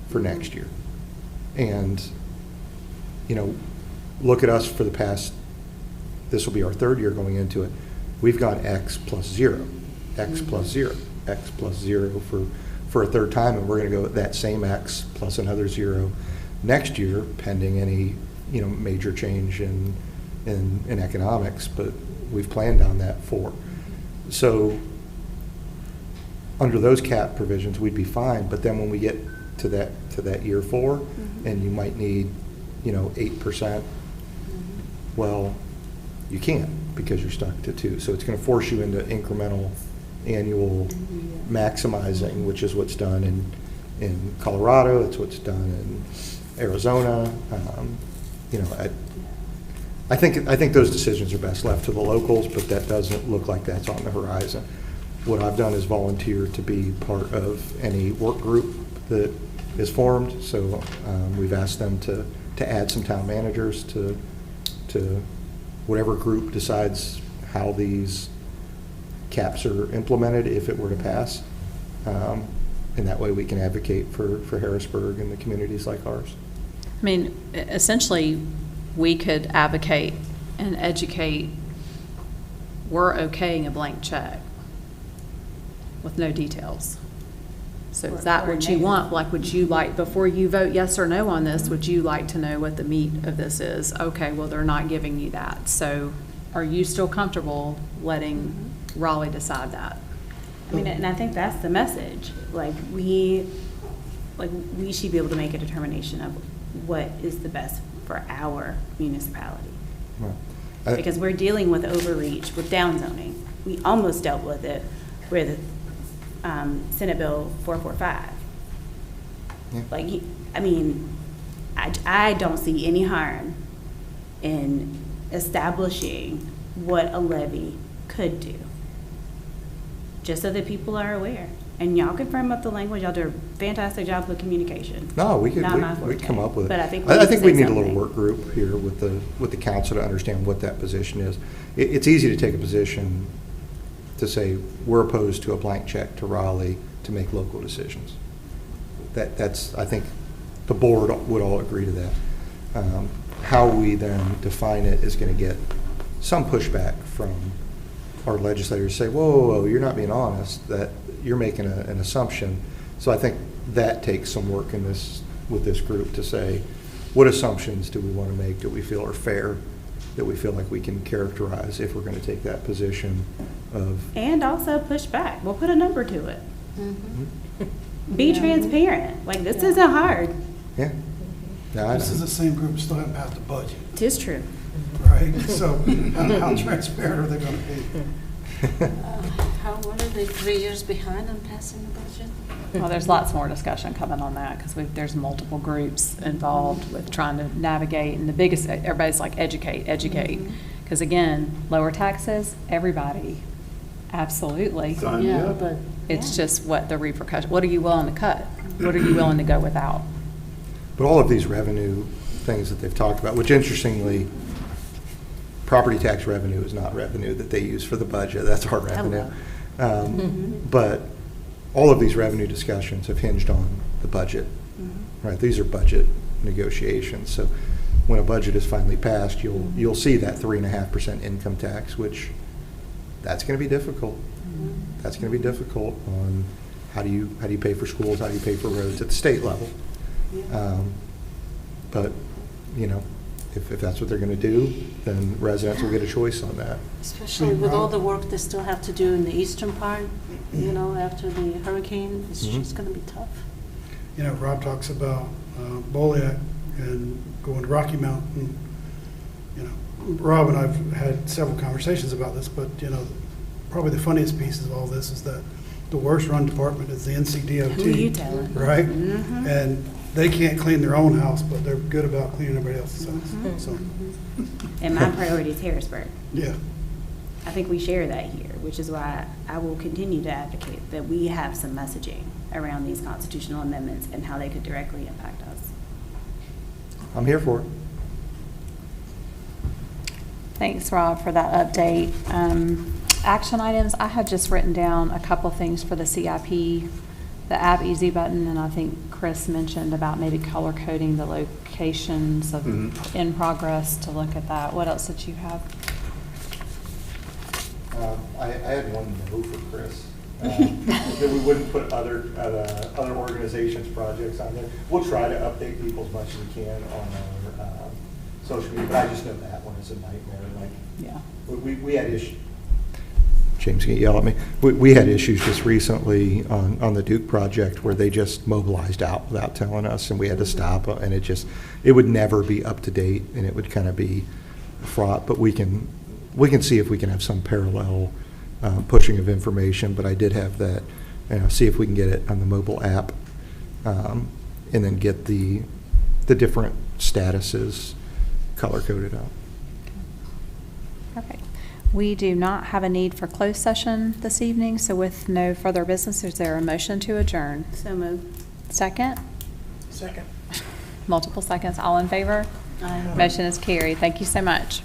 for next year. And, you know, look at us for the past, this will be our third year going into it. We've gone X plus 0, X plus 0, X plus 0 for a third time, and we're going to go that same X plus another 0 next year, pending any, you know, major change in economics, but we've planned on that for. So under those cap provisions, we'd be fine, but then when we get to that year 4, and you might need, you know, 8%, well, you can't because you're stuck to 2. So it's going to force you into incremental annual maximizing, which is what's done in Colorado, it's what's done in Arizona. You know, I think those decisions are best left to the locals, but that doesn't look like that's on the horizon. What I've done is volunteer to be part of any work group that is formed. So we've asked them to add some town managers to whatever group decides how these caps are implemented if it were to pass. And that way we can advocate for Harrisburg and the communities like ours. I mean, essentially, we could advocate and educate, we're okaying a blank check with no details. So is that what you want? Like, would you like, before you vote yes or no on this, would you like to know what the meat of this is? Okay, well, they're not giving you that. So are you still comfortable letting Raleigh decide that? I mean, and I think that's the message. Like we should be able to make a determination of what is the best for our municipality. Right. Because we're dealing with overreach with downzoning. We almost dealt with it with Senate Bill 445. Yeah. Like, I mean, I don't see any harm in establishing what a levy could do, just so that people are aware. And y'all can firm up the language. Y'all do a fantastic job with communication. No, we could Not my we forte. come up with it. But I think we need a little something. work group here with the council to understand what that position is. It's easy to take a position to say we're opposed to a blank check to Raleigh to make local decisions. That's I think the board would all agree to that. How we then define it is going to get some pushback from our legislators. Say, whoa, you're not being honest. That you're making an assumption. So I think that takes some work with this group to say, what assumptions do we want to make that we feel are fair, that we feel like we can characterize if we're going to take that position of. And also push back. We'll put a number to it. Mm-hmm. Be transparent. Like, this isn't hard. Yeah. Yeah, I This know. is the same group still haven't passed the budget, It is true. right? So how transparent are they going to be? What are they, 3 years behind on passing the budget? Well, there's lots more discussion coming on that because there's multiple groups involved with trying to navigate. And the biggest, everybody's like, educate. Because again, lower taxes, everybody, absolutely. Sign me up. But It's just what the repercussion, what are you willing to cut? What are you willing to go without? But all of these revenue things that they've talked about, which interestingly, property tax revenue is not revenue that they use for the budget. That's our revenue. But all of these revenue discussions have hinged on the budget, right? These are budget negotiations. So when a budget is finally passed, you'll see that 3.5% income tax, which that's going to be difficult. That's going to be difficult on how do you pay for schools, how do you pay for roads at the state level. But, you know, if that's what they're going to do, then residents will get a choice on that. Especially with all the work they still have to do in the eastern part, you know, after the hurricane, it's just going to be tough. You know, Rob talks about Boliak and going to Rocky Mountain. You know, Rob and I've had several conversations about this, but, you know, probably the funniest piece of all this is that the worst run department is the NCDOT. Who you telling? Right? Mhm. And they can't clean their own house, but they're good about cleaning everybody else's house. So, And my priority is Harrisburg. yeah. I think we share that here, which is why I will continue to advocate that we have some messaging around these constitutional amendments and how they could directly impact us. I'm here for it. Thanks, Rob, for that update. Action items, I had just written down a couple things for the CIP, the App Easy button, and I think Chris mentioned about maybe color coding the locations of in progress to look at that. What else did you have? I had one no for Chris, that we wouldn't put other organizations' projects on there. We'll try to update people as much as we can on our social media, but I just know that one is a nightmare. Like, yeah, we had issues. James can't yell at me. We had issues just recently on the Duke project where they just mobilized out without telling us, and we had to stop, and it would never be up to date, and it would kind of be fraught. But we can see if we can have some parallel pushing of information. But I did have that, see if we can get it on the mobile app, and then get the different statuses color coded out. Perfect. We do not have a need for closed session this evening, so with no further business, is there a motion to adjourn? So moved. Second? Second. Multiple seconds. All in favor? Aye. Motion is carried. Thank you so much.